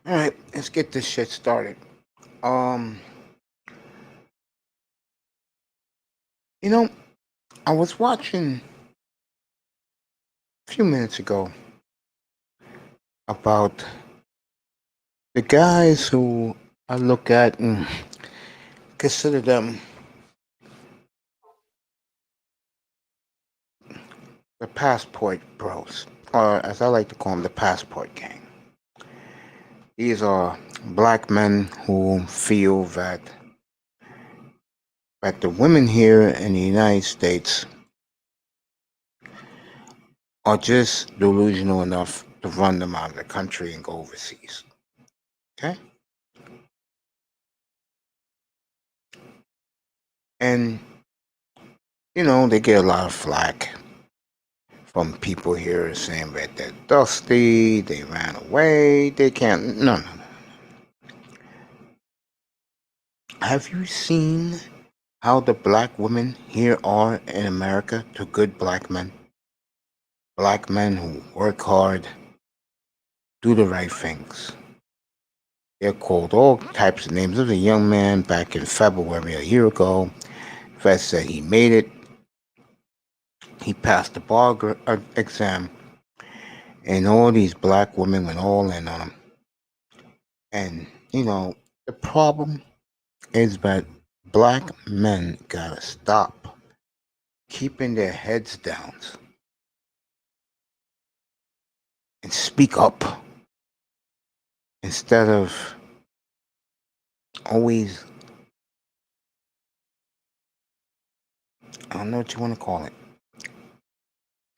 All right, let's get this shit started. Um, you know, I was watching a few minutes ago about the guys who I look at and consider them the passport bros, or as I like to call them, the passport gang. These are black men who feel that the women here in the United States are just delusional enough to run them out of the country and go overseas. Okay? And, they get a lot of flack from people here saying that they're dusty, they ran away, they can't. No, no, no. Have you seen how the black women here are in America to good black men? Black men who work hard, do the right things. They're called all types of names. There was a young man back in February a year ago that said he made it. He passed the bar exam, and all these black women went all in on him. And, the problem is that black men gotta stop keeping their heads down and speak up instead of always, I don't know what you want to call it,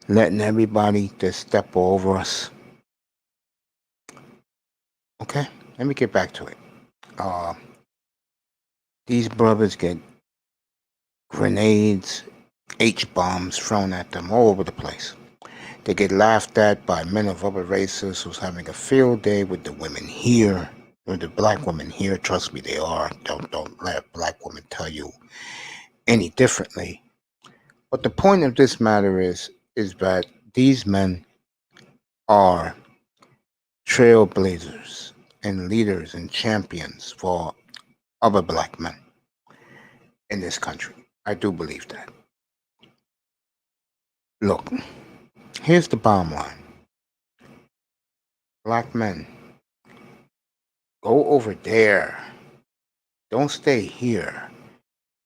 letting everybody just step over us. Okay, let me get back to it. Uh, these brothers get grenades, H bombs thrown at them all over the place. They get laughed at by men of other races who's having a field day with the women here, with the black women here. Trust me, they are. Don't let black women tell you any differently. But the point of this matter is that these men are trailblazers and leaders and champions for other black men in this country. I do believe that. Look, here's the bottom line. Black men, go over there. Don't stay here.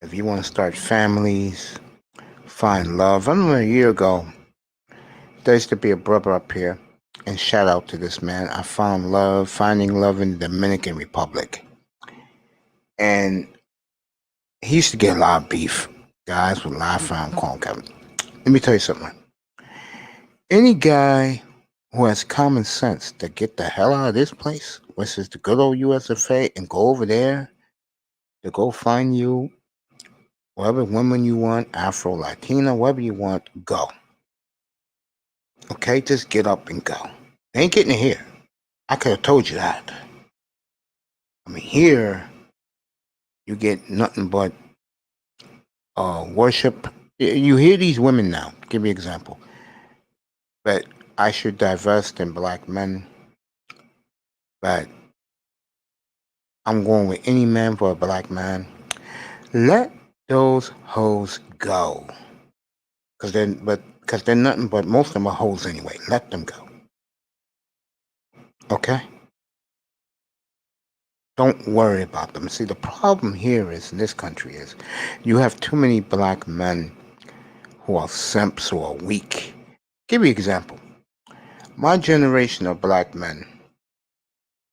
If you want to start families, find love. I remember a year ago, there used to be a brother up here, and shout out to this man. I found finding love in the Dominican Republic. And he used to get a lot of beef. Guys would laugh around calling Kevin. Let me tell you something. Any guy who has common sense to get the hell out of this place, which is the good old USFA, and go over there to go find you whatever woman you want, Afro, Latina, whatever you want, go. Okay, just get up and go. They ain't getting it here. I could have told you that. I mean, here you get nothing but worship. You hear these women now. Give me an example. But I should divest in black men. But I'm going with any man for a black man. Let those hoes go. Because they're nothing but, most of them are hoes anyway. Let them go. Okay? Don't worry about them. See, the problem here is in this country is you have too many black men who are simps, who are weak. Give you an example. My generation of black men.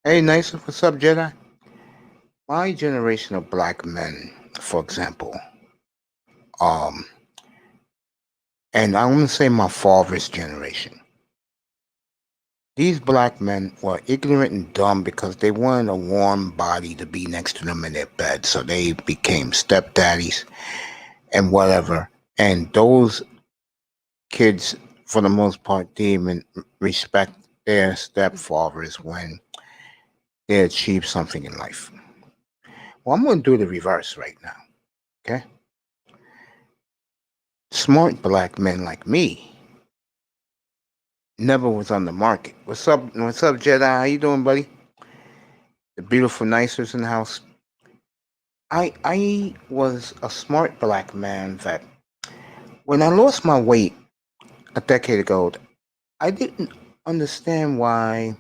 Hey, nice. What's up, Jedi? My generation of black men, for example, um, and I'm going to say my father's generation. These black men were ignorant and dumb because they wanted a warm body to be next to them in their bed. So they became stepdaddies and whatever. And those kids, for the most part, didn't even respect their stepfathers when they achieved something in life. Well, I'm going to do the reverse right now. Okay? Smart black men like me never was on the market. What's up, Jedi? How you doing, buddy? the beautiful nicers in the house. I was a smart black man that when I lost my weight a decade ago, I didn't understand why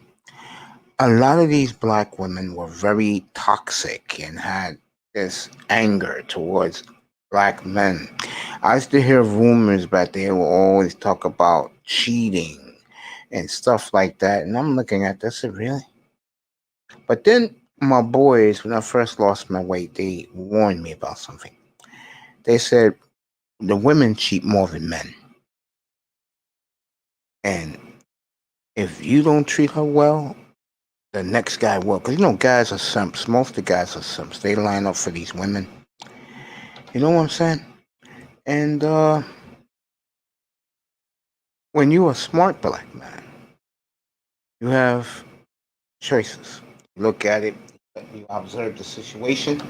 a lot of these black women were very toxic and had this anger towards black men. I used to hear rumors that they will always talk about cheating and stuff like that. And I'm looking at this, really? But then my boys, when I first lost my weight, they warned me about something. They said the women cheat more than men. And if you don't treat her well, the next guy will. Because, guys are simps. Most of the guys are simps. They line up for these women. You know what I'm saying? And when you're a smart black man, you have choices. You look at it, you observe the situation.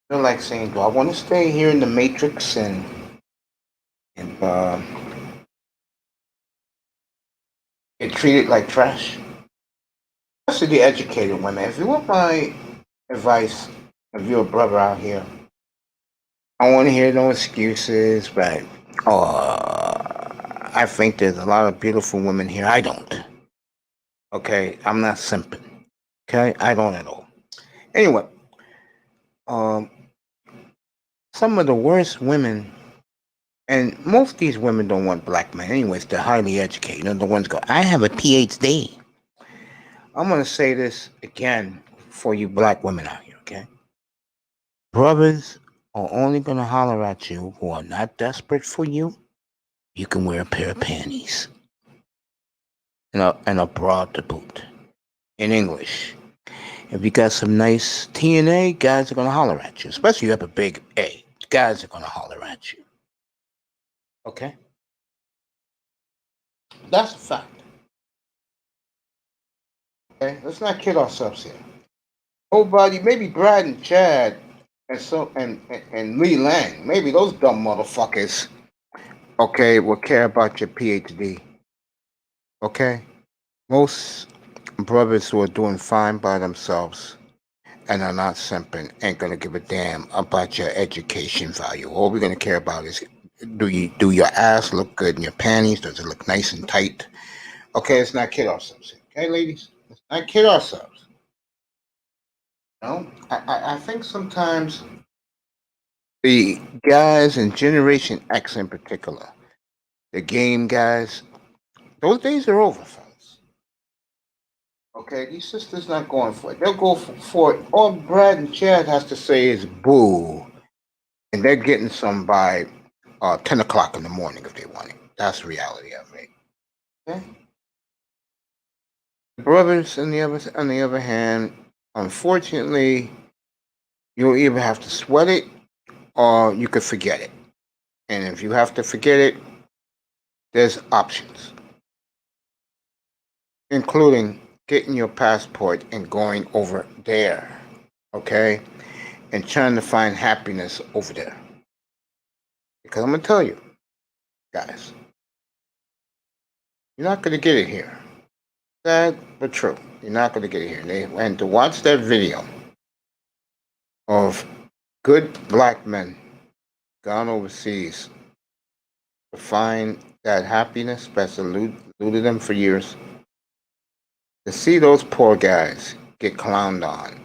You're like saying, do I want to stay here in the matrix and get treated like trash? Especially the educated women. If you want my advice, if you're a brother out here, I want to hear no excuses, but I think there's a lot of beautiful women here. I don't. Okay, I'm not simping. Okay, I don't at all. Anyway, um, some of the worst women, and most of these women don't want black men. Anyways, they're highly educated. The ones go, I have a PhD. I'm gonna say this again for you black women out here. Okay, brothers are only gonna holler at you who are not desperate for you. You can wear a pair of panties and a bra to boot. In English, if you got some nice TNA, guys are gonna holler at you. Especially if you have a big A, guys are gonna holler at you. Okay, that's a fact. Okay, let's not kid ourselves here. Nobody, maybe Brad and Chad and Lee Lang, maybe those dumb motherfuckers. Okay, will care about your PhD. Okay, most brothers who are doing fine by themselves and are not simping ain't gonna give a damn about your education value. All we're gonna care about is do your ass look good in your panties? Does it look nice and tight? Okay, let's not kid ourselves. Okay, ladies, let's not kid ourselves. I think sometimes the guys in Generation X in particular, the game guys, those days are over, fellas. Okay, these sisters not going for it. They'll go for it. All Brad and Chad has to say is boo, and they're getting some by 10 o'clock in the morning if they want it. That's the reality of it. Okay? The brothers, on the other hand, unfortunately, you'll either have to sweat it or you could forget it. And if you have to forget it, there's options, including getting your passport and going over there, okay? And trying to find happiness over there. Because I'm going to tell you, guys, you're not going to get it here. Sad but true. You're not going to get it here. And to watch that video of good black men gone overseas to find that happiness that's eluded them for years, to see those poor guys get clowned on.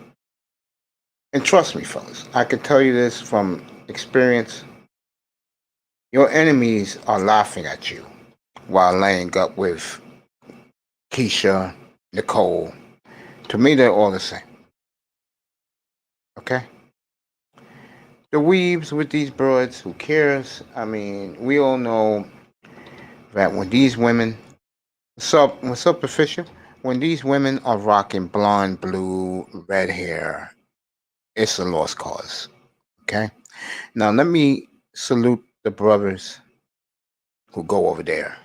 And trust me, fellas, I can tell you this from experience. Your enemies are laughing at you while laying up with Keisha, Nicole. To me, they're all the same. Okay? The weebs with these broads, who cares? I mean, we all know that when these women, what's up, Patricia? When these women are rocking blonde, blue, red hair, it's a lost cause. Okay? Now, let me salute the brothers who go over there,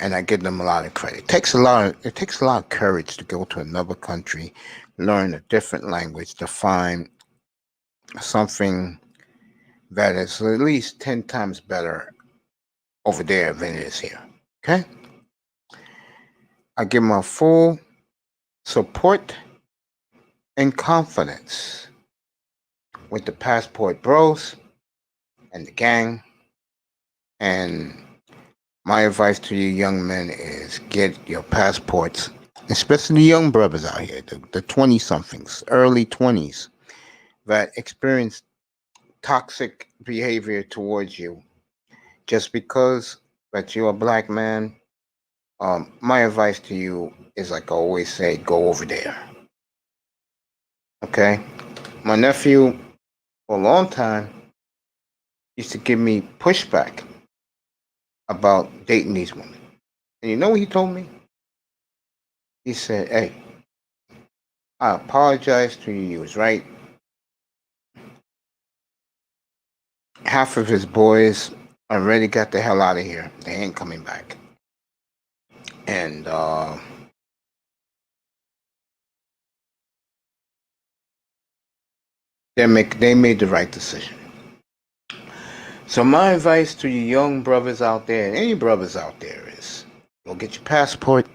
and I give them a lot of credit. It takes a lot of courage to go to another country, learn a different language, to find something that is at least 10 times better over there than it is here. Okay? I give them a full support and confidence with the Passport Bros and the gang. And my advice to you young men is get your passports, especially the young brothers out here, the 20 somethings, early 20s that experience toxic behavior towards you just because that you're a black man. My advice to you is like I always say, go over there. Okay? My nephew, for a long time, used to give me pushback about dating these women. And you know what he told me? He said, hey, I apologize to you. You was right. Half of his boys already got the hell out of here. They ain't coming back. And they made the right decision. So my advice to you young brothers out there, and any brothers out there, is go get your passport.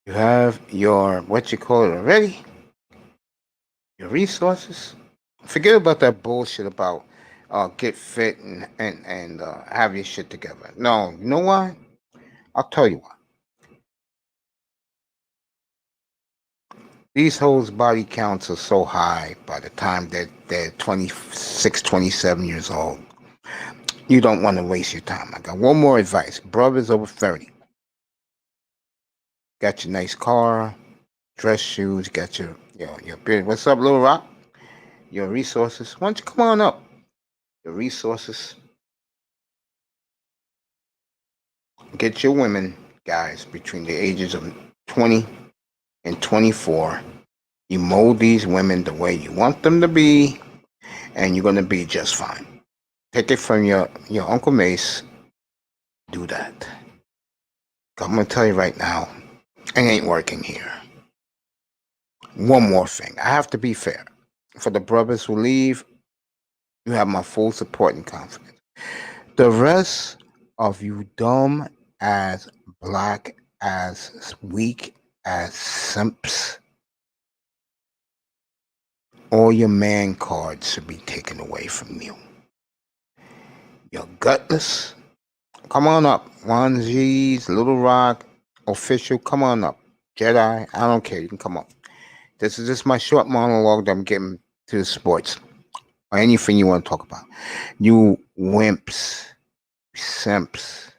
You have your what you call it already, your resources. Forget about that bullshit about get fit and have your shit together. No, you know why? I'll tell you why. These hoes' body counts are so high by the time they're 26, 27 years old. You don't want to waste your time. I got one more advice. Brothers over 30. Got your nice car, dress shoes, got your beard. What's up, Little Rock? Your resources. Why don't you come on up? Your resources. Get your women, guys, between the ages of 20 and 24. You mold these women the way you want them to be, and you're gonna be just fine. Take it from your Uncle Mace. Do that. I'm gonna tell you right now, it ain't working here. One more thing. I have to be fair. For the brothers who leave, you have my full support and confidence. The rest of you dumb as black as weak as simps, all your man cards should be taken away from you. You're gutless. Come on up. 1G's, Little Rock, Official, come on up. Jedi, I don't care. You can come up. This is just my short monologue that I'm getting to the sports or anything you want to talk about. You wimps, simps,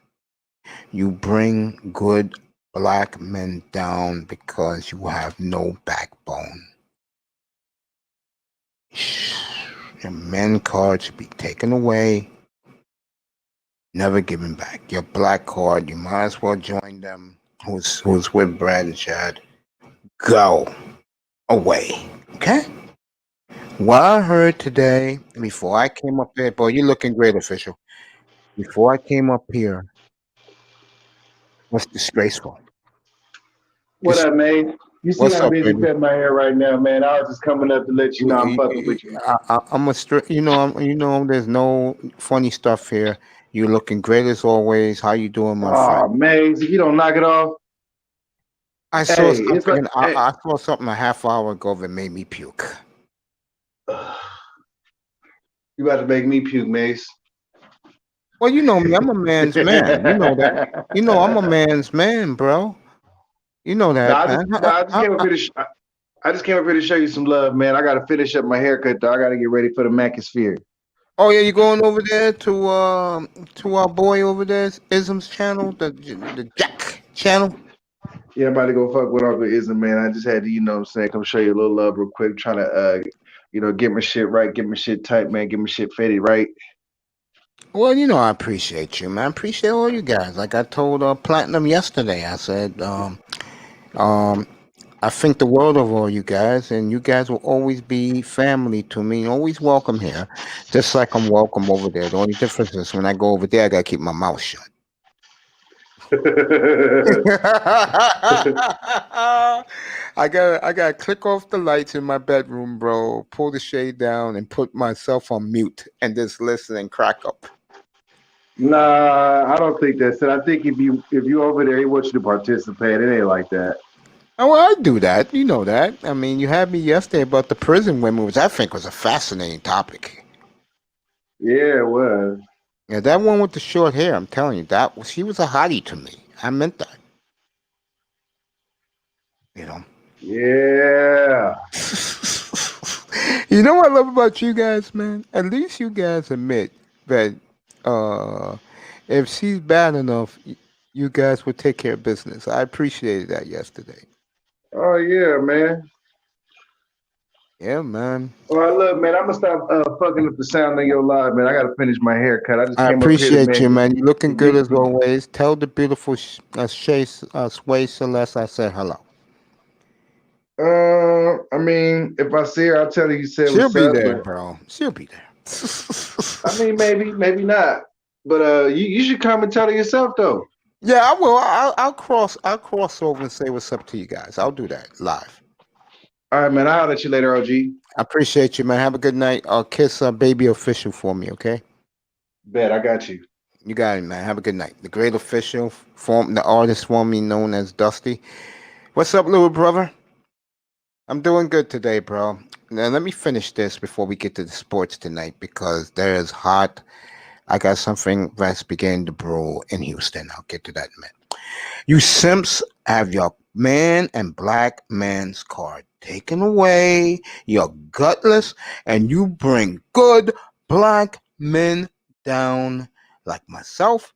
you bring good black men down because you have no backbone. Your men card should be taken away, never given back. Your black card, you might as well join them who's with Brad and Chad. Go away. Okay? What I heard today, before I came up here, boy, you're looking great, Official. Before I came up here, was disgraceful. What up, man? You see What's I'm up, busy baby? cutting my hair right now, man. I was just coming up to let you know I'm fucking with you. I'm a straight. There's no funny stuff here. You're looking great as always. How you doing, my friend? Oh, man, if you don't knock it off, I saw hey, it's like, something. hey, I saw something a half hour ago that made me puke. you about to make me puke, Mace. Well, you know me. I'm a man's man. You know that. You know I'm a man's man, bro. You know no, that, I just, man. no, I just came up here to, I just came up here to show you some love, man. I got to finish up my haircut, though. I got to get ready for the Macosphere. Oh yeah, you going over there to our boy over there, Ism's channel, the Jack channel. Yeah, I'm about to go fuck with Uncle Ism, man. I just had to, what I'm saying, come show you a little love real quick, trying to, get my shit right, get my shit tight, man, get my shit fitted right. Well, I appreciate you, man. I appreciate all you guys. Like I told Platinum yesterday, I said, um, I think the world of all you guys, and you guys will always be family to me. Always welcome here, just like I'm welcome over there. The only difference is when I go over there, I gotta keep my mouth shut. I gotta click off the lights in my bedroom, bro. Pull the shade down and put myself on mute and just listen and crack up. Nah, I don't think that's it. I think if you over there, he wants you to participate. It ain't like that. Oh, well, I do that. You know that. I mean, you had me yesterday about the prison women, which I think was a fascinating topic. Yeah, it was. Yeah, that one with the short hair, I'm telling you, she was a hottie to me. I meant that. You know. Yeah. You know what I love about you guys, man? At least you guys admit that uh, if she's bad enough, you guys would take care of business. I appreciated that yesterday. Oh yeah, man. Yeah, man. Well, look, man, I'm gonna stop fucking up the sound of your live, man. I gotta finish my haircut. I just I came up here to appreciate you, man. man. You're looking good Get, as always. Tell the beautiful Sway Celeste I said hello. I mean, if I see her, I'll tell her you said She'll what's be up. there, But bro. She'll be there. I mean, maybe not. But you should come and tell her yourself though. Yeah, I will. I'll cross over and say what's up to you guys. I'll do that live. All right, man. I'll let you later, OG. I appreciate you, man. Have a good night. Kiss baby official for me, okay? Bet I got you. You got it, man. Have a good night. The great official, the artist formerly known as Dusty. What's up, little brother? I'm doing good today, bro. Now let me finish this before we get to the sports tonight because there is hot. I got something that's beginning to brew in Houston. I'll get to that in a minute. You simps have your man and black man's card taken away. You're gutless, and you bring good black men down like myself,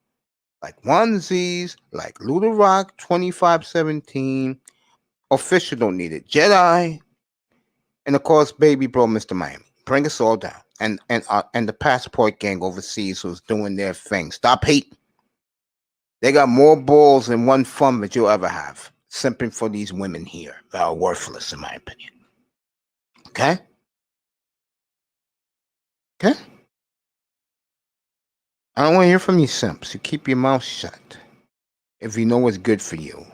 like Onesies, like Luda Rock 2517. Official don't need it. Jedi, and of course, baby bro, Mr. Miami. Bring us all down. And the passport gang overseas who's doing their thing. Stop hating. They got more balls in one thumb that you'll ever have. Simping for these women here that are worthless, in my opinion. Okay? Okay? I don't want to hear from you simps. You keep your mouth shut. If you know what's good for you,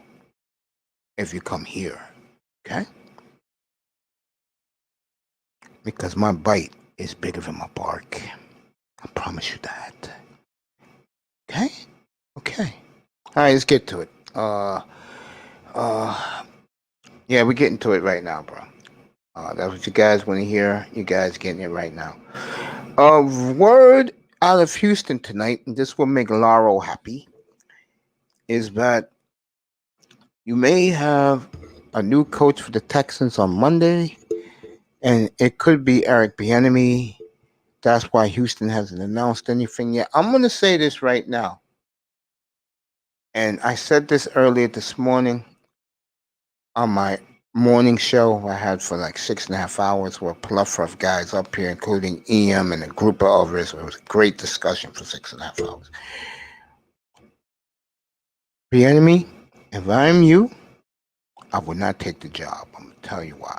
if you come here. Okay? Because my bite is bigger than my bark. I promise you that. Okay? Okay. All right, let's get to it. Uh, yeah, we're getting to it right now, bro. That's what you guys want to hear. You guys getting it right now. Word out of Houston tonight, and this will make Laro happy, is that you may have a new coach for the Texans on Monday, and it could be Eric Bieniemy. That's why Houston hasn't announced anything yet. I'm going to say this right now, and I said this earlier this morning on my morning show I had for like 6.5 hours with a plethora of guys up here, including EM and a group of others. It was a great discussion for 6.5 hours. The enemy, if I'm you, I would not take the job. I'm going to tell you why.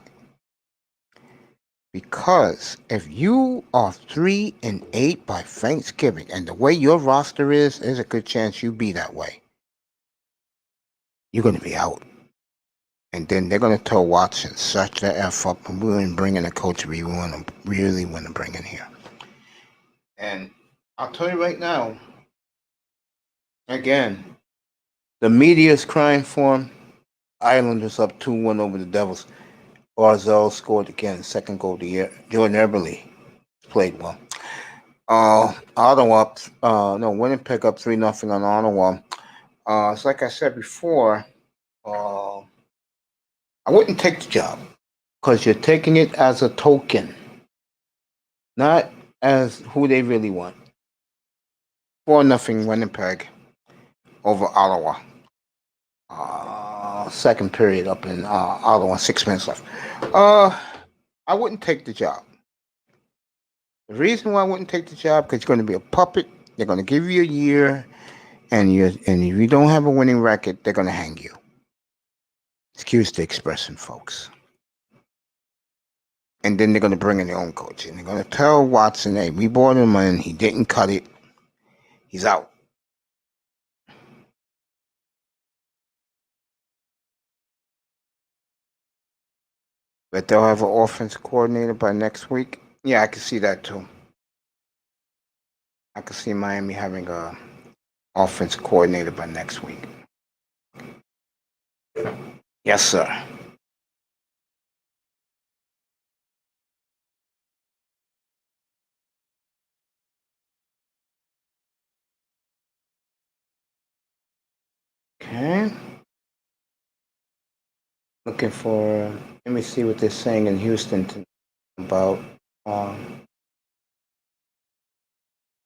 Because if you are 3-8 by Thanksgiving, and the way your roster is, there's a good chance you be that way. You're going to be out. And then they're going to tell Watson, such the F up, and we're going to bring in a coach we really want to bring in here. And I'll tell you right now, again, the media is crying for him. Islanders up 2-1 over the Devils. Barzell scored again, second goal of the year. Jordan Eberle played well. Ottawa, no, Winnipeg up 3-0 on Ottawa. It's like I said before, I wouldn't take the job because you're taking it as a token, not as who they really want. 4-0 Winnipeg over Ottawa. Second period up in Ottawa, 6 minutes left. I wouldn't take the job. The reason why I wouldn't take the job because you're going to be a puppet. They're going to give you a year, and if you don't have a winning record, they're going to hang you. Excuse the expression, folks. And then they're going to bring in their own coach, and they're going to tell Watson, "Hey, we brought him in. He didn't cut it. He's out." But they'll have an offense coordinator by next week. Yeah, I can see that too. I could see Miami having a offense coordinator by next week. Yes, sir. Okay. Looking for. Let me see what they're saying in Houston about. Um,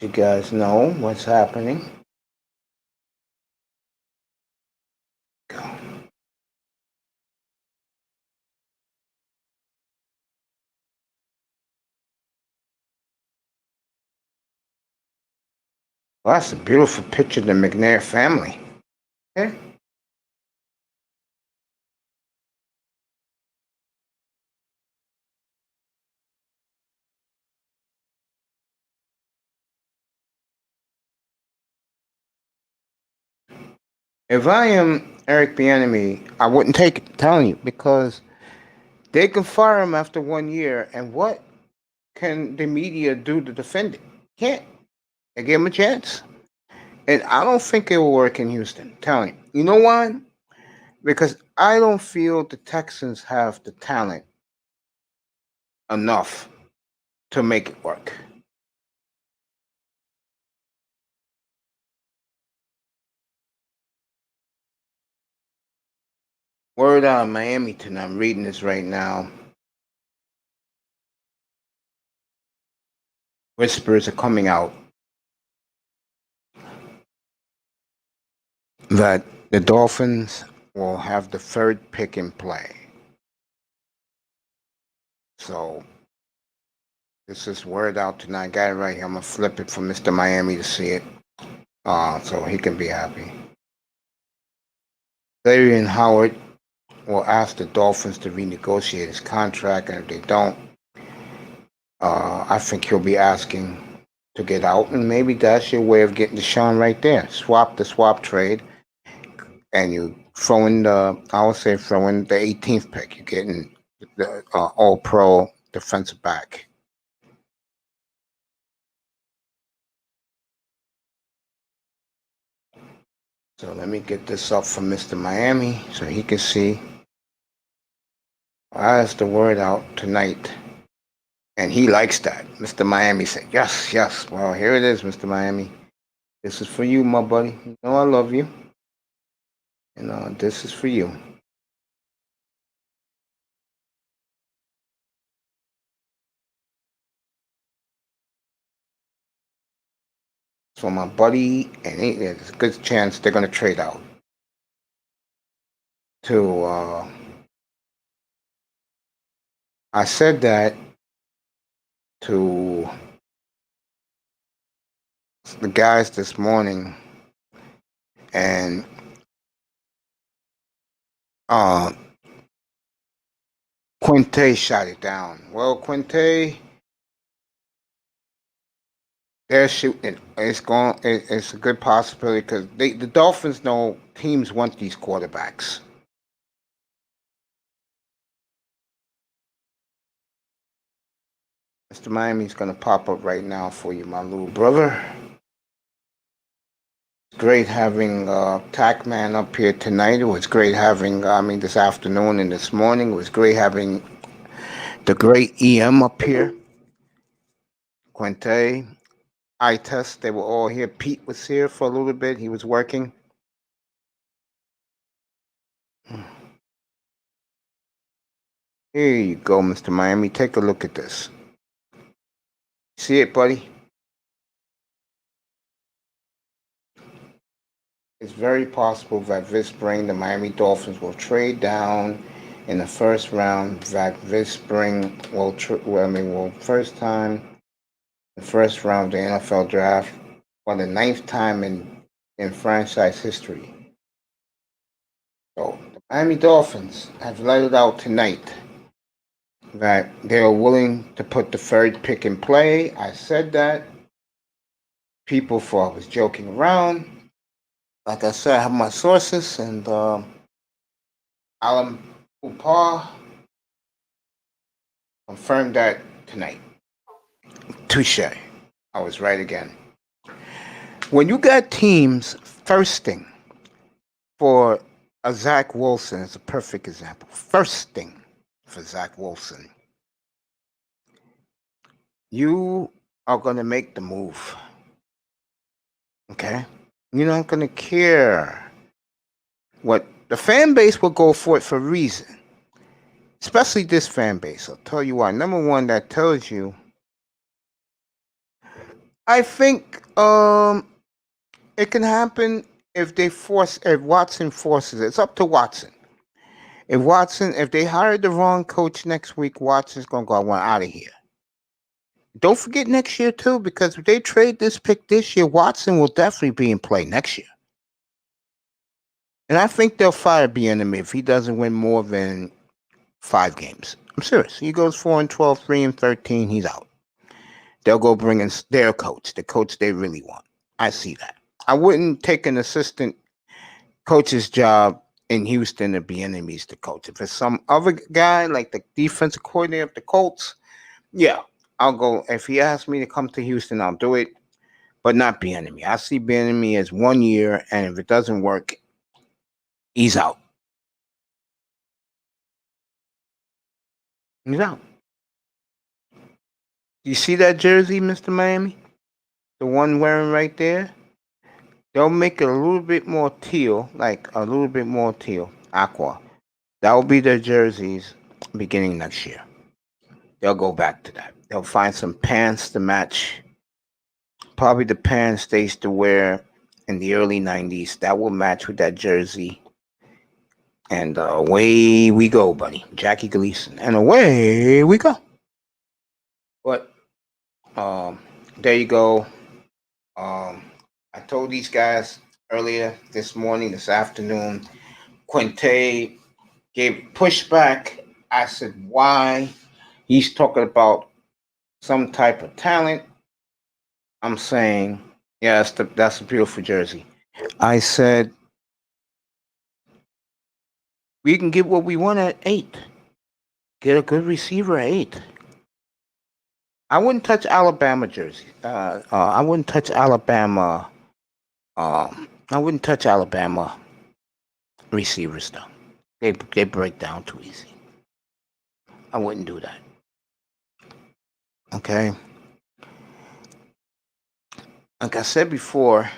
you guys know what's happening. Go. Well, that's a beautiful picture of the McNair family. Okay. If I am Eric Bieniemy, I wouldn't take it. I'm telling you, because they can fire him after 1 year, and what can the media do to defend it? Can't. They give him a chance, and I don't think it will work in Houston. I'm telling you. You know why? Because I don't feel the Texans have the talent enough to make it work. Word out of Miami tonight. I'm reading this right now. Whispers are coming out that the Dolphins will have the third pick in play. So this is word out tonight. Got it right here. I'm gonna flip it for Mr. Miami to see it, so he can be happy. Larry and Howard will ask the Dolphins to renegotiate his contract, and if they don't, I think he'll be asking to get out, and maybe that's your way of getting Deshaun right there. Swap the swap trade, and you throw in I would say throw in the 18th pick. You're getting the All-Pro defensive back. So let me get this up for Mr. Miami so he can see. I asked the word out tonight, and he likes that. Mr. Miami said, yes, yes. Well, here it is, Mr. Miami. This is for you, my buddy. You know I love you. And this is for you. So my buddy, and there's a good chance they're going to trade out to, I said that to the guys this morning, and uh, Quinte shot it down. Well, Quinte, they're shooting it. It's a good possibility because the Dolphins know teams want these quarterbacks. Mr. Miami's gonna pop up right now for you, my little brother. Great having Tackman up here tonight. It was great having, this afternoon and this morning. It was great having the great EM up here. Quinte, I-Test, they were all here. Pete was here for a little bit. He was working. Here you go, Mr. Miami. Take a look at this. See it, buddy? It's very possible that this spring the Miami Dolphins will trade down in the first round. That this spring will first time the first round of the NFL draft for the ninth time in franchise history. So the Miami Dolphins have let it out tonight that they are willing to put the third pick in play. I said that. People thought I was joking around. Like I said, I have my sources, and Alan Upar confirmed that tonight. Touche. I was right again. When you got teams thirsting for a Zach Wilson, is a perfect example. Thirsting for Zach Wilson, you are going to make the move. Okay? You're not going to care what the fan base will go for it for a reason. Especially this fan base. I'll tell you why. Number one, that tells you. I think it can happen if Watson forces it. It's up to Watson. If they hire the wrong coach next week, Watson's gonna go out of here. Don't forget next year too, because if they trade this pick this year, Watson will definitely be in play next year. And I think they'll fire Bieniemy if he doesn't win more than 5 games. I'm serious. He goes 4-12, 3-13, he's out. They'll go bring in their coach, the coach they really want. I see that. I wouldn't take an assistant coach's job in Houston to be enemies to coach. If it's some other guy like the defensive coordinator of the Colts, yeah, I'll go. If he asks me to come to Houston, I'll do it, but not Bieniemy. I see Bieniemy as 1 year, and if it doesn't work, he's out. He's out. You see that jersey, Mr. Miami? The one wearing right there? They'll make it a little bit more teal, aqua. That will be their jerseys beginning next year. They'll go back to that. They'll find some pants to match. Probably the pants they used to wear in the early 90s. That will match with that jersey. And away we go, buddy. Jackie Gleason. And away we go. But there you go. I told these guys earlier this afternoon, Quinte gave pushback. I said, why? He's talking about some type of talent. I'm saying, yeah, that's a beautiful jersey. I said, we can get what we want at 8. Get a good receiver at 8. I wouldn't touch Alabama jersey. I wouldn't touch Alabama. I wouldn't touch Alabama receivers though. They break down too easy. I wouldn't do that. Okay. Like I said before,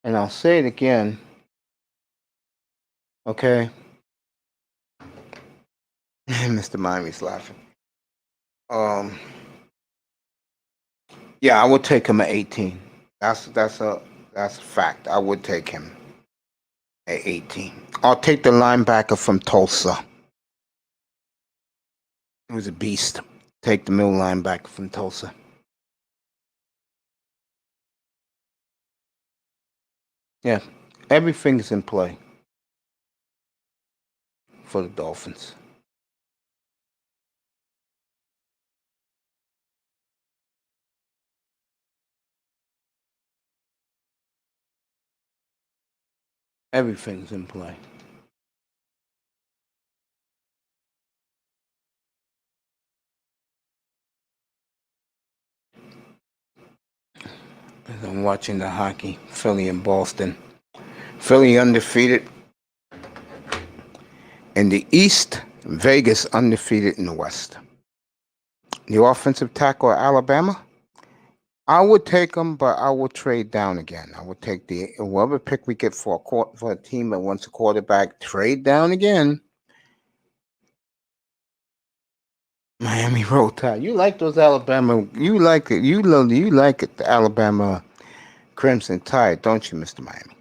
and I'll say it again. Okay. Mr. Miami's laughing. Yeah, I would take him at 18. That's a fact. I would take him at 18. I'll take the linebacker from Tulsa. He was a beast. Take the middle linebacker from Tulsa. Yeah, everything's in play for the Dolphins. Everything's in play. As I'm watching the hockey, Philly and Boston. Philly undefeated in the East, Vegas undefeated in the West. The offensive tackle of Alabama, I would take him, but I would trade down again. I would take whoever pick we get for a team that wants a quarterback, trade down again. Miami Roll Tide. You like those Alabama? You like it? You like it? The Alabama Crimson Tide, don't you, Mr. Miami?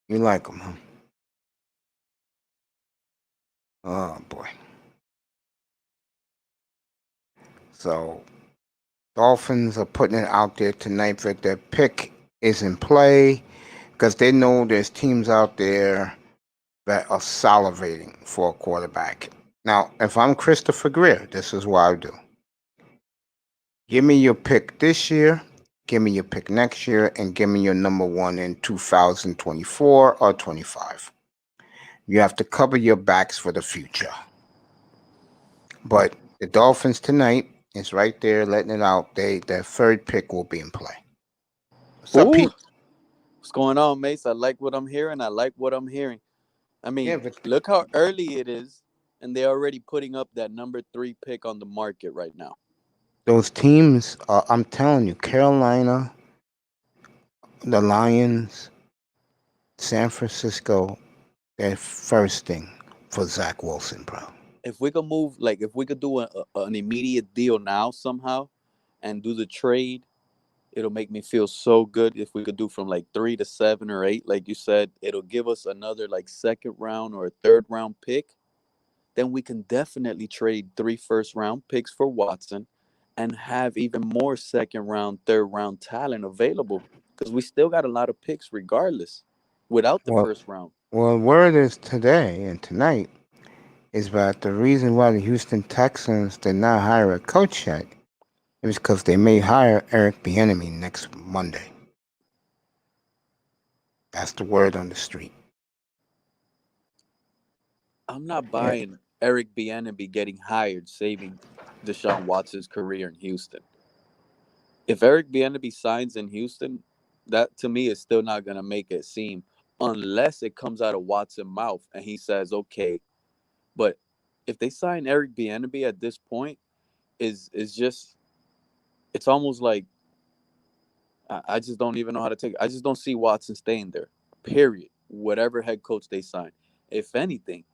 You like them, huh? Oh boy. So Dolphins are putting it out there tonight that their pick is in play because they know there's teams out there that are salivating for a quarterback. Now, if I'm Christopher Greer, this is what I do. Give me your pick this year, give me your pick next year, and give me your number 1 in 2024 or 25. You have to cover your backs for the future. But the Dolphins tonight is right there letting it out. Their third pick will be in play. What's up, Ooh, Pete? what's going on, Mace? I like what I'm hearing. I like what I'm hearing. I Yeah, mean, but look how early it is, and they're already putting up that number 3 pick on the market right now. those teams, I'm telling you, Carolina, the Lions, San Francisco, they're thirsting for Zach Wilson, bro. If we could move, like, if we could do an immediate deal now somehow and do the trade, it'll make me feel so good. If we could do from like 3 to 7 or 8, like you said, it'll give us another like second round or a third round pick. Then we can definitely trade 3 first round picks for Watson and have even more second round, third round talent available because we still got a lot of picks regardless without the Well, first round. well, word is today and tonight is that the reason why the Houston Texans did not hire a coach yet is because they may hire Eric Bieniemy next Monday. That's the word on the street. I'm not Yeah. buying Eric Bieniemy getting hired, saving Deshaun Watson's career in Houston. If Eric Bieniemy signs in Houston, that to me is still not going to make it seem unless it comes out of Watson's mouth and he says, okay. But if they sign Eric Bieniemy at this point, is just it's almost like I just don't even know how to take it. I just don't see Watson staying there. Period. Whatever head coach they sign. If anything,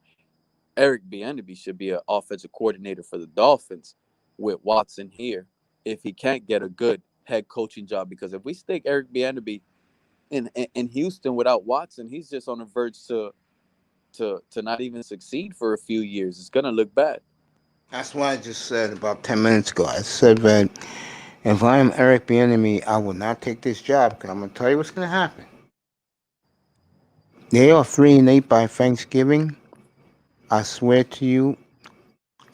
Eric Bieniemy should be an offensive coordinator for the Dolphins with Watson here if he can't get a good head coaching job. Because if we stick Eric Bieniemy in Houston without Watson, he's just on the verge to not even succeed for a few years. It's gonna look bad. That's why I just said about 10 minutes ago. I said that if I am Eric Bieniemy, I will not take this job because I'm going to tell you what's going to happen. They are 3-8 by Thanksgiving. I swear to you,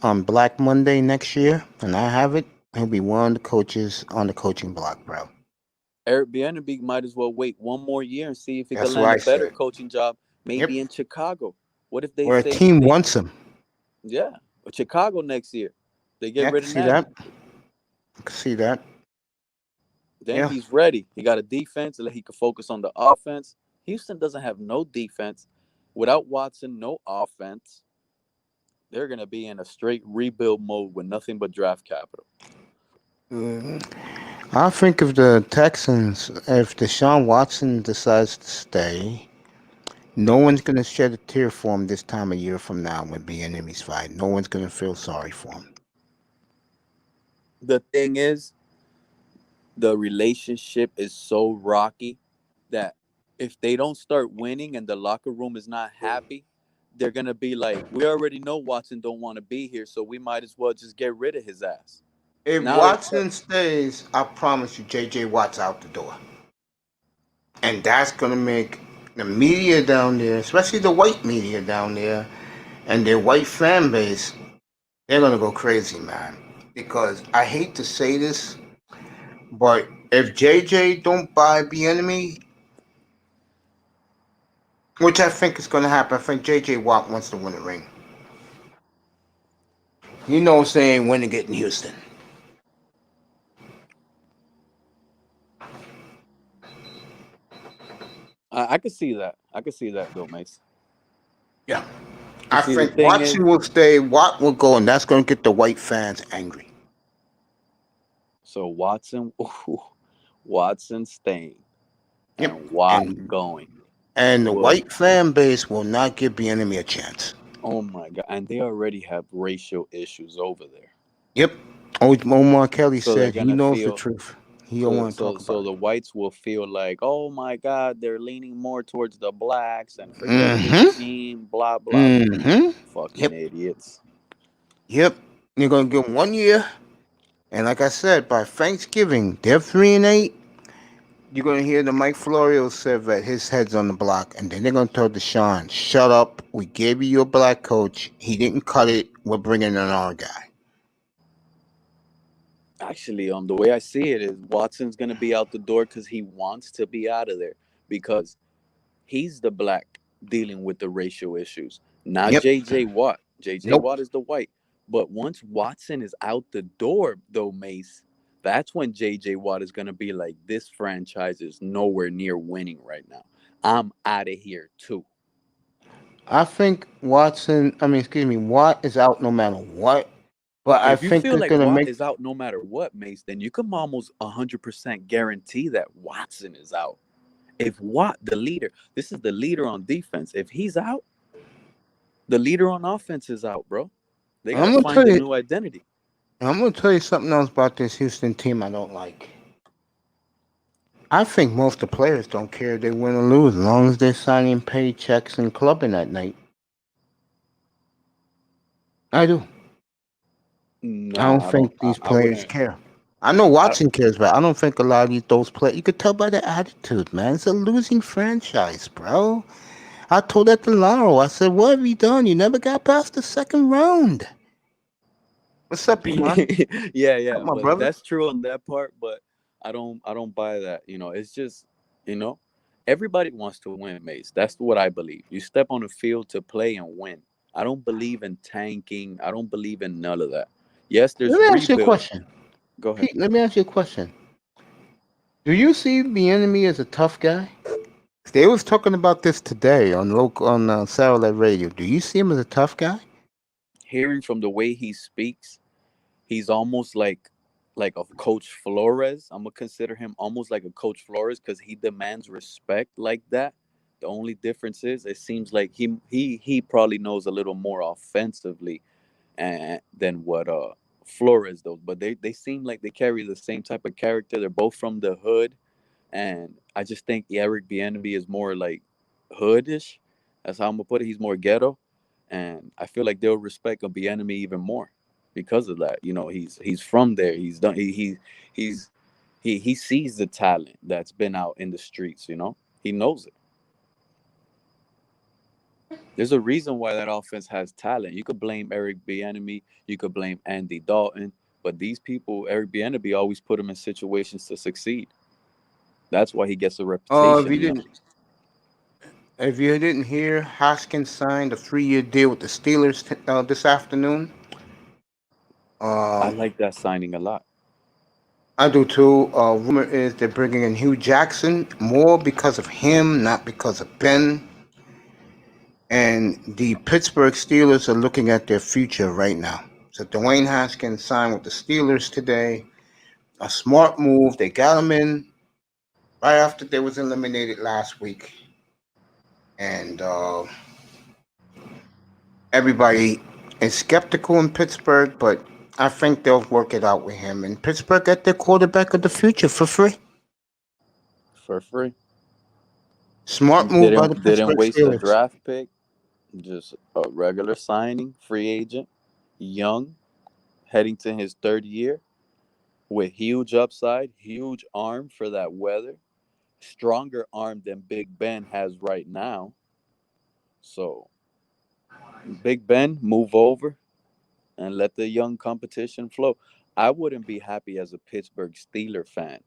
on Black Monday next year, and I have it, he'll be one of the coaches on the coaching block, bro. Eric Bieniemy might as well wait one more year and see if he can That's what land I a better said. coaching job, Yep. maybe in Chicago. What if they Where a say team they wants him. yeah, or Chicago next year? They Yeah, get I rid can of see Nagy. that. I can see that. Then Yeah. he's ready. He got a defense that he can focus on the offense. Houston doesn't have no defense. Without Watson, no offense. They're gonna be in a straight rebuild mode with nothing but draft capital. Mhm. I think if the Texans, if Deshaun Watson decides to stay, no one's gonna shed a tear for him this time a year from now when the enemy's fight. No one's gonna feel sorry for him. The thing is, the relationship is so rocky that if they don't start winning and the locker room is not happy, they're gonna be like, we already know Watson don't want to be here, so we might as well just get rid of his ass. If Now they Watson stays, I promise you, J.J. Watt's out the door, and that's gonna make the media down there, especially the white media down there, and their white fan base, they're gonna go crazy, man. Because I hate to say this, but if JJ don't buy the enemy, which I think is gonna happen, I think JJ Watt wants to win a ring. You know, saying when to get in Houston. I could see that. I could see that though, Mace. Yeah, And I see, the think thing is, Watson will stay, Watt will go, and that's gonna get the white fans angry. so Watson, ooh, Watson staying Yep, and Watt and going. the Well, white fan base will not give the enemy a chance. oh my god, and they already have racial issues over there. Yep, Omar Kelly So they're said he gonna knows the feel truth. He don't so want to so talk so about it. the whites will feel like, oh my god, they're leaning more towards the blacks and forget this Mm-hmm. team, blah blah blah. Mm-hmm. Fucking Yep. idiots. Yep. You're gonna give 1 year, and like I said, by Thanksgiving, they're 3-8. You're gonna hear the Mike Florio said that his head's on the block, and then they're gonna tell Deshaun, "Shut up. We gave you your black coach. He didn't cut it. We're bringing in our guy." Actually, the way I see it is Watson's gonna be out the door because he wants to be out of there because he's the black. dealing with the racial issues. Not Yep. JJ Watt. JJ Nope. Watt is the white. But once Watson is out the door, though, Mace, that's when JJ Watt is going to be like, this franchise is nowhere near winning right now. I'm out of here, too. I think Watson. I mean, excuse me. Watt is out no matter what. But I If you think feel they're like gonna Watt make. is out no matter what, Mace, then you can almost 100% guarantee that Watson is out. If Watt, the leader, this is the leader on defense. If he's out, the leader on offense is out, bro. They got I'm to gonna find tell a you. new identity. I'm gonna tell you something else about this Houston team I don't like. I think most of the players don't care if they win or lose, as long as they're signing paychecks and clubbing at night. I do. I don't Nah, I don't. think these I players wouldn't. care. I know I, Watson cares, but I don't think a lot of those players. You could tell by their attitude, man. It's a losing franchise, bro. I told that to Laurel. I said, "What have you done? You never got past the second round." What's up, Iman? yeah, What's yeah, up, my but brother? that's true on that part. But I don't buy that. It's just, you know, everybody wants to win, Mace. That's what I believe. You step on the field to play and win. I don't believe in tanking. I don't believe in none of that. Yes, Let there's me ask you a rebuild. question, Go ahead. Pete. Let me ask you a question. Do you see the enemy as a tough guy? They was talking about this today on satellite radio. Do you see him as a tough guy? Hearing from the way he speaks, he's almost like a Coach Flores. I'm gonna consider him almost like a Coach Flores because he demands respect like that. The only difference is it seems like he probably knows a little more offensively than what Flores does. But they seem like they carry the same type of character. They're both from the hood, and I just think Eric Bieniemy is more like hoodish. That's how I'm gonna put it. He's more ghetto, and I feel like they'll respect a Bieniemy even more because of that. He's from there. He's done. He's he sees the talent that's been out in the streets. He knows it. There's a reason why that offense has talent. You could blame Eric Bieniemy, you could blame Andy Dalton, but these people, Eric Bieniemy, always put them in situations to succeed. That's why he gets a Oh, if reputation. you didn't, if you didn't hear, Haskins signed a 3-year deal with the Steelers this afternoon. I Um, like that signing a lot. I do too. Rumor is they're bringing in Hugh Jackson more because of him, not because of Ben. And the Pittsburgh Steelers are looking at their future right now. So Dwayne Haskins signed with the Steelers today. A smart move. They got him in right after they was eliminated last week, and everybody is skeptical in Pittsburgh, but I think they'll work it out with him. And Pittsburgh got their quarterback of the future for free. For free. Smart move by the Didn't Pittsburgh waste a Steelers. draft pick. Just a regular signing, free agent, young, heading to his third year with huge upside, huge arm for that weather, stronger arm than Big Ben has right now. So Big Ben, move over and let the young competition flow. I wouldn't be happy as a Pittsburgh Steeler fan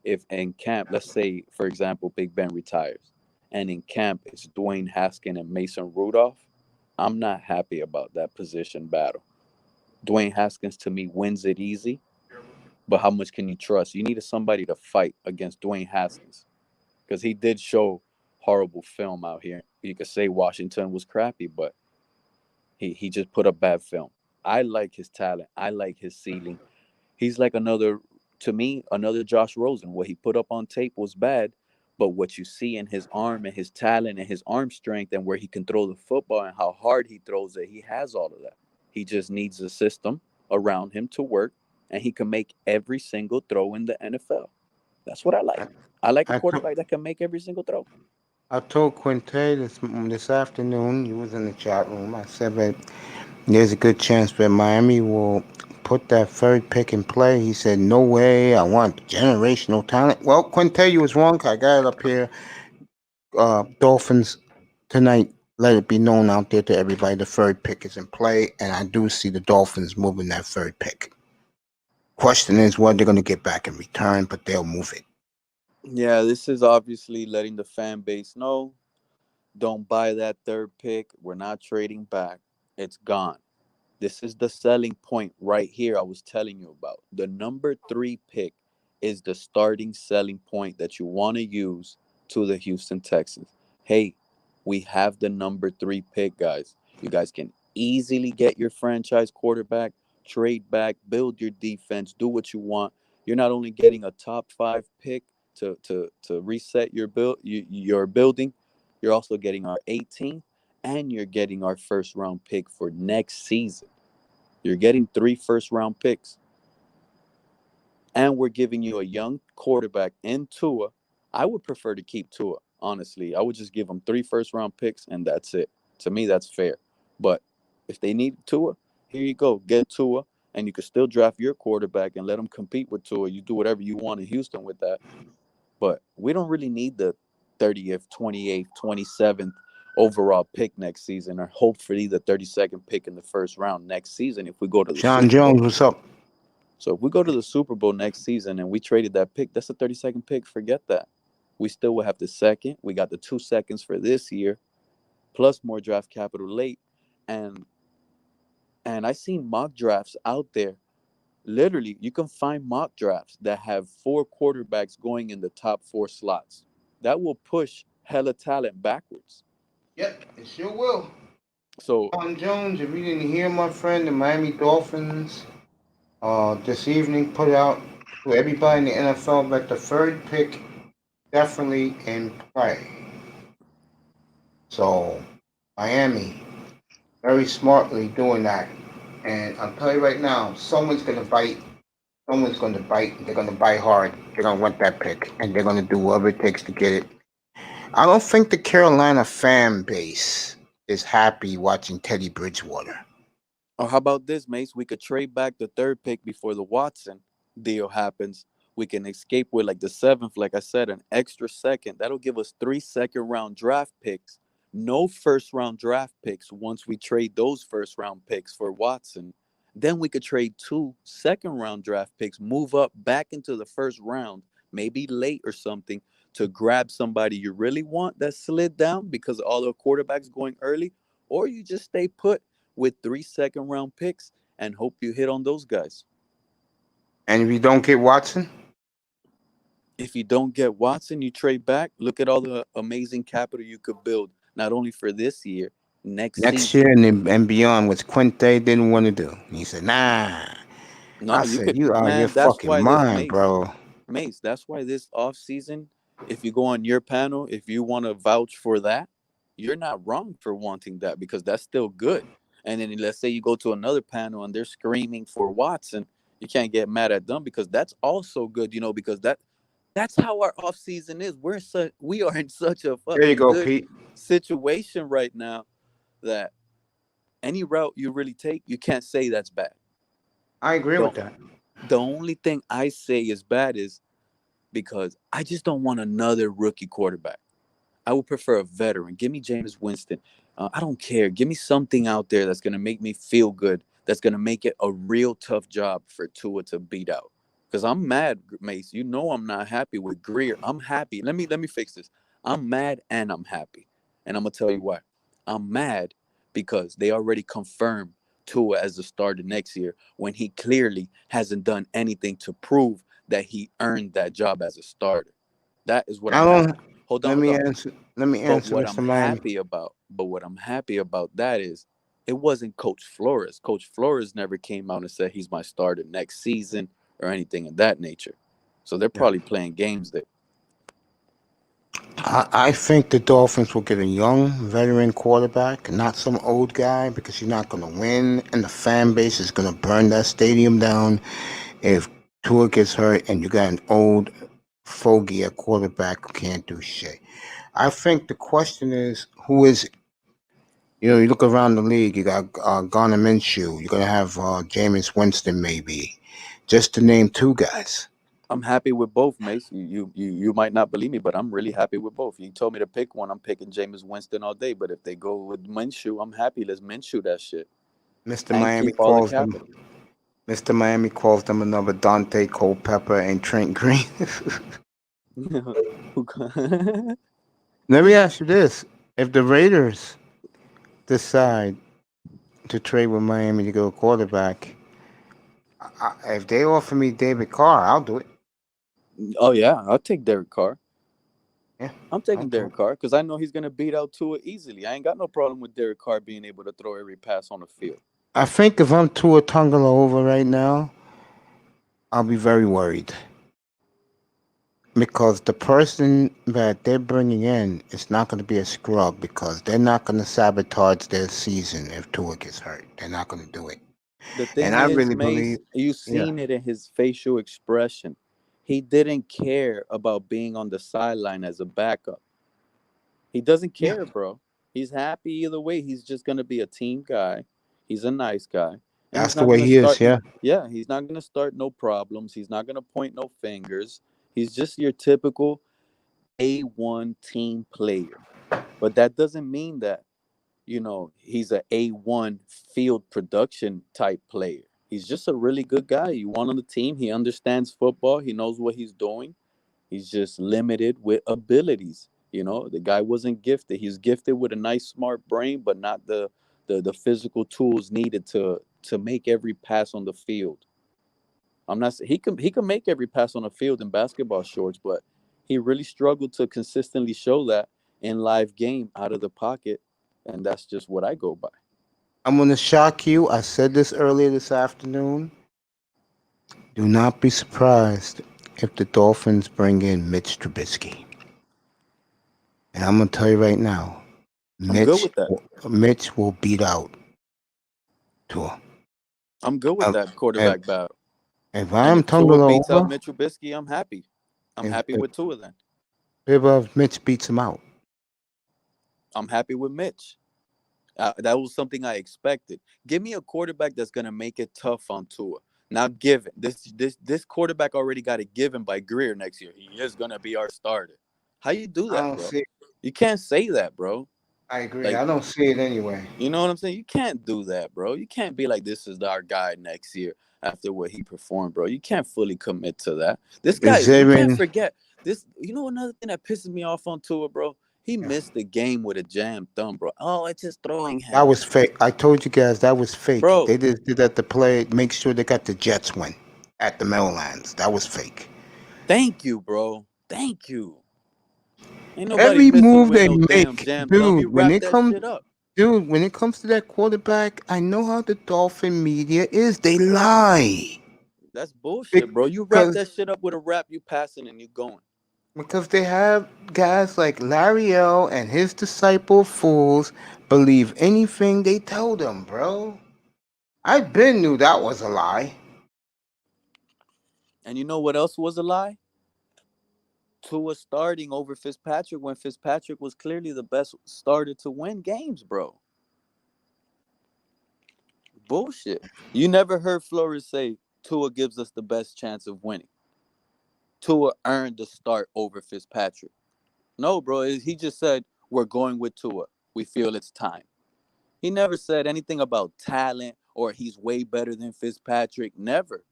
if in camp, let's say, for example, Big Ben retires, and in camp it's Dwayne Haskin and Mason Rudolph. I'm not happy about that position battle. Dwayne Haskins to me wins it easy, but how much can you trust? You needed somebody to fight against Dwayne Haskins because he did show horrible film out here. You could say Washington was crappy, but he just put up bad film. I like his talent. I like his ceiling. He's like to me, another Josh Rosen. What he put up on tape was bad, but what you see in his arm and his talent and his arm strength and where he can throw the football and how hard he throws it, he has all of that. He just needs a system around him to work, and he can make every single throw in the NFL. That's what I like. I, I like a I, to- quarterback that can make every single throw. I told Quinte this afternoon, he was in the chat room. I said that there's a good chance that Miami will put that third pick in play. He said, "No way. I want generational talent." Well, Quinte, you was wrong. I got it up here. Dolphins tonight. Let it be known out there to everybody the third pick is in play, and I do see the Dolphins moving that third pick. Question is what they're going to get back in return, but they'll move it. Yeah, this is obviously letting the fan base know Don't buy that third pick. We're not trading back. It's gone. This is the selling point right here I was telling you about. The number 3 pick is the starting selling point that you want to use to the Houston Texans. Hey, we have the number 3 pick, guys. You guys can easily get your franchise quarterback, trade back, build your defense, do what you want. You're not only getting a top 5 pick to reset your building, you're also getting our 18th and you're getting our first round pick for next season. You're getting 3 first round picks, and we're giving you a young quarterback in Tua. I would prefer to keep Tua, honestly. I would just give them 3 first round picks, and that's it. To me, that's fair. But if they need Tua, here you go. Get Tua, and you can still draft your quarterback and let them compete with Tua. You do whatever you want in Houston with that. But we don't really need the 30th, 28th, 27th overall pick next season, or hopefully the 32nd pick in the first round next season if we go to the John Super Bowl. Jones, what's up? So if we go to the Super Bowl next season and we traded that pick, that's a 32nd pick. Forget that. We still will have the second. We got the 2 seconds for this year, plus more draft capital late. And I seen mock drafts out there. Literally, you can find mock drafts that have 4 quarterbacks going in the top 4 slots. That will push hella talent backwards. Yep, it sure will. So John Jones, if you didn't hear, my friend, the Miami Dolphins this evening put out to everybody in the NFL that the third pick definitely in play. So Miami very smartly doing that. And I'll tell you right now, someone's gonna bite. Someone's gonna bite. They're gonna bite hard. They're gonna want that pick, and they're gonna do whatever it takes to get it. I don't think the Carolina fan base is happy watching Teddy Bridgewater. or how about this, Mace? We could trade back the third pick before the Watson deal happens. We can escape with like the 7th, like I said, an extra second. That'll give us 3 second round draft picks, no first round draft picks once we trade those first round picks for Watson. Then we could trade 2 second round draft picks, move up back into the first round, maybe late or something, to grab somebody you really want that slid down because all the quarterbacks going early, or you just stay put with 3 second round picks and hope you hit on those guys. And if you don't get Watson, If you don't get Watson, you trade back. Look at all the amazing capital you could build, not only for this year, next next season. year and beyond, which Quinte didn't want to do. He said, "Nah." No, I you said, could, "You out of your man. That's fucking why this mind, Mace, bro." Mace. That's why this off season, if you go on your panel, if you want to vouch for that, you're not wrong for wanting that because that's still good. And then let's say you go to another panel and they're screaming for Watson, you can't get mad at them because that's also good, because that's how our off season is. We are in such a There you fucking go, good Pete. situation right now that any route you really take, you can't say that's bad. I agree The, with that. the only thing I say is bad is because I just don't want another rookie quarterback. I would prefer a veteran. Give me Jameis Winston. I don't care. Give me something out there that's going to make me feel good. That's going to make it a real tough job for Tua to beat out. Because I'm mad, Mace. You know I'm not happy with Greer. I'm happy. Let me fix this. I'm mad and I'm happy, and I'm gonna tell you why. I'm mad because they already confirmed Tua as the starter next year when he clearly hasn't done anything to prove that he earned that job as a starter. That is what I I'm happy. don't. Hold on, Let hold me on. answer. Let me But answer, what I'm Mr. Miami. happy about, that is it wasn't Coach Flores. Coach Flores never came out and said he's my starter next season or anything of that nature. So they're Yeah. probably playing games there. I think the Dolphins will get a young veteran quarterback, not some old guy, because you're not going to win, and the fan base is going to burn that stadium down if Tua gets hurt and you got an old fogey at quarterback who can't do shit. I think the question is, who is it? You look around the league, you got Garner Minshew, you're going to have Jameis Winston, maybe, just to name 2 guys. I'm happy with both, Mace. You might not believe me, but I'm really happy with both. You told me to pick one, I'm picking Jameis Winston all day. But if they go with Minshew, I'm happy. Let's Minshew that shit Mr. and Miami keep all the calls them. capital. Mr. Miami calls them another Dante Culpepper and Trent Green. Let me ask you this. If the Raiders decide to trade with Miami to go quarterback, if they offer me David Carr, I'll do it. Oh yeah, I'll take Derek Carr. Yeah, I'm I'll taking do Derek it. Carr because I know he's gonna beat out Tua easily. I ain't got no problem with Derek Carr being able to throw every pass on the field. I think if I'm Tua Tagovailoa right now, I'll be very worried because the person that they're bringing in is not going to be a scrub because they're not going to sabotage their season if Tua gets hurt. They're not going to do it. The And thing I is, really believe, Mace, you yeah, seen it in his facial expression. He didn't care about being on the sideline as a backup. He doesn't yeah, care, bro. He's happy either way. He's just gonna be a team guy. He's a nice guy, and he's that's the not way gonna he is. start. Yeah, Yeah, he's not gonna start no problems. He's not gonna point no fingers. He's just your typical A1 team player. But that doesn't mean that he's a A1 field production type player. He's just a really good guy. You want on the team. He understands football. He knows what he's doing. He's just limited with abilities. The guy wasn't gifted. He's gifted with a nice, smart brain, but not the physical tools needed to make every pass on the field. I'm not. He can make every pass on the field in basketball shorts, but he really struggled to consistently show that in live game out of the pocket, and that's just what I go by. I'm going to shock you. I said this earlier this afternoon. Do not be surprised if the Dolphins bring in Mitch Trubisky. And I'm going to tell you right now, I'm good Mitch, with that. Mitch will beat out Tua. I'm good with Uh, that If, quarterback battle. if And I'm if Tua beats out Tagovailoa, Mitch Trubisky, I'm happy. I'm if, happy if, with Tua then. if Mitch beats him out, I'm happy with Mitch. That was something I expected. Give me a quarterback that's gonna make it tough on Tua. Now, given this quarterback already got it given by Greer next year. He is gonna be our starter. How you do I that, don't bro? see. You can't say that, bro. I agree. Like, I don't see it anyway. you know what I'm saying? You can't do that, bro. You can't be like, this is our guy next year after what he performed, bro. You can't fully commit to that. This guy, Is you there can't in? forget this. Another thing that pisses me off on Tua, bro? He Yeah. missed the game with a jammed thumb, bro. Oh, it's his throwing That hand. was fake. I told you guys that was fake. Bro, They just did that to play, make sure they got the Jets win at the Meadowlands. That was fake. thank you, bro. Thank you. Ain't nobody Every missing move with they no damn make, jam thumb. You dude, wrap that shit up. when it comes to that quarterback, I know how the Dolphin media is. They lie That's bullshit, bro. You wrap because that shit up with a wrap, you passing and you going. they have guys like Larry L and his disciple fools believe anything they tell them, bro. I been knew that was a lie. And you know what else was a lie? Tua starting over Fitzpatrick when Fitzpatrick was clearly the best starter to win games, bro. Bullshit. You never heard Flores say Tua gives us the best chance of winning. Tua earned the start over Fitzpatrick. No, bro. He just said we're going with Tua. We feel it's time. He never said anything about talent or he's way better than Fitzpatrick. Never.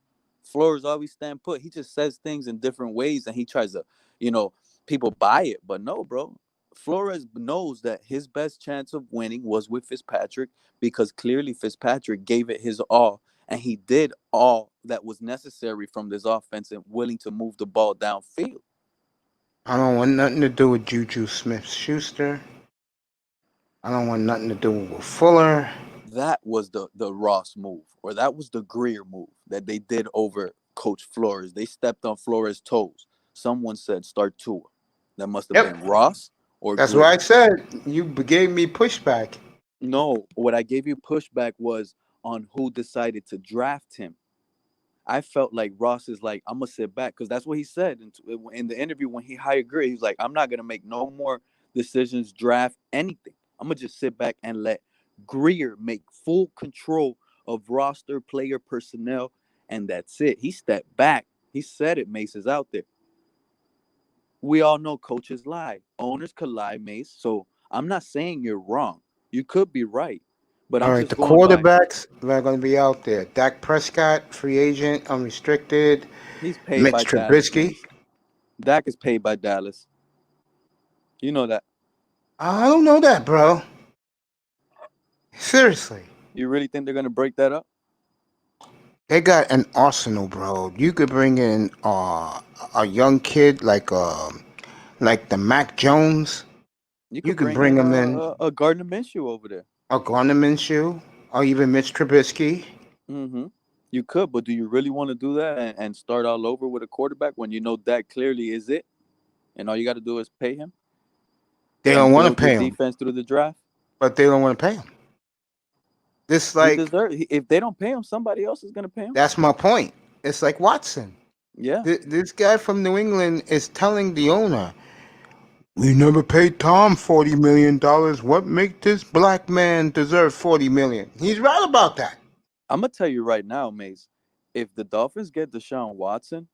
Flores always stand put. He just says things in different ways and he tries to, you know, people buy it. But no, bro. Flores knows that his best chance of winning was with Fitzpatrick because clearly Fitzpatrick gave it his all and he did all that was necessary from this offense and willing to move the ball downfield. I don't want nothing to do with Juju Smith-Schuster. I don't want nothing to do with Fuller. That was the Ross move, or that was the Greer move that they did over Coach Flores. They stepped on Flores' toes. Someone said start Tua. That must have Yep, been Ross or that's what Greer. I said. You gave me pushback. No, what I gave you pushback was on who decided to draft him. I felt like Ross is like, I'm gonna sit back because that's what he said in the interview when he hired Greer. He was like, I'm not gonna make no more decisions, draft anything. I'm gonna just sit back and let Greer make full control of roster, player, personnel, and that's it. He stepped back. He said it. Mace is out there. We all know coaches lie. Owners could lie, Mace. So I'm not saying you're wrong. You could be right, but All I'm right, just the going by. quarterbacks that are going to be out there: Dak Prescott, free agent, unrestricted. He's paid by Mitch Dallas, Trubisky. Mace. Dak is paid by Dallas. You know that. I don't know that, bro. Seriously. You really think they're gonna break that up? They got an arsenal, bro. You could bring in a young kid like the Mac Jones. You You could can bring bring in him in a Gardner Minshew over there. a Gardner Minshew or even Mitch Trubisky. Mm-hmm. You could, but do you really want to do that and start all over with a quarterback when you know that clearly is it, and all you got to do is pay him They and don't want to build your pay him, defense through the draft? but they don't want to pay him. This He like deserves. If they don't pay him, somebody else is gonna pay him. that's my point. It's like Watson. Yeah, This guy from New England is telling the owner, "We never paid Tom $40 million. What make this black man deserve $40 million?" He's right about that. I'm gonna tell you right now, Mace. If the Dolphins get Deshaun Watson,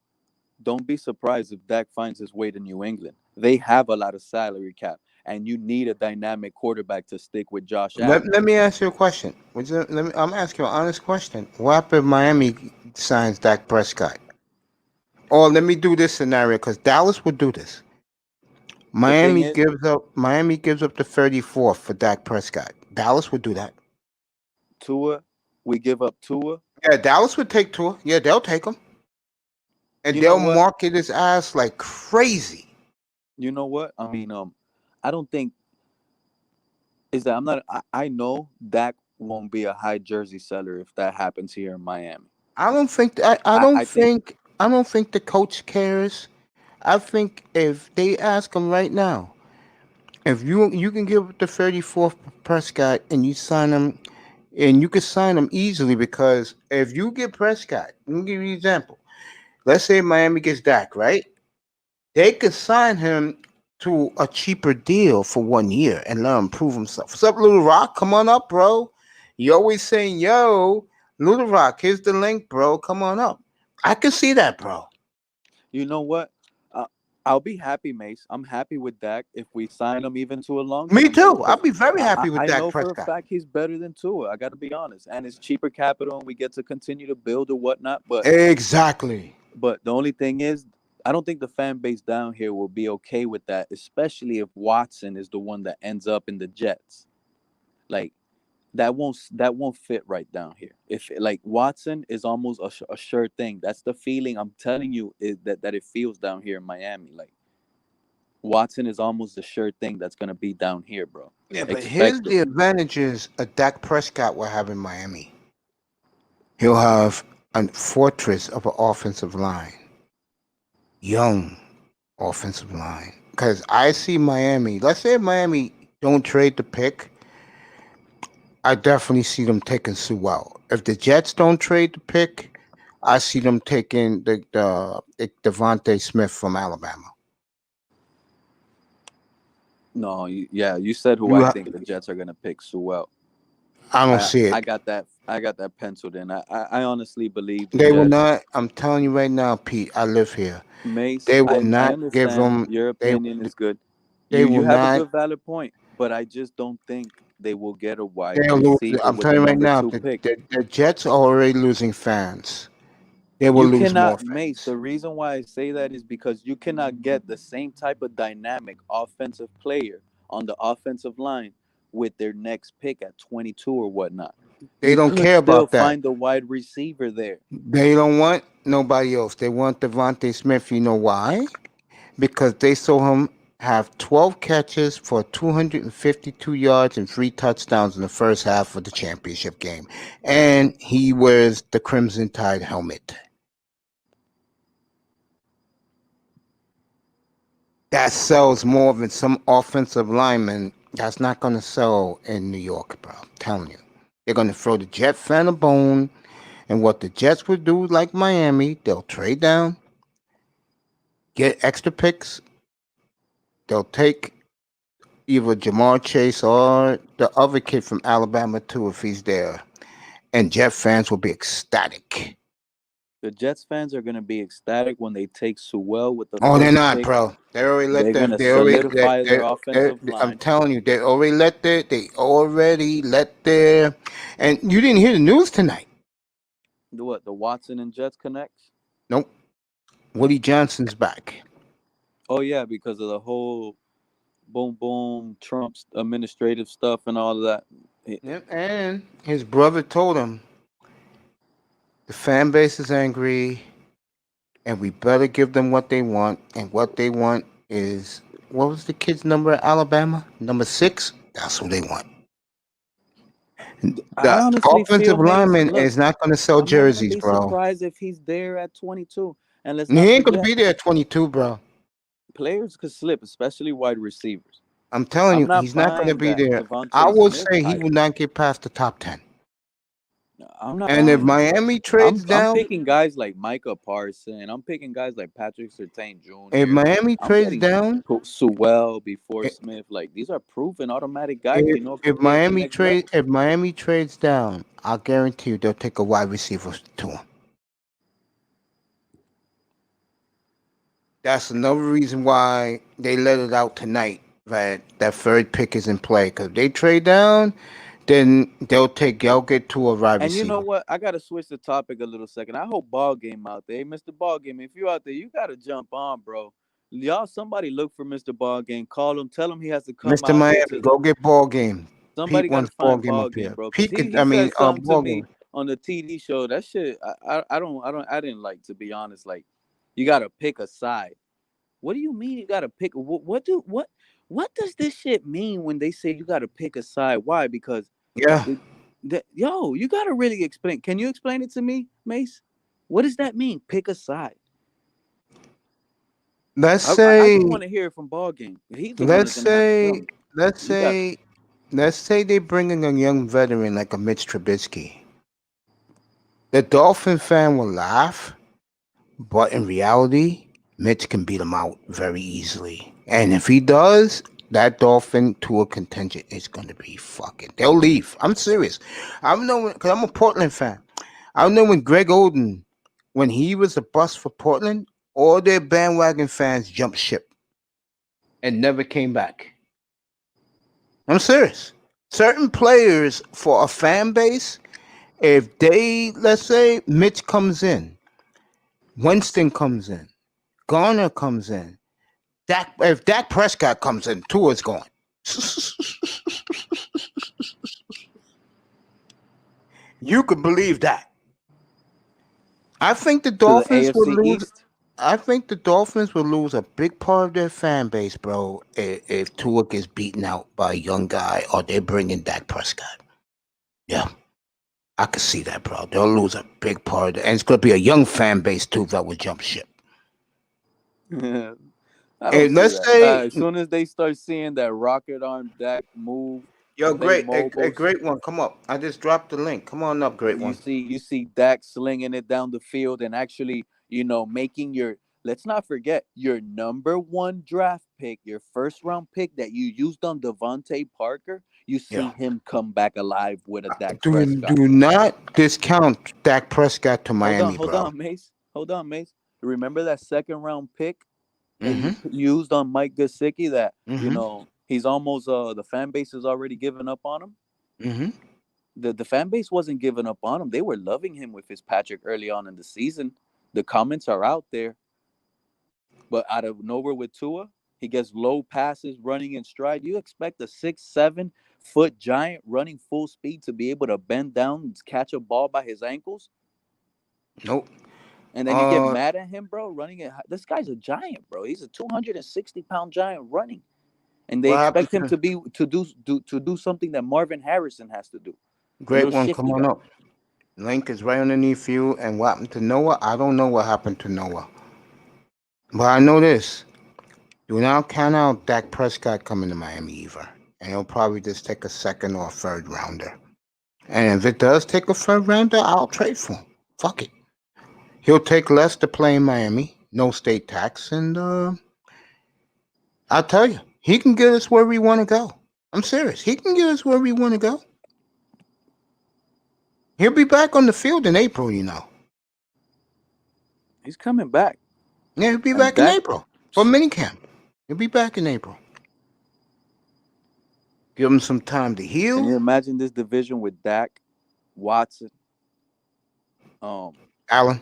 don't be surprised if Dak finds his way to New England. They have a lot of salary cap, and you need a dynamic quarterback to stick with Josh Let, Allen. let me ask you a question. I'm asking you an honest question. What happens if Miami signs Dak Prescott? Or let me do this scenario because Dallas would do this. The thing Miami gives up the 34th for Dak Prescott. Dallas would do that. Tua, we give up Tua. Yeah, Dallas would take Tua. Yeah, they'll take him. And You know they'll what? market his ass like crazy. You know what? I mean, I don't think is that I'm not. I know Dak won't be a high jersey seller if that happens here in Miami. I I think don't think the coach cares. I think if they ask him right now, if you can give up the 34th Prescott and you sign him, and you can sign him easily because if you get Prescott, let me give you an example. Let's say Miami gets Dak, right? They could sign him to a cheaper deal for 1 year and let him prove himself. What's up, Little Rock? Come on up, bro. You always saying, yo, Little Rock, here's the link, bro. Come on up. I can see that, bro. you know what. Uh, I'll be happy, Mace. I'm happy with Dak if we sign him even to a long Me term deal too. I'll because be very happy with I Dak know for a Prescott. fact he's better than Tua. I got to be honest, and it's cheaper capital, and we get to continue to build or whatnot. Exactly. But the only thing is, I don't think the fan base down here will be okay with that, especially if Watson is the one that ends up in the Jets. Like that won't fit right down here. If like Watson is almost a sure thing. That's the feeling I'm telling you is that it feels down here in Miami. Like Watson is almost a sure thing that's gonna be down here, bro. Yeah, but here's Expect it. the advantages a Dak Prescott will have in Miami. He'll have a fortress of an offensive line, young offensive line. Because I see Miami. Let's say Miami don't trade the pick, I definitely see them taking Sewell. If the Jets don't trade the pick, I see them taking the Devontae Smith from Alabama. No, yeah, you said who You, I ha- think the Jets are gonna pick Sewell. I don't I see I it. got that I got that penciled in. I honestly believe the They will Jets. not. I'm telling you right now, Pete. I live here. Mace, They will I not give understand them. your They opinion is good. they You will have a not. good valid point, but I just don't think they will get a wide They'll lose. receiver I'm with the telling you right number now. two The, pick. the, the Jets are already losing fans. They will You lose more cannot, Mace. fans. The reason why I say that is because you cannot get the same type of dynamic offensive player on the offensive line with their next pick at 22 or whatnot. They You don't could care still about that. find the wide receiver there. They don't want nobody else. They want Devontae Smith. You know why? Because they saw him have 12 catches for 252 yards and 3 touchdowns in the first half of the championship game. And he wears the Crimson Tide helmet. That sells more than some offensive lineman that's not going to sell in New York, bro. I'm telling you. They're going to throw the Jet fan a bone. And what the Jets would do, like Miami, they'll trade down, get extra picks. They'll take either Jamar Chase or the other kid from Alabama too if he's there. And Jet fans will be ecstatic. The Jets fans are going to be ecstatic when they take Sewell with the Oh, they're first not, pick. bro. They already let They're their. going to They already. solidify their offensive I'm line. telling you, they already let their. They already let their. And you didn't hear the news tonight. What, the Watson and Jets connects? Nope. Woody Johnson's back. Oh, yeah, because of the whole boom, boom, Trump's administrative stuff and all of that. Yep. And his brother told him the fan base is angry, and we better give them what they want. And what they want is, what was the kid's number at Alabama? Number 6. That's who they want. I The honestly feel, offensive Mace. lineman Look, is not going to sell I'm not gonna jerseys, be bro. surprised if he's there at 22. And let's He not ain't going to forget, be there at 22, bro. players could slip, especially wide receivers. I'm telling I'm you, not he's not going to buying be that there. I Devontae will Smith say he hype. will not get past the top 10. I'm not And if buying it. Miami I'm trades I'm down, picking guys like Micah Parson. I'm picking guys like Patrick Surtain if Jr. Miami I'm trades getting down, Sewell before i- Smith. Like these are proven automatic guys we know can if play at the next level. Miami trades down, I guarantee you they'll take a wide receiver to him. That's another reason why they let it out tonight that that third pick is in play. Because if they trade down, then they'll get to a wide And you know receiver. what? I gotta switch the topic a little second. I hope ball game out there. Hey, Mr. Ball Game, if you out there, you gotta jump on, bro. Y'all, somebody look for Mr. Ball Game. Call him. Tell him he has to come Mr. out here Miami, to. go get ball game. Somebody Pete got to wants ball find game ball up game, here. bro, because Pete he could, he said something to ball me game. on the TD show. That shit, I didn't like, to be honest. Like, you got to pick a side. What do you mean you got to pick? What does this shit mean when they say you got to pick a side? Why? Because Yeah. yo, you got to really explain. Can you explain it to me, Mace? What does that mean? Pick a side. Let's I just say want to hear it from ball game. He's the one let's that's gonna have to tell say me. let's You got. say let's say they bring in a young veteran like a Mitch Trubisky. The Dolphin fan will laugh, but in reality, Mitch can beat him out very easily. And if he does, that Dolphin tour contingent is going to be fucking. They'll leave. I'm serious. I know because I'm a Portland fan. I know when Greg Oden, when he was a bust for Portland, all their bandwagon fans jumped ship and never came back. I'm serious. Certain players for a fan base, if they, let's say, Mitch comes in, Winston comes in, Garner comes in, if Dak Prescott comes in, Tua's gone. You could believe that. I think the To the Dolphins would AFC lose. East. I think the Dolphins will lose a big part of their fan base, bro, if Tua gets beaten out by a young guy or they bring in Dak Prescott. Yeah, I could see that, bro. They'll lose a big part of it. And it's going to be a young fan base, too, that will jump ship. I don't And see let's that. say, As soon as they start seeing that rocket arm Dak move, yo, play great, a mobiles, great one. Come up. I just dropped the link. Come on up, great one. you see Dak slinging it down the field and actually, making your. Let's not forget your number one draft pick, your first round pick that you used on Devontae Parker. You Yeah. see him come back alive with a Dak Do Prescott. not discount Dak Prescott to Hold on, Miami, hold bro. on, Mace. Hold on, Mace. Remember that second round pick that you Mm-hmm. used on Mike Gesicki that, Mm-hmm. he's almost the fan base has already given up on him. Mm-hmm. The fan base wasn't giving up on him. They were loving him with Fitzpatrick early on in the season. The comments are out there. But out of nowhere with Tua, he gets low passes running in stride. You expect a 6, 7 foot giant running full speed to be able to bend down and catch a ball by his ankles? Nope. And then you get Uh, mad at him, bro, running it. This guy's a giant, bro. He's a 260-pound giant running. And they what happened expect him to to do something that Marvin Harrison has to do. The great little one? Come shifty on guy. up. Link is right underneath you. And what happened to Noah? I don't know what happened to Noah. But I know this. Do not count out Dak Prescott coming to Miami either. And he'll probably just take a second or a third rounder. And if it does take a third rounder, I'll trade for him. Fuck it. He'll take less to play in Miami. No state tax. And I'll tell you, he can get us where we want to go. I'm serious. He can get us where we want to go. He'll be back on the field in April, you know. He's coming back. Yeah, he'll be And back in Dak, April for minicamp. He'll be back in April. Give him some time to can heal. you imagine this division with Dak, Watson, um, Allen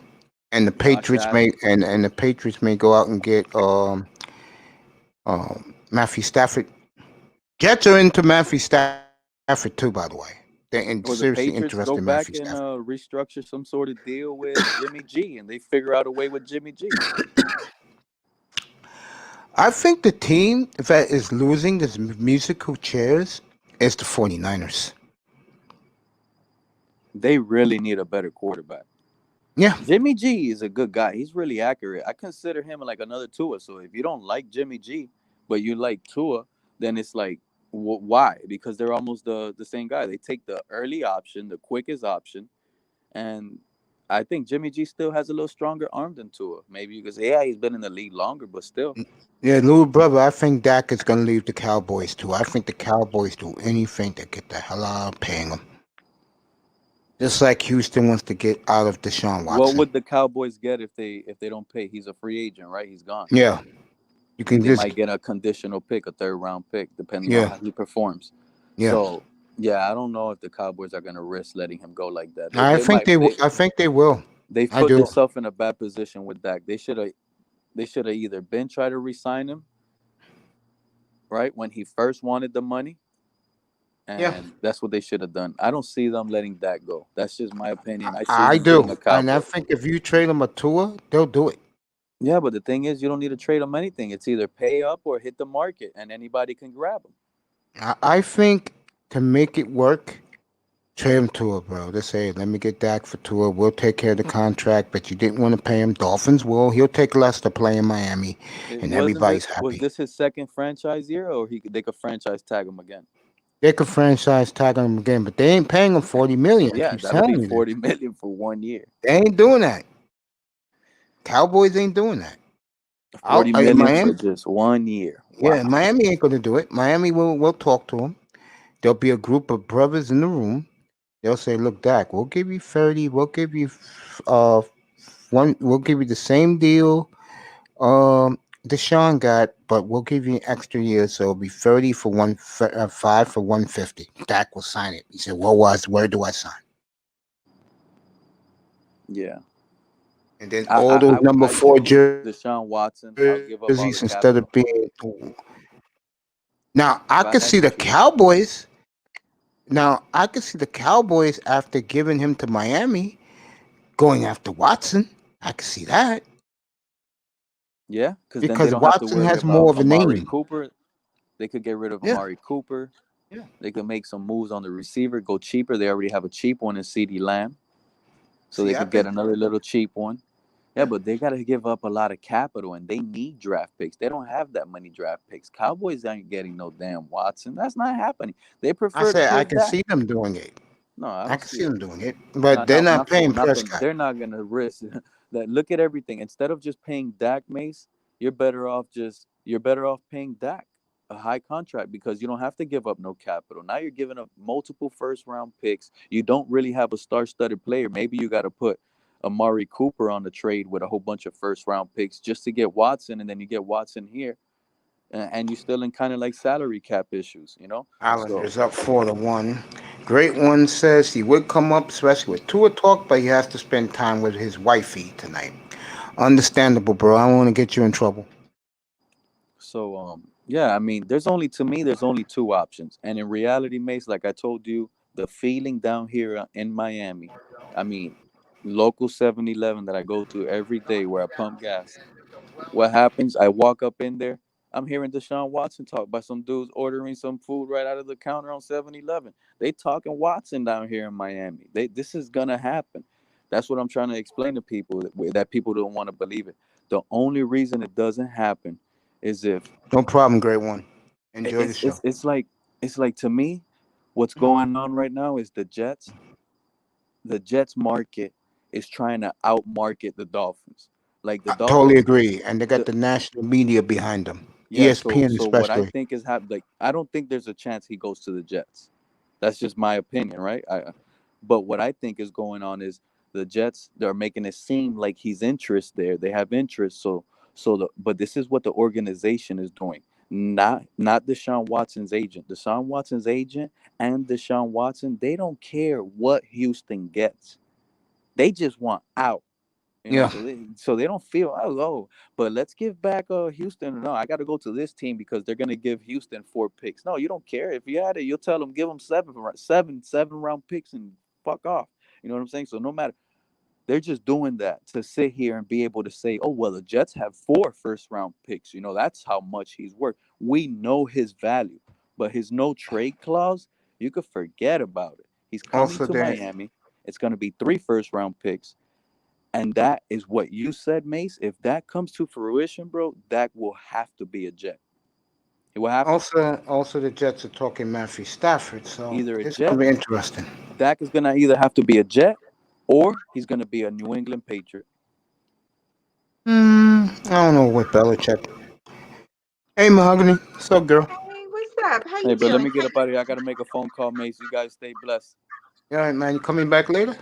and the Josh Patriots may Allen? and the Patriots may go out and get Matthew Stafford. Jets are into Matthew Stafford too, by the way. They're seriously Or the interested in Patriots Matthew go back Stafford. and restructure some sort of deal with Jimmy G, and they figure out a way with Jimmy G. I think the team that is losing this musical chairs is the 49ers. They really need a better quarterback. Yeah. Jimmy G is a good guy. He's really accurate. I consider him like another Tua. So if you don't like Jimmy G, but you like Tua, then it's like, why? Because they're almost the same guy. They take the early option, the quickest option, and I think Jimmy G still has a little stronger arm than Tua. Maybe because he's been in the league longer, but still. Yeah, little brother, I think Dak is going to leave the Cowboys too. I think the Cowboys do anything to get the hell out of paying him. Just like Houston wants to get out of Deshaun What Watson. would the Cowboys get if they don't pay? He's a free agent, right? He's gone. Yeah. You can They just, might get a conditional pick, a third round pick, depending on yeah, how he performs. yeah. So yeah, I don't know if the Cowboys are gonna risk letting him go like that. They I they think might they, they I think they will. they've I put do. themselves in a bad position with Dak. They should have either been try to re-sign him right when he first wanted the money, Yeah. and that's what they should have done. I don't see them letting Dak go. That's just my opinion. I see I him being do. a And I Cowboy. think if you trade them a tour, they'll do it. Yeah, but the thing is, you don't need to trade him anything. It's either pay up or hit the market, and anybody can grab him. I think to make it work, trade him Tua, bro. They say, let me get Dak for Tua. We'll take care of the contract, but you didn't want to pay him. Dolphins will. He'll take less to play in Miami, It and wasn't everybody's this was happy. this his second franchise year, or they could franchise tag him again? They could franchise tag him again, but they ain't paying him 40 million. I Yeah, keep that'll be telling you this. 40 million for 1 year. They ain't doing that. Cowboys ain't doing that. 40 million for Miami, just 1 year. yeah, Wow. Miami ain't gonna do it. Miami will talk to him. There'll be a group of brothers in the room. They'll say, "Look, Dak, we'll give you 30. We'll give you uh one. We'll give you the same deal Deshaun got, but we'll give you an extra year, so it'll be 30 for 5 for 150." Dak will sign it. He said, where do I sign? Yeah. And then I all I those I, number I four give you jerseys Deshaun Watson. I'll give instead up of all the being. capital Now I if I could see had to the choose. Cowboys. Now I could see the Cowboys after giving him to Miami going after Watson. I could see that Yeah, because then they because don't have to Watson worry has more about of a Amari name. Cooper. They could get rid of Yeah, Amari Cooper. yeah. They could make some moves on the receiver, go cheaper. They already have a cheap one in CD Lamb, so See, they I've could get been. another little cheap one. Yeah, Yeah. but they got to give up a lot of capital, and they need draft picks. They don't have that many draft picks. Cowboys ain't getting no damn Watson. That's not happening. They I prefer to said I pay can Dak. see them doing it. No, I I don't can see see it. them doing it, No, but they're no, not not for paying not for. Prescott. They're not gonna risk that. Look at everything. Instead of just paying Dak Mace, you're better off paying Dak a high contract because you don't have to give up no capital. Now you're giving up multiple first round picks. You don't really have a star-studded player. Maybe you got to put Amari Cooper on the trade with a whole bunch of first round picks just to get Watson, and then you get Watson here, and you're still in kind of like salary cap issues, you know. So Islanders up 4-1. Great One says he would come up, especially with Tua talk, but he has to spend time with his wifey tonight. Understandable, bro. I don't want to get you in trouble. yeah, I mean, there's only two options. And in reality, Mace, like I told you, the feeling down here in Miami, I mean, local 7-Eleven that I go to every day where I pump gas. What happens? I walk up in there, I'm hearing Deshaun Watson talk by some dudes ordering some food right out of the counter on 7-Eleven. They talking Watson down here in Miami. This is gonna happen. That's what I'm trying to explain to people that people don't want to believe it. The only reason it doesn't happen is if No problem, Great One. Enjoy the it's show. it's it's like it's like to me, what's going on right now is the Jets market is trying to outmarket the Dolphins. Like the I totally Dolphins, agree. And they got the the national media behind them, yeah. So ESPN so what I especially. think is happening, like I don't think there's a chance he goes to the Jets. That's just my opinion, right? But what I think is going on is the Jets they're making it seem like he's interest there. They have interest, but this is what the organization is doing. Not Deshaun Watson's agent. Deshaun Watson's agent and Deshaun Watson, they don't care what Houston gets. They just want out. Yeah. So they don't feel but let's give back Houston. No, I got to go to this team because they're gonna give Houston 4 picks. No, you don't care. If you had it, you'll tell them give them seven round picks and fuck off. You know what I'm saying? So no matter, they're just doing that to sit here and be able to say, oh well, the Jets have 4 first-round picks. That's how much he's worth. We know his value, but his no trade clause, you could forget about it. He's coming Also, to there. Miami. It's gonna be 3 first-round picks. And that is what you said, Mace. If that comes to fruition, bro, that will have to be a Jet. It will have to. Also, the Jets are talking Matthew Stafford, so Either a it's gonna Jet, be interesting. Dak is gonna either have to be a Jet, or he's gonna be a New England Patriot. I don't know what Belichick. Hey, Mahogany, what's up, girl? Hey, what's up? How Hey, you but let doing? me get up out of here. I gotta make a phone call, Mace. You guys stay blessed. All right, man. You coming back later?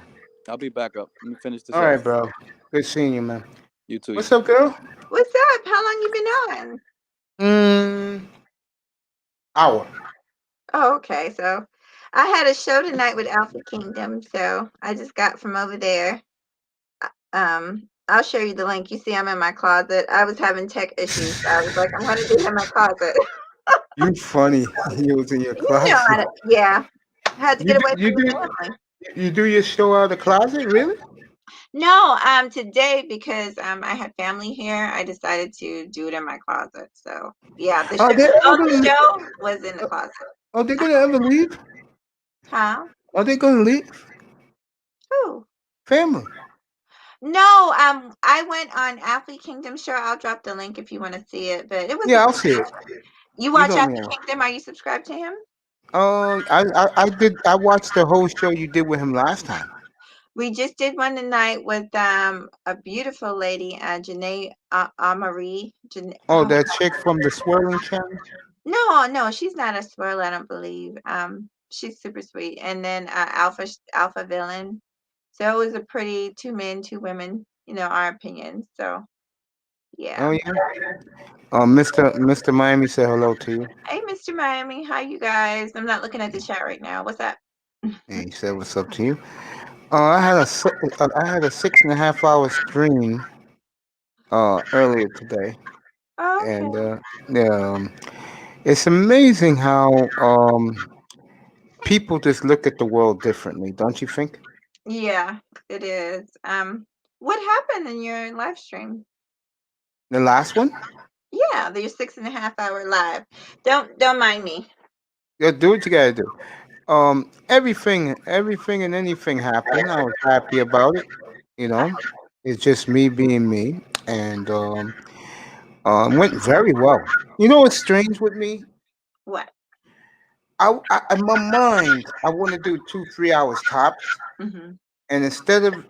I'll be back up. Let me finish this All up. right, bro. Good seeing you, man. You too. What's up, girl? What's up? How long you been on? Hour. Oh, okay. So I had a show tonight with Alpha Kingdom, so I just got from over there. I'll show you the link. You see, I'm in my closet. I was having tech issues. So I was like, I'm gonna do it in my closet. You funny. You was in your closet. Yeah. I had to You get do, away you from the do family. you do your show out of the closet, really? No, today because I had family here, I decided to do it in my closet. So yeah, the Are show, they ever the gonna? show was in the closet. Are they gonna ever leave? Huh? Are they gonna leave? Who? Family. No, I went on Athlete Kingdom show. I'll drop the link if you want to see it. But it was Yeah, I'll see it. You You watch don't Athlete know. Kingdom? Are you subscribed to him? I did. I watched the whole show you did with him last time. We just did one tonight with a beautiful lady, Janae Amari. Oh, that chick from the swirling channel. No, she's not a swirl, I don't believe. She's super sweet. And then Alpha Villain. So it was a pretty 2 men, 2 women, our opinions. So Oh yeah. yeah. Mr. Miami said hello to you. Hey, Mr. Miami, hi you guys. I'm not looking at the chat right now. What's up? And he said what's up to you. I had a 6.5 hour stream earlier today, Oh, and okay. yeah, it's amazing how people just look at the world differently, don't you think? Yeah, it is. What happened in your live stream? The last one, Yeah, your 6.5 hour live. Don't mind me. yeah, do what you gotta do. Everything and anything happened. I was happy about it. You know, it's just me being me, and went very well. You know what's strange with me? What? In my mind, I want to do 2 3 hours tops, Mm-hmm. and instead of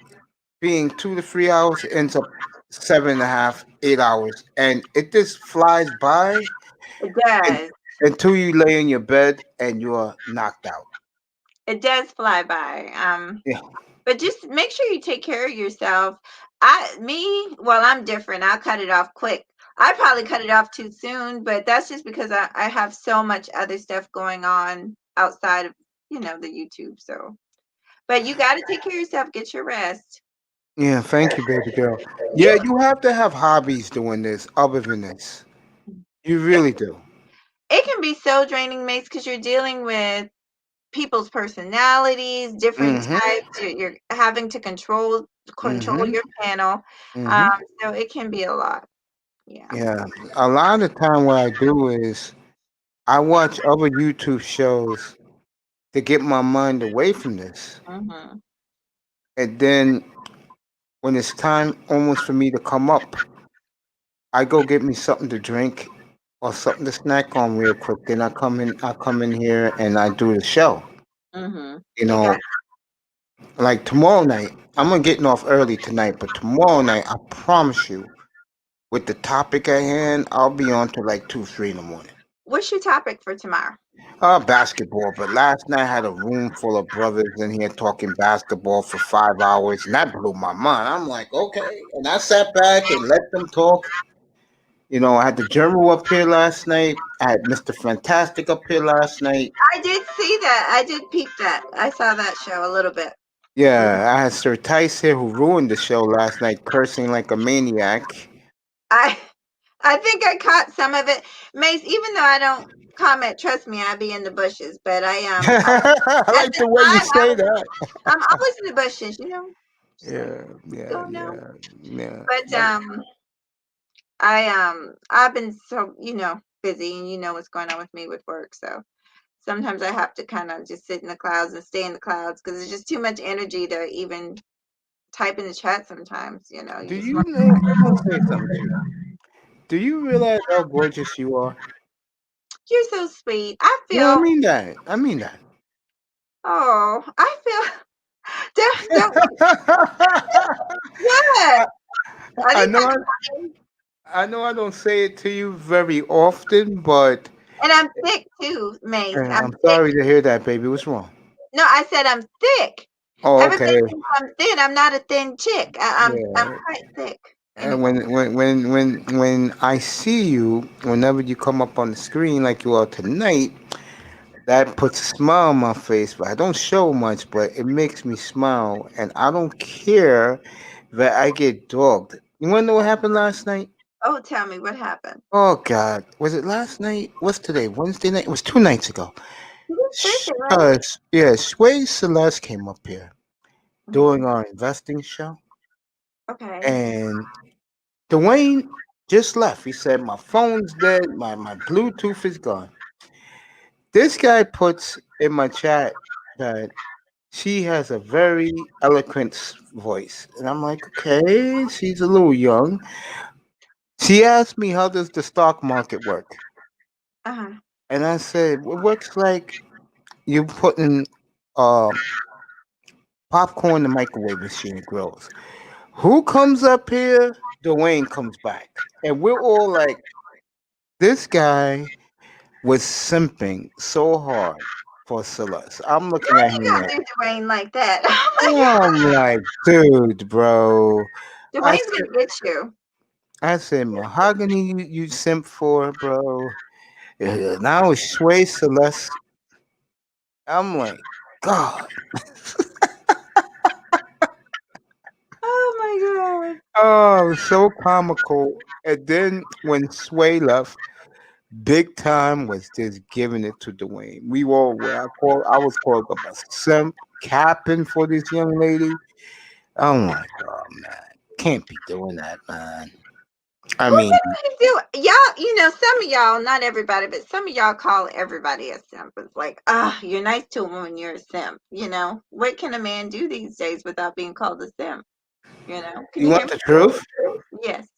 being 2 to 3 hours, it ends up 7.5, 8 hours, and it just flies by It and, does. until you lay in your bed and you're knocked out. It does fly by. Yeah. But just make sure you take care of yourself. Well, I'm different. I'll cut it off quick. I probably cut it off too soon, but that's just because I have so much other stuff going on outside of, the YouTube. So, but you got to take care of yourself. Get your rest. Yeah, thank you, baby girl. You, Yeah, you have to have hobbies doing this other than this. You really do. it can be so draining, Mace, because you're dealing with people's personalities, different Mm-hmm. types. You're having to control Mm-hmm. your panel. Mm-hmm. So it can be a lot. Yeah. Yeah. A lot of the time what I do is I watch other YouTube shows to get my mind away from this. Mm-hmm. And then when it's time almost for me to come up, I go get me something to drink or something to snack on real quick. Then I come in here and I do the show. Mm-hmm. You You got know, like tomorrow night, I'm gonna getting off early tonight, but tomorrow night, I promise you, with the topic at hand, I'll be on to like 2, 3 in the morning. What's your topic for tomorrow? Basketball. But last night I had a room full of brothers in here talking basketball for 5 hours, and that blew my mind. I'm like, okay, and I sat back and let them talk. You know, I had the General up here last night. I had Mr. Fantastic up here last night. I did see that. I did peep that. I saw that show a little bit. Yeah, I had Sir Tice here who ruined the show last night, cursing like a maniac. I I think I caught some of it. Mace, even though I don't comment, trust me, I be in the bushes. But I at like this the way you time say that. I'm always in the bushes, just like Yeah, yeah, going on. yeah, yeah. But But I've been so busy, and you know what's going on with me with work. So sometimes I have to kind of just sit in the clouds and stay in the clouds because it's just too much energy to even type in the chat. Sometimes you do just you want. know? I'm gonna say something to you. Do you realize how gorgeous you are? You're so sweet. I No, I feel. mean that. I mean that. Oh, I feel. Don't I, what? Are I these know. not kind? I know. I don't say it to you very often, but And I'm thick too, Mace. I'm I'm thick. sorry to hear that, baby. What's wrong? No, I said I'm thick. Oh, Everybody okay. thinks I'm thin. I'm not a thin chick. I'm Yeah. quite thick. And Anyway. when I see you, whenever you come up on the screen like you are tonight, that puts a smile on my face. But I don't show much, but it makes me smile, and I don't care that I get dogged. You wanna know what happened last night? Oh, tell me what happened. Oh God, was it last night? What's today? Wednesday night? It was 2 nights ago. It's Thursday, right? Yeah, Sway Celeste came up here doing Mhm. our investing show, Okay. and Dwayne just left. He said, "My phone's dead. My Bluetooth is gone." This guy puts in my chat that she has a very eloquent voice. And I'm like, okay, she's a little young. She asked me, how does the stock market work? Uh-huh. And I said, it works like you putting um, popcorn in the microwave machine, it grows. Who comes up here? Dwayne comes back. And we're all like, this guy was simping so hard for Celeste. I'm looking at You him don't like, do Dwayne like that. I'm Oh like, dude, bro. my God. I Dwayne's said, gonna get you. I said, mahogany, you simp for, bro. Now it's Sway Celeste. I'm like, God. Oh my God. Oh, so comical. And then when Sway left, Big Time was just giving it to Dwayne. We all were. I was called up a simp, capping for this young lady. I'm like, oh man, can't be doing that, man. I Who mean, said I could do y'all? Some of y'all, not everybody, but some of y'all call everybody a simp. It's like, you're nice to a woman, you're a simp. What can a man do these days without being called a simp? Can you you hear want me? the truth? Yes.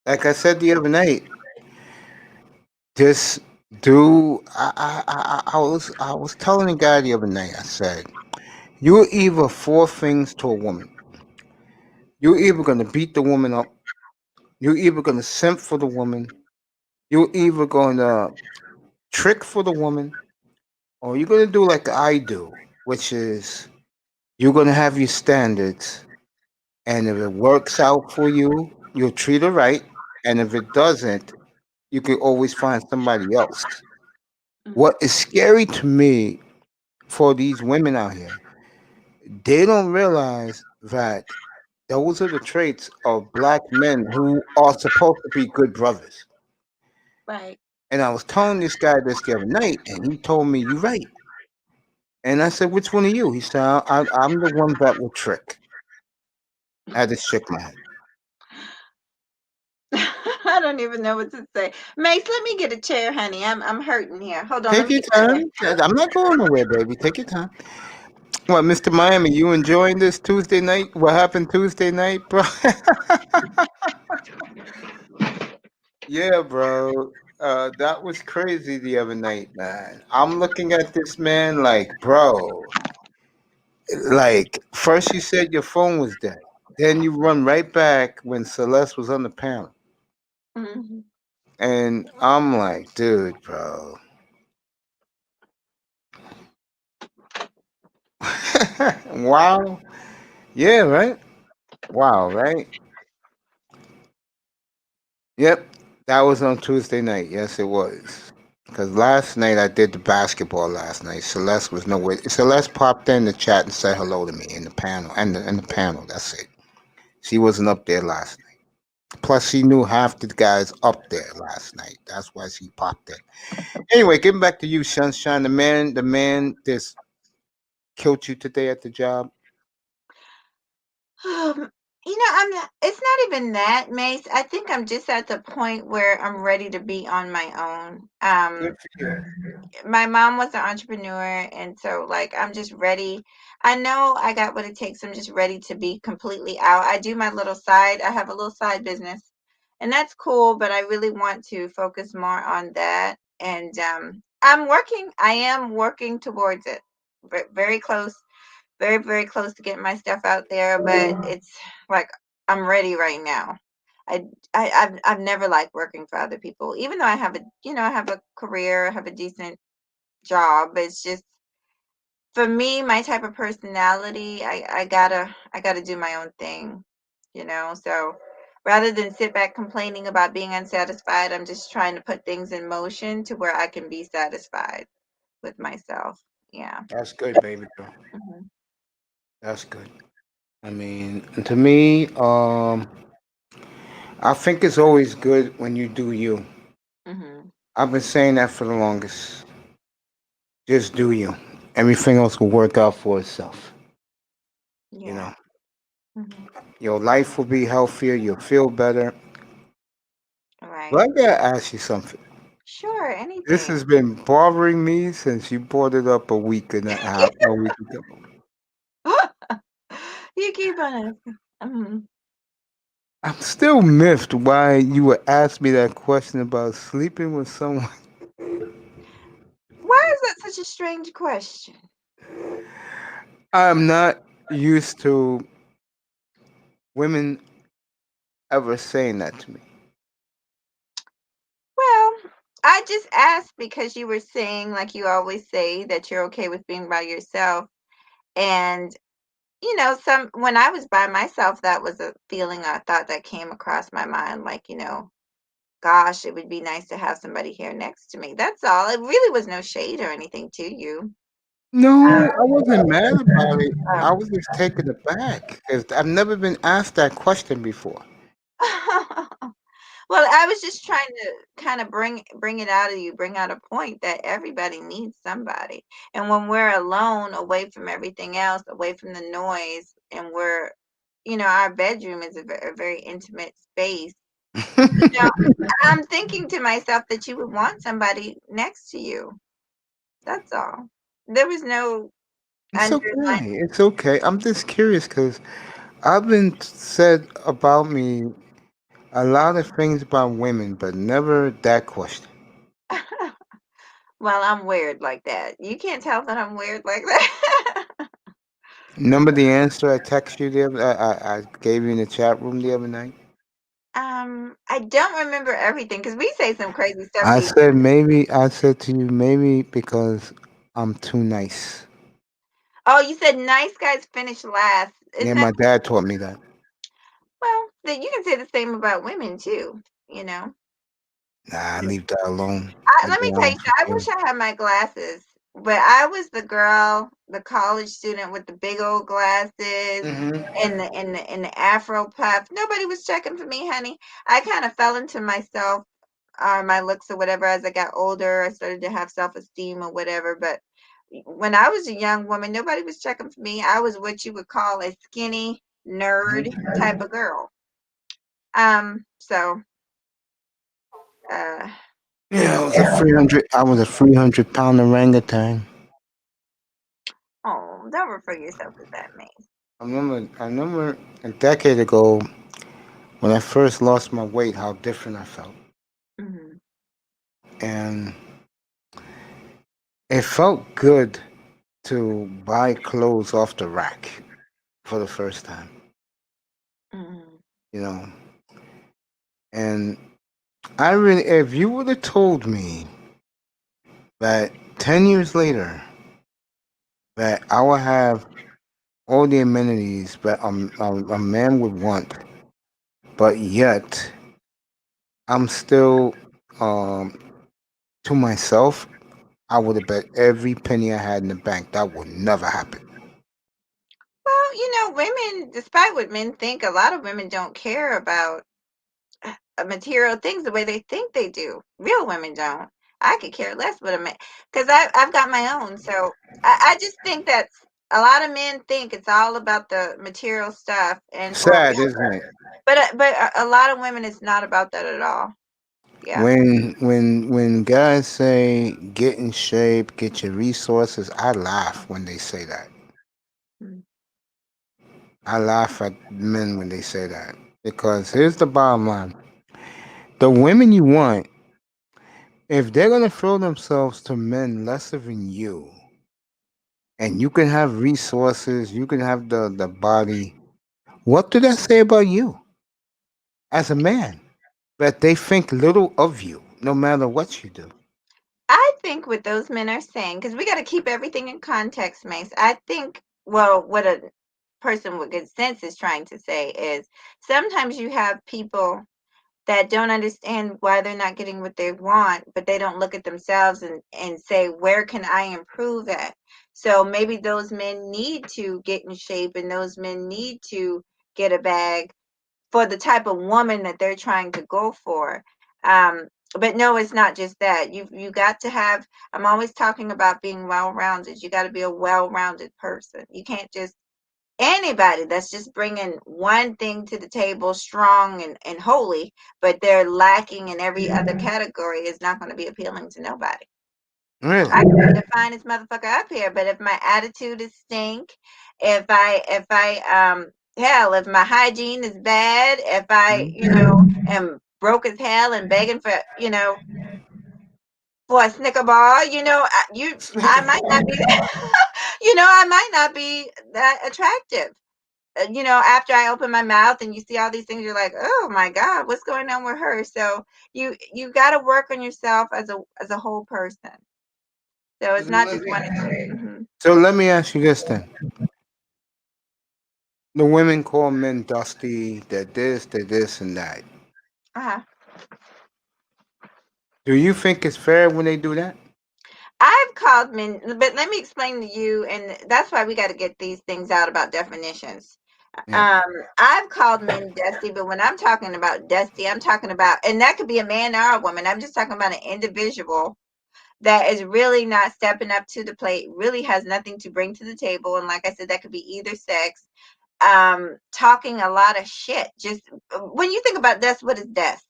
Like I said the other night, just do. I was telling a guy the other night. I said, you're either four things to a woman. You're either gonna beat the woman up. You're either gonna simp for the woman. You're either gonna trick for the woman, or you're gonna do like I do, which is you're gonna have your standards, and if it works out for you, you'll treat her right, and if it doesn't, you can always find somebody else. What Mhm. is scary to me for these women out here, they don't realize that those are the traits of black men who are supposed to be good brothers. Right. And I was telling this guy this the other night, and he told me, "You're right." And I said, "Which one are you?" He said, I'm the one that will trick." I just shook my head. I don't even know what to say. Mace, let me get a chair, honey. I'm hurting here. Hold on, let Take me your get a chair. time. I'm not going nowhere, baby. Take your time. What, Mr. Miami, you enjoying this Tuesday night? What happened Tuesday night, bro? Yeah, bro. That was crazy the other night, man. I'm looking at this man like, bro, like, first you said your phone was dead. Then you run right back when Celeste was on the panel. Mhm. And I'm like, dude, bro. Wow. Yeah, right? Wow, right? Yep. That was on Tuesday night. Yes, it was. Because last night I did the basketball last night. Celeste was nowhere. Celeste popped in the chat and said hello to me in the panel. And the panel, that's it. She wasn't up there last night. Plus, she knew half the guys up there last night. That's why she popped in. Anyway, getting back to you, Sunshine. The man this killed you today at the job. I'm not, it's not even that, Mace. I think I'm just at the point where I'm ready to be on my own. Good for you. My mom was an entrepreneur, and so like I'm just ready. I know I got what it takes. I'm just ready to be completely out. I do my little side. I have a little side business, and that's cool, but I really want to focus more on that. And I am working towards it. Very close, very close to getting my stuff out there, but it's like I'm ready right now. I, I've never liked working for other people, even though I have I have a career, I have a decent job. It's just for me, my type of personality, I gotta do my own thing, So rather than sit back complaining about being unsatisfied, I'm just trying to put things in motion to where I can be satisfied with myself. Yeah. That's good, baby girl. Hmm. That's good. I mean, to me, I think it's always good when you do you. Hmm. I've been saying that for the longest. Just do you. Everything else will work out for itself. You Yeah. know, Hmm. your life will be healthier. You'll feel better. All right. But I gotta ask you something. Sure. This Anything. has been bothering me since you brought it up a week and a half, a week ago. You keep on asking. Hmm. I'm still miffed why you would ask me that question about sleeping with someone. Why is that such a strange question? I'm not used to women ever saying that to me. Well, I just asked because you were saying, like you always say, that you're okay with being by yourself. And, some when I was by myself, that was a feeling I thought that came across my mind, like, gosh, it would be nice to have somebody here next to me. That's all. It really was no shade or anything to you. No, I wasn't mad about it. I Um, was just taken aback because I've never been asked that question before. Well, I was just trying to kind of bring it out of you, bring out a point that everybody needs somebody. And when we're alone, away from everything else, away from the noise, and our bedroom is a very intimate space. You know, I'm thinking to myself that you would want somebody next to you. That's all. There was no It's underlying. okay. It's okay. I'm just curious because I've been said about me a lot of things about women, but never that question. Well, I'm weird like that. You can't tell that I'm weird like that. Remember the answer I texted you I gave you in the chat room the other night? I don't remember everything because we say some crazy stuff I to each. said maybe, I said to you, maybe because I'm too nice. Oh, you said nice guys finish last. Yeah, Isn't that my dad taught me that. well? Then you can say the same about women too. You know. Nah, leave that alone. That Let me tell you, belongs to I wish you. I had my glasses, but I was the girl, the college student with the big old glasses Hmm. and the Afro puff. Nobody was checking for me, honey. I kind of fell into myself, my looks or whatever as I got older. I started to have self esteem or whatever, but when I was a young woman, nobody was checking for me. I was what you would call a skinny nerd type of girl. So, uh, Yeah, I was a 300. I was a 300-pound orangutan. oh, don't refer yourself as that, man. I remember a decade ago when I first lost my weight, how different I felt, Hmm. and it felt good to buy clothes off the rack for the first time. Hmm. You know, and I really, if you would have told me that 10 years later that I would have all the amenities that a man would want, but yet I'm still um, To myself, I would have bet every penny I had in the bank that would never happen. Well, women, despite what men think, a lot of women don't care about material things the way they think they do. Real women don't. I could care less what a man, because I've got my own. So I just think that a lot of men think it's all about the material stuff, and for a Sad, real, isn't it? but a lot of women, it's not about that at all. Yeah. When guys say get in shape, get your resources, I laugh when they say that. Mm. I laugh at men when they say that because here's the bottom line: the women you want, if they're gonna throw themselves to men lesser than you, and you can have resources, you can have the body. What do that say about you as a man? That they think little of you, no matter what you do. I think what those men are saying, because we got to keep everything in context, Mace. I think, well, what a person with good sense is trying to say is sometimes you have people that don't understand why they're not getting what they want, but they don't look at themselves and say, where can I improve at? So maybe those men need to get in shape, and those men need to get a bag for the type of woman that they're trying to go for. But no, it's not just that. You got to have. I'm always talking about being well-rounded. You got to be a well-rounded person. You can't just anybody that's just bringing one thing to the table strong and holy, but they're lacking in every other category is not going to be appealing to nobody. Really? I can be the finest motherfucker up here, but if my attitude is stink, if I hell, if my hygiene is bad, if I, am broke as hell and begging for, for a Snicker bar, I might not be, I might not be that attractive. After I open my mouth and you see all these things, you're like, oh my God, what's going on with her? So you got to work on yourself as a whole person. So it's not just one. Mhm. So let me ask you this then. The women call men dusty, they're this, and that. Uh-huh. Do you think it's fair when they do that? I've called men, but let me explain to you, and that's why we got to get these things out about definitions. Yeah. Um, I've called men dusty, but when I'm talking about dusty, I'm talking about, and that could be a man or a woman. I'm just talking about an individual that is really not stepping up to the plate, really has nothing to bring to the table. And like I said, that could be either sex. Talking a lot of shit. Just when you think about dust, what is dust?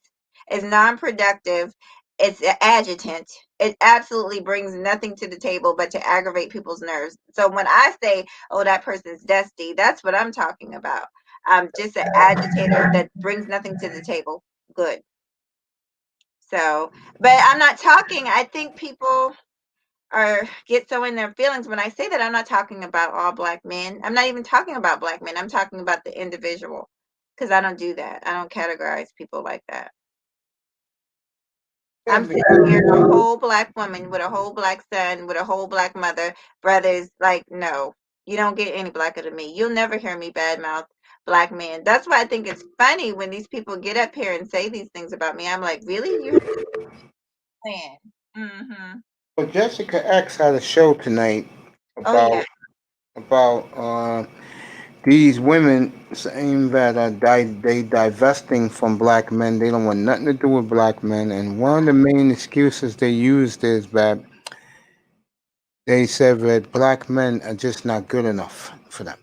It's non-productive. It's an adjutant. It absolutely brings nothing to the table but to aggravate people's nerves. So when I say, "Oh, that person's dusty," that's what I'm talking about. Just an agitator that brings nothing to the table. Good. So, but I'm not talking. I think people or get so in their feelings when I say that. I'm not talking about all black men. I'm not even talking about black men. I'm talking about the individual, because I don't do that. I don't categorize people like that. Yeah, I'm sitting here, a whole black woman with a whole black son, with a whole black mother, brothers. Like, no, you don't get any blacker than me. You'll never hear me badmouth black men. That's why I think it's funny when these people get up here and say these things about me. I'm like, really? You plan? Mm-hmm. so Jessica X had a show tonight Oh yeah. about these women saying that they divesting from black men. They don't want nothing to do with black men. And one of the main excuses they used is that they said that black men are just not good enough for them.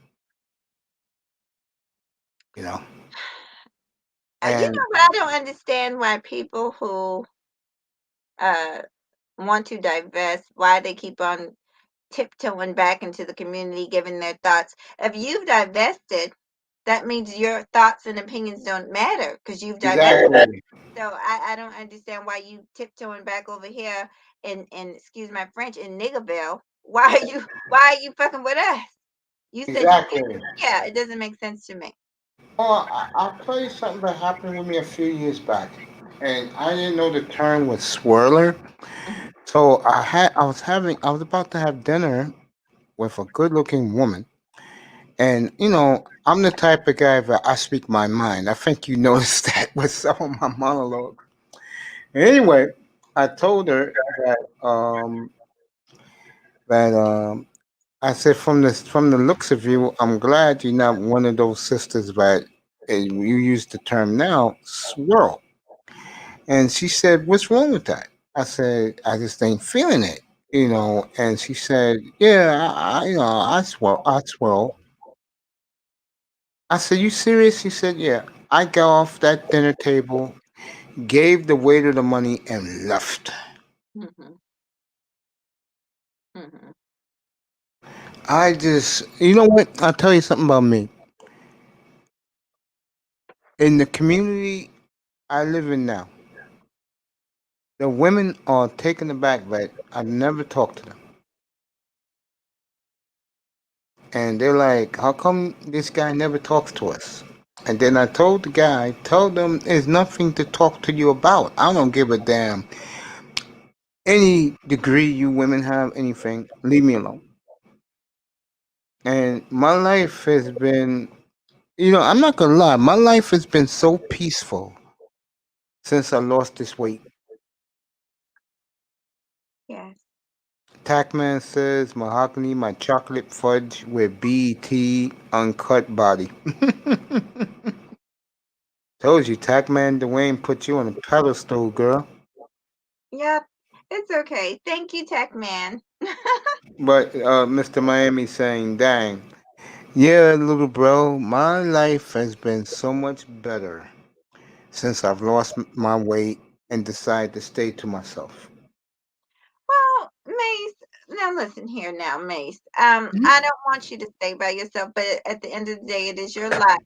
You know. And What I don't understand, why people who uh want to divest, why they keep on tiptoeing back into the community, giving their thoughts. If you've divested, that means your thoughts and opinions don't matter because you've divested. exactly, So I don't understand why you tiptoeing back over here and excuse my French in Niggerville. Why are you fucking with us? You said you exactly. yeah, it doesn't make sense to me. Well, I'll tell you something that happened with me a few years back, and I didn't know the term was swirler. Mhm. So I was about to have dinner with a good-looking woman, and I'm the type of guy that I speak my mind. I think you noticed that with some of my monologues. Anyway, I told her that I said from the looks of you, I'm glad you're not one of those sisters that you use the term now swirl. And she said, "What's wrong with that?" I said, "I just ain't feeling it, you know." And she said, "Yeah, I swirl, I swirl." I said, "You serious?" She said, "Yeah." I got off that dinner table, gave the waiter the money, and left. Mm-hmm. Mm-hmm. I just, you know what? I'll tell you something about me. In the community I live in now, the women are taken aback that I never talked to them. And they're like, how come this guy never talks to us? And then I told the guy, tell them there's nothing to talk to you about. I don't give a damn. Any degree you women have, anything, leave me alone. And my life has been, I'm not gonna lie, my life has been so peaceful since I lost this weight. Yes. Tackman says mahogany, my chocolate fudge with BT uncut body. Told you, Tackman Dwayne put you on a pedestal, girl. Yep. It's okay. Thank you, Tech Man. But Mr. Miami saying, dang, yeah, little bro, my life has been so much better since I've lost my weight and decided to stay to myself. Well, Mace, now listen here now, Mace. Mhm. I don't want you to stay by yourself, but at the end of the day, it is your life.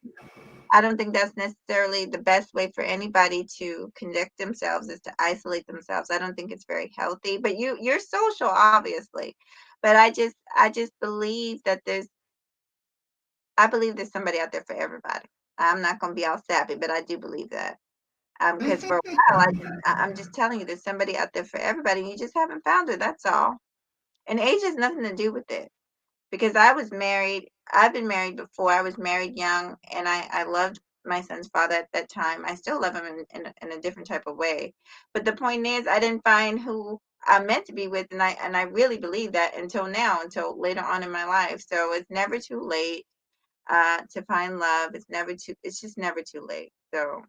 I don't think that's necessarily the best way for anybody to conduct themselves is to isolate themselves. I don't think it's very healthy. But you're social, obviously. But I just believe that I believe there's somebody out there for everybody. I'm not gonna be all sappy, but I do believe that. Because for a while I'm just telling you there's somebody out there for everybody and you just haven't found it. That's all. And age has nothing to do with it. Because I was married. I've been married before. I was married young, and I loved my son's father at that time. I still love him in a different type of way. But the point is, I didn't find who I'm meant to be with, and I really believe that until now, until later on in my life. So it's never too late to find love. It's never too. It's just never too late. So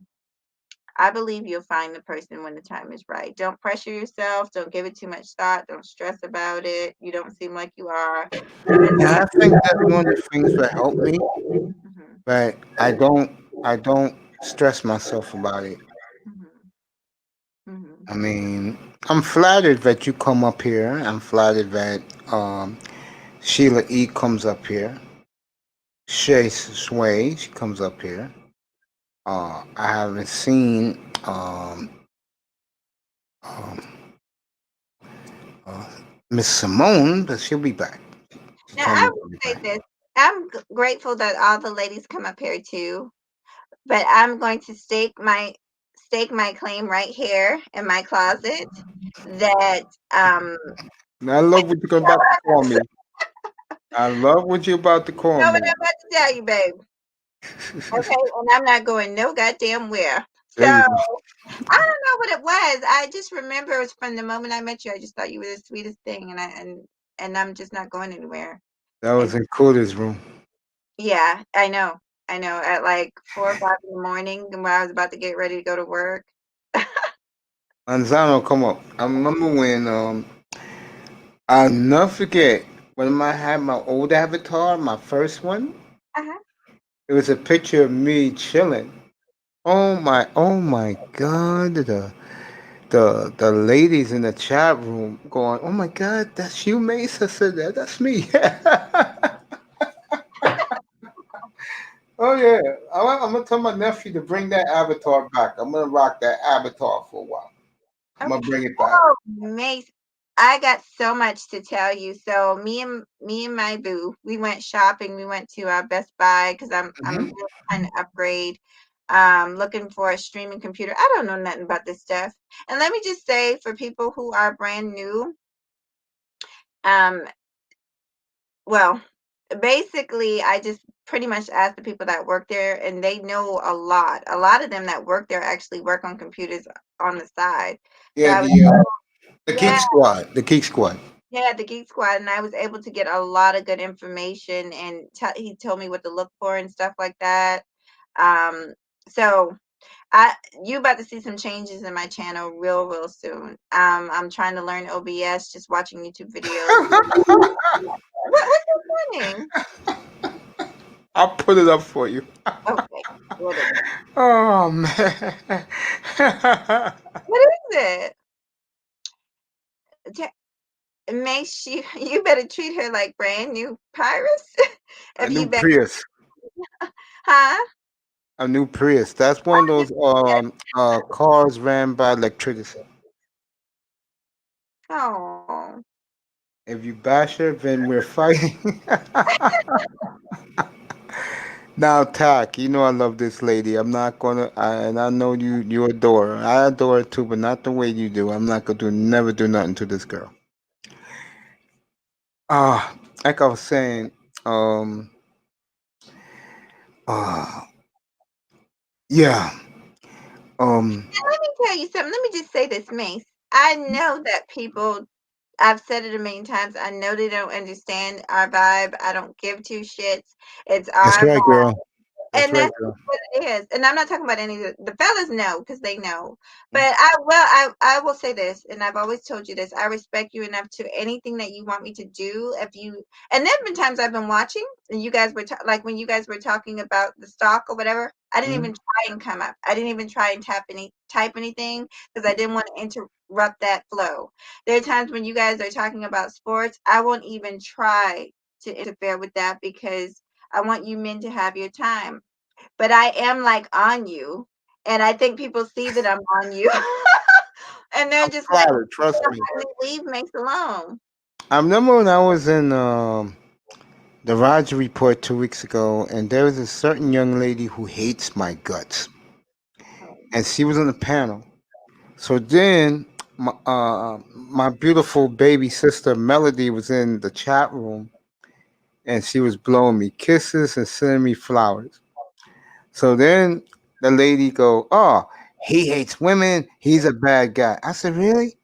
I believe you'll find the person when the time is right. Don't pressure yourself. Don't give it too much thought. Don't stress about it. You don't seem like you are. Just Yeah, I think that's one of the things that helped me, mhm, but I don't stress myself about it. mhm, mhm. I mean, I'm flattered that you come up here. I'm flattered that Sheila E comes up here. Shay Sway, she comes up here. I haven't seen um, uh, Miss Simone, but she'll be back. She Now, told I me will she'll be say back. this. I'm grateful that all the ladies come up here too, but I'm going to stake my claim right here in my closet that I love what you're about to call me. I love what you're about to call know what me. I'm about to tell you, babe. Okay, and I'm not going no goddamn where. So There you go. I don't know what it was. I just remember it was from the moment I met you. I just thought you were the sweetest thing, and I'm just not going anywhere. That And was in Cooter's room. yeah, I know. I know. At like 4 or 5 in the morning, when I was about to get ready to go to work. Manzano, come up. I remember when I'll never forget when I had my old avatar, my first one. Uh-huh. It was a picture of me chilling. Oh my God! The ladies in the chat room going, "Oh my God, that's you, Mace." I said, "That's me." Oh yeah, I'm gonna tell my nephew to bring that avatar back. I'm gonna rock that avatar for a while. I'm Okay. gonna bring it back. Oh, Mace, I got so much to tell you. So me and my boo, we went shopping. We went to Best Buy because I'm Hmm. really trying to upgrade. Looking for a streaming computer. I don't know nothing about this stuff. And let me just say, for people who are brand new, um, well, basically, I just pretty much asked the people that work there, and they know a lot. A lot of them that work there actually work on computers on the side. So Yeah, I was, the Geek yeah, Squad. The Geek Squad. yeah, the Geek Squad, and I was able to get a lot of good information, and he told me what to look for and stuff like that. Um, so I you about to see some changes in my channel real soon. I'm trying to learn OBS, just watching YouTube videos. What's so funny? I'll put it up for you. Okay, what is it? Oh man. What is it? Makes you you better treat her like brand new Pyrus. A If new you bet, Prius. huh? A new Prius. That's one of those cars ran by electricity. Oh, If you bash her, then we're fighting. Now, Tack, you know I love this lady. I'm not gonna, and I know you adore her. I adore her too, but not the way you do. I'm not gonna never do nothing to this girl. Like I was saying, um, uh, yeah, um, let me tell you something. Let me just say this, Mace. I know that people. I've said it a million times. I know they don't understand our vibe. I don't give two shits. It's that's our right, vibe. girl. That's And right, that's girl. what it is. And I'm not talking about any of the fellas know because they know. Mm. But I will say this, and I've always told you this. I respect you enough to anything that you want me to do. If you and there've been times I've been watching and you guys were like when you guys were talking about the stock or whatever. I didn't even Mm. try and come up. I didn't even try and type anything because I didn't want to interrupt that flow. There are times when you guys are talking about sports, I won't even try to interfere with that because I want you men to have your time, but I am like on you. And I think people see that I'm on you. And they're I'm just like, flattered. Trust me. leave Mace alone. I remember when I was in the Roger Report 2 weeks ago, and there was a certain young lady who hates my guts, and she was on the panel. So then, my beautiful baby sister Melody was in the chat room, and she was blowing me kisses and sending me flowers. So then the lady go, "Oh, he hates women. He's a bad guy." I said, "Really?"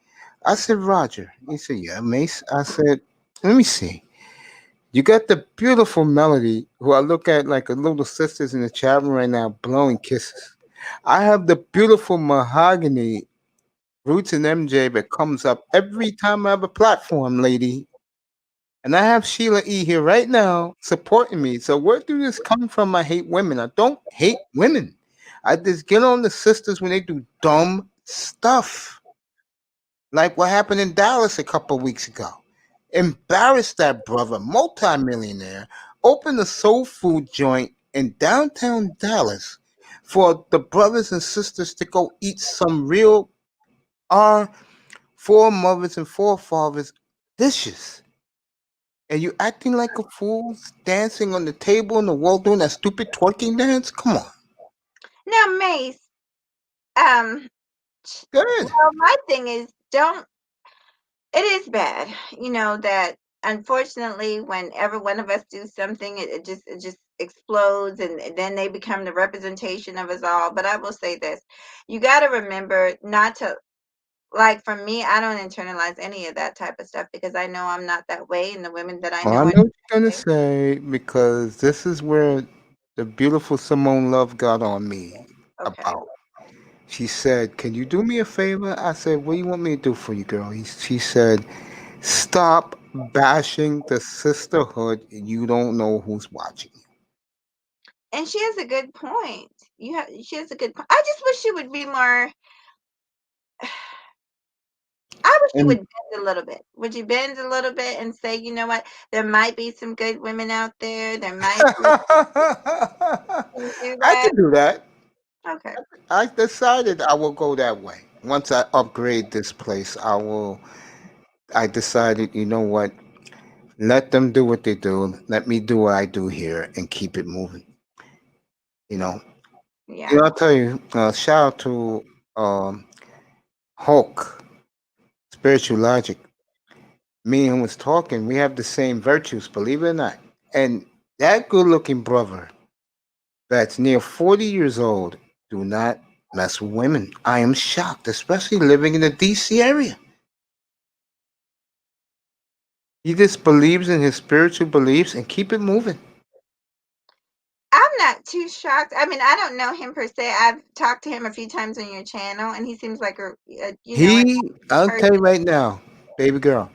I said, "Roger." He said, "Yeah, Mace." I said, "Let me see. You got the beautiful Melody, who I look at like a little sisters in the chat room right now, blowing kisses. I have the beautiful Mahogany Roots and MJ that comes up every time I have a platform, lady. And I have Sheila E here right now supporting me. So where do this come from? I hate women. I don't hate women. I just get on the sisters when they do dumb stuff. Like what happened in Dallas a couple of weeks ago. Embarrassed that brother, multimillionaire, opened a soul food joint in downtown Dallas for the brothers and sisters to go eat some real our foremothers and forefathers dishes. And you acting like a fool, dancing on the table in the wall doing that stupid twerking dance? Come on. Now, Mace, um, Good. well, my thing is, don't. It is bad, that unfortunately, whenever one of us do something, it just explodes, and then they become the representation of us all. But I will say this: you got to remember not to. Like for me, I don't internalize any of that type of stuff because I know I'm not that way, and the women that I Oh, know I are know what you're that gonna way. say because this is where the beautiful Simone Love got on me Okay. about. She said, "Can you do me a favor?" I said, "What do you want me to do for you, girl?" She said, "Stop bashing the sisterhood. You don't know who's watching." And she has a good point. She has a good point. I just wish she would be more. I wish you would And bend a little bit. Would you bend a little bit and say, you know what? There might be some good women out there. There might be. Can you do I that? can do that. Okay. I decided I will go that way. Once I upgrade this place, I decided, you know what? Let them do what they do. Let me do what I do here and keep it moving. You know. Yeah. I'll tell you. Shout out to um, Hulk, Spiritual Logic. Me and him was talking. We have the same virtues, believe it or not. And that good-looking brother that's near 40 years old, do not mess with women. I am shocked, especially living in the DC area. He just believes in his spiritual beliefs and keep it moving. I'm not too shocked. I mean, I don't know him per se. I've talked to him a few times on your channel, and he seems like a I'll person. tell you right now, baby girl,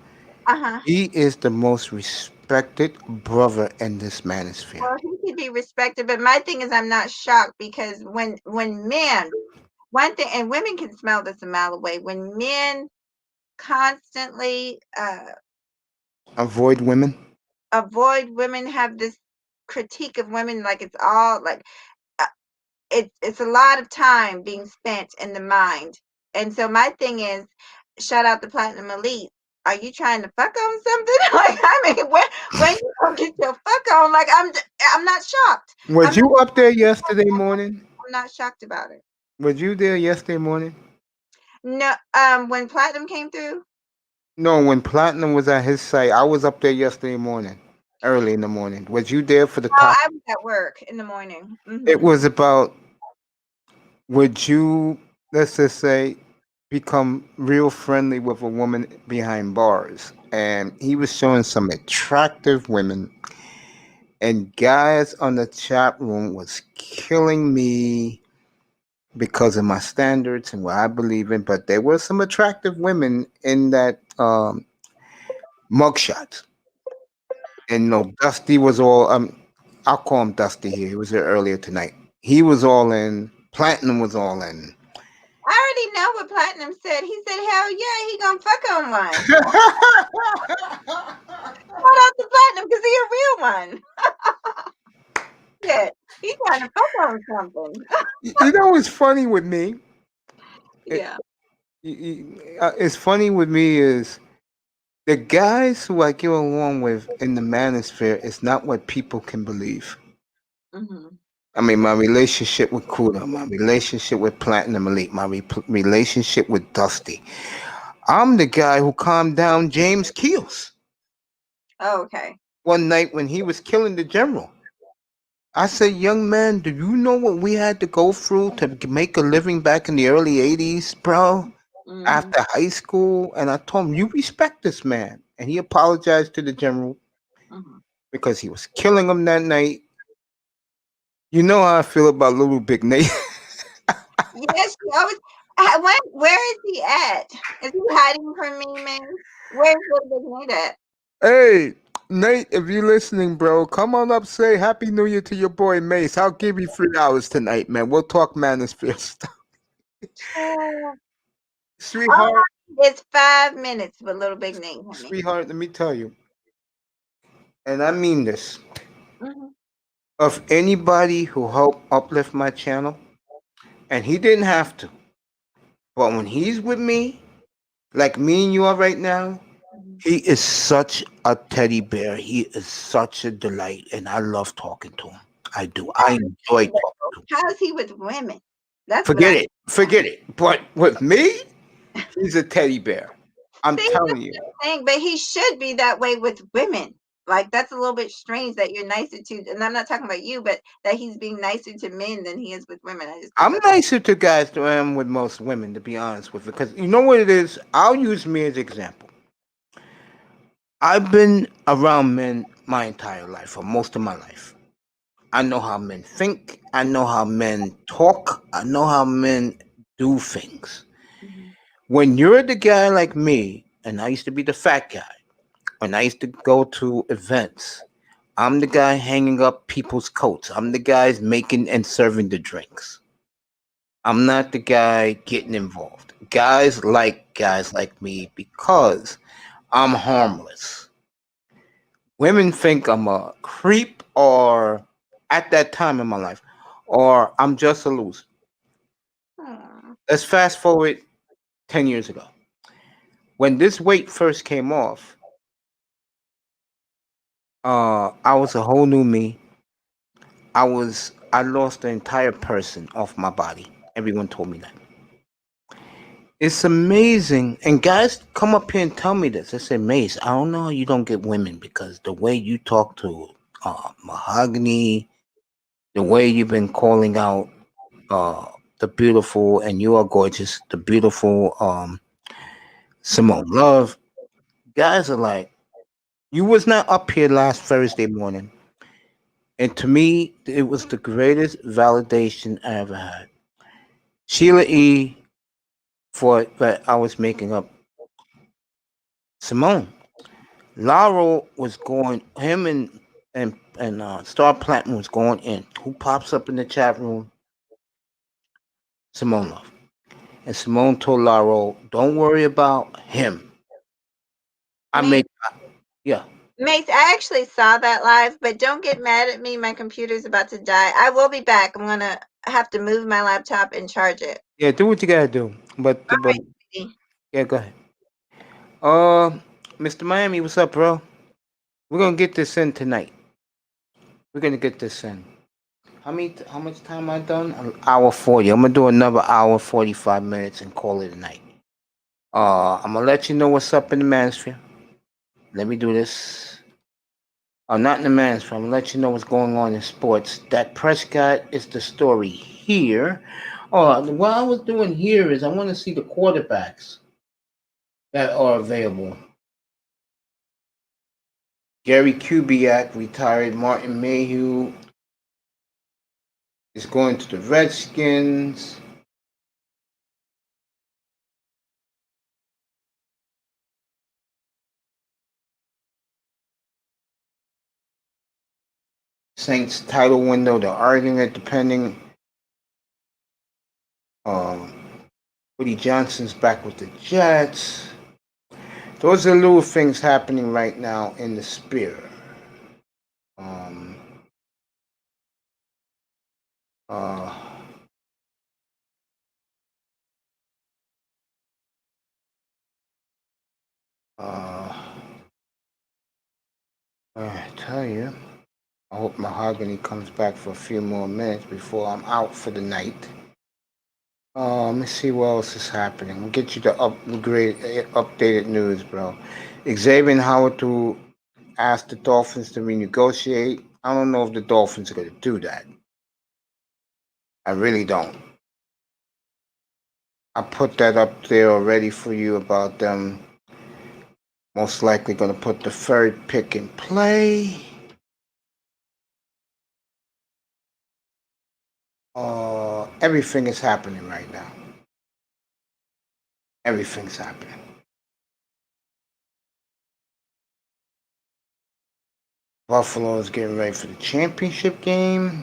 Uh-huh. he is the most respected brother in this manosphere. Well, he could be respected, but my thing is, I'm not shocked because when men, one thing, and women can smell this a mile away. When men constantly Avoid women. avoid women, have this critique of women, like it's all like uh, it's a lot of time being spent in the mind. And so my thing is, shout out to Platinum Elite. Are you trying to fuck on something? Like, I mean, when you gonna get your fuck on? Like, I'm not shocked. Was you up there yesterday morning? I'm not shocked about it. Was you there yesterday morning? No, when Platinum came through, No, when Platinum was at his site, I was up there yesterday morning, early in the morning. Was you there for the oh, top? I was at work in the morning. It was about would you, let's just say, become real friendly with a woman behind bars? And he was showing some attractive women, and guys on the chat room was killing me because of my standards and what I believe in. But there were some attractive women in that mugshot. And no, Dusty was all. I'll call him Dusty here. He was here earlier tonight. He was all in. Platinum was all in. I already know what Platinum said. He said, "Hell yeah, he gonna fuck on one." Shout out to Platinum because he a real one. Yeah, he trying to fuck on something. You know what's funny with me? Yeah. It's funny with me is the guys who I get along with in the manosphere is not what people can believe. Mm-hmm. I mean, my relationship with Kuda, my relationship with Platinum Elite, my relationship with Dusty. I'm the guy who calmed down James Keels Oh, okay. one night when he was killing the general. I said, young man, do you know what we had to go through to make a living back in the early 80s, bro? Mm-hmm. After high school? And I told him, you respect this man. And he apologized to the general Mm-hmm. because he was killing him that night. You know how I feel about Little Big Nate. Yes, she always. Where is he at? Is he hiding from me, man? Where's Little Big Nate at? Hey, Nate, if you're listening, bro, come on up, say Happy New Year to your boy Mace. I'll give you 3 hours tonight, man. We'll talk manosphere stuff. All Sweetheart, it's 5 minutes with Little Big Nate, honey. sweetheart, let me tell you, and I mean this, Mm-hmm. of anybody who helped uplift my channel, and he didn't have to, but when he's with me, like me and you are right now, he is such a teddy bear. He is such a delight, and I love talking to him. I do. I enjoy talking to him. How is he with women? That's what Forget it. Forget it. But with me, he's a teddy bear. I'm See, telling you. thing, but he should be that way with women. Like, that's a little bit strange that you're nicer to, and I'm not talking about you, but that he's being nicer to men than he is with women. I'm nicer to guys than I am with most women, to be honest with you. Because you know what it is? I'll use me as an example. I've been around men my entire life, or most of my life. I know how men think. I know how men talk. I know how men do things. Mm-hmm. When you're the guy like me, and I used to be the fat guy, when I used to go to events, I'm the guy hanging up people's coats. I'm the guy making and serving the drinks. I'm not the guy getting involved. Guys like me because I'm harmless. Women think I'm a creep or at that time in my life, or I'm just a loser. Let's fast forward 10 years ago. When this weight first came off, I was a whole new me. I lost the entire person off my body. Everyone told me that. It's amazing. And guys come up here and tell me this. They say, Mace, I don't know how you don't get women because the way you talk to Mahogany, the way you've been calling out the beautiful, and you are gorgeous, the beautiful Simone Love. Guys are like, you was not up here last Thursday morning. And to me, it was the greatest validation I ever had. Sheila E. for that I was making up Simone. Laro was going, him and Star Platinum was going in. Who pops up in the chat room? Simone Love. And Simone told Laro, don't worry about him. I Mace, made, yeah. Mace, I actually saw that live, but don't get mad at me. My computer's about to die. I will be back. I'm gonna have to move my laptop and charge it. Yeah, do what you gotta do. All But right, sweetie. yeah, go ahead. Uh, Mr. Miami, what's up, bro? We're gonna get this in tonight. We're gonna get this in. How much time I done? An hour 40. I'm gonna do another hour 45 minutes and call it a night. I'm gonna let you know what's up in the manosphere. Let me do this. Not in the manosphere. I'm gonna let you know what's going on in sports. Dak Prescott is the story here. What I was doing here is I want to see the quarterbacks that are available. Gary Kubiak retired. Martin Mayhew is going to the Redskins. Saints title window, they're arguing it depending. Woody Johnson's back with the Jets. Those are little things happening right now in the sphere. Um, uh, I tell you, I hope Mahogany comes back for a few more minutes before I'm out for the night. Let me see what else is happening. We'll get you the updated news, bro. Xavier Howard to ask the Dolphins to renegotiate. I don't know if the Dolphins are going to do that. I really don't. I put that up there already for you about them most likely going to put the third pick in play. Everything is happening right now. Everything's happening. Buffalo is getting ready for the championship game.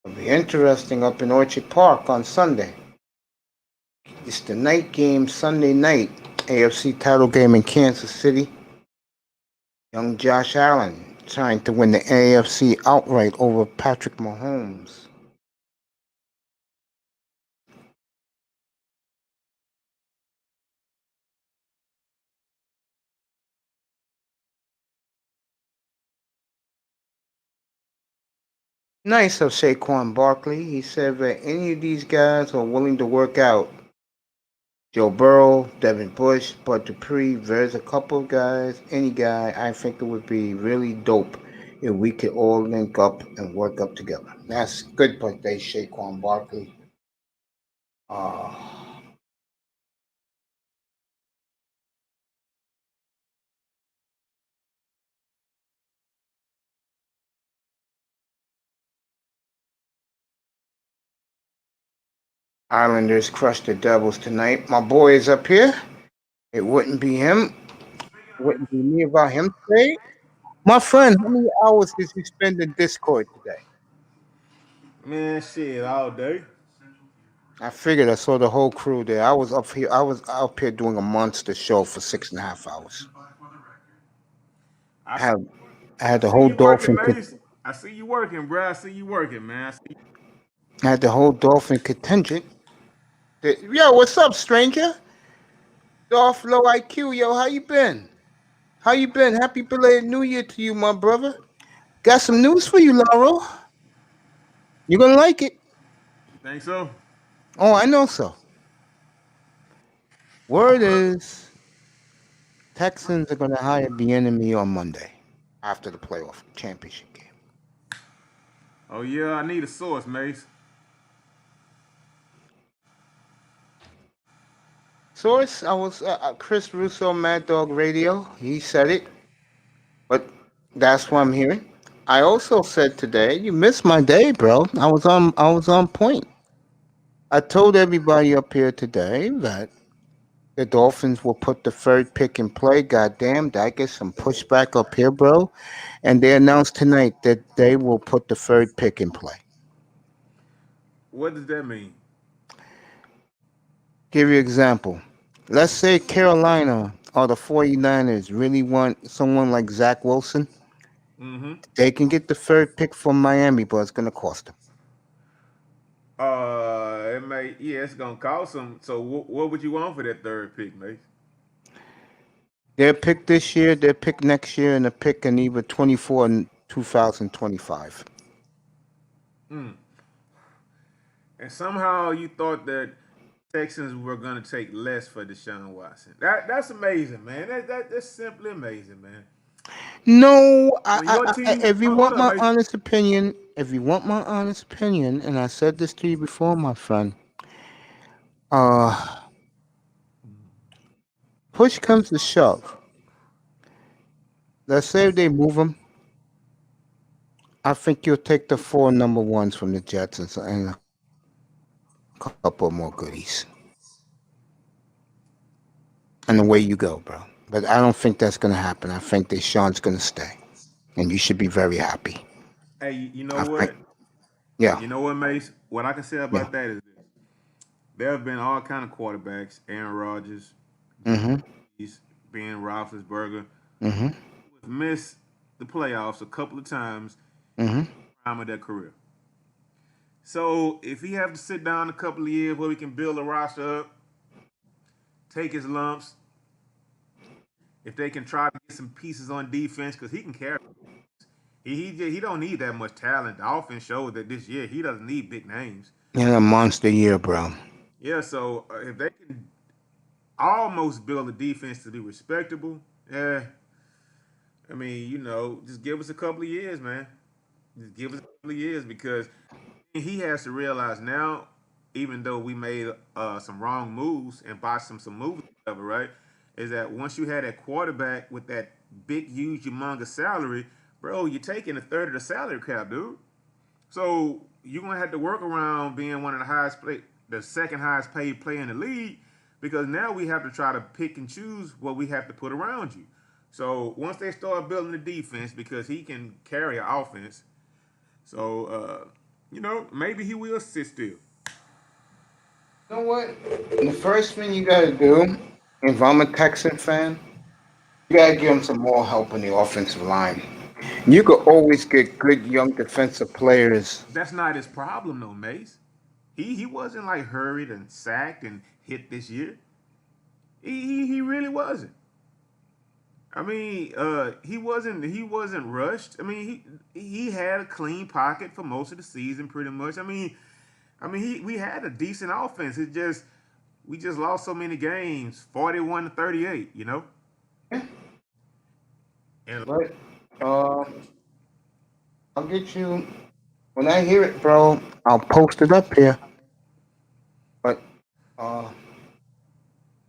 It'll be interesting up in Orchard Park on Sunday. It's the night game, Sunday night, AFC title game in Kansas City. Young Josh Allen trying to win the AFC outright over Patrick Mahomes. Nice of Saquon Barkley. He said that any of these guys are willing to work out. Joe Burrow, Devin Bush, Bud Dupree, there's a couple of guys, any guy, I think it would be really dope if we could all link up and work up together. That's good birthday, Saquon Barkley. Uh, Islanders crushed the Devils tonight. My boy is up here. It wouldn't be him. It wouldn't be me without him today. My friend, how many hours did you spend in Discord today? Man, shit, all day. I figured I saw the whole crew there. I was up here. I was up here doing a monster show for 6.5 hours. I I see, had I I had the see whole you working, dolphin. Mace. I see you working, bro. I see you working, man. I had the whole dolphin contingent. Yo, what's up, stranger? Dolph Low IQ, yo, how you been? How you been? Happy belated New Year to you, my brother. Got some news for you, Lauro. You're gonna like it. You think so? Oh, I know so. Word is Texans are gonna hire the enemy on Monday after the playoff championship game. Oh yeah, I need a source, Mace. Source, I was Chris Russo, Mad Dog Radio. He said it, but that's what I'm hearing. I also said today, you missed my day, bro. I was on point. I told everybody up here today that the Dolphins will put the third pick in play. Goddamn, did I get some pushback up here, bro? And they announced tonight that they will put the third pick in play. What does that mean? Give you an example. Let's say Carolina or the 49ers really want someone like Zach Wilson. Mm-hmm. They can get the third pick from Miami, but it's going to cost them. It may, yeah, it's gonna cost them. So, what would you want for that third pick, Mace? Their pick this year, their pick next year, and a pick in either 24 and 2025. Mm. And somehow you thought that Texans were gonna take less for Deshaun Watson. That's amazing, man. That's simply amazing, man. No, When your team, if you hold want up, my Mace. honest opinion, and I said this to you before, my friend, uh, push comes to shove. Let's say if they move him, I think you'll take the four number ones from the Jets and a couple more goodies. And away you go, bro. But I don't think that's going to happen. I think that Sean's going to stay. And you should be very happy. Hey, you know I think, what? yeah, You know what, Mace? What I can say yeah. about that is this: there have been all kind of quarterbacks: Aaron Rodgers, Mm-hmm, Ben Roethlisberger, mm-hmm, who have missed the playoffs a couple of times mm-hmm. in the prime of their career. So if he have to sit down a couple of years where we can build a roster up, take his lumps, if they can try to get some pieces on defense, because he can carry. He don't need that much talent. The offense showed that this year he doesn't need big names. And a monster year, bro. Yeah, so if they can almost build a defense to be respectable, yeah, I mean, just give us a couple of years, man. Just give us a couple of years because he has to realize now, even though we made some wrong moves and bought some moves, whatever, right? Is that once you had that quarterback with that big, huge, humongous salary, bro, you're taking a third of the salary cap, dude. So you're gonna have to work around being one of the second highest paid player in the league, because now we have to try to pick and choose what we have to put around you. So once they start building the defense, because he can carry an offense, so maybe he will sit still. You know what? The first thing you got to do, if I'm a Texan fan, you got to give him some more help on the offensive line. You could always get good young defensive players. That's not his problem, though, Mace. He wasn't like hurried and sacked and hit this year. He really wasn't. I mean, he wasn't rushed. I mean, he had a clean pocket for most of the season, pretty much. We had a decent offense. We just lost so many games, 41-38. And But uh, I'll get you when I hear it, bro. I'll post it up here. But uh,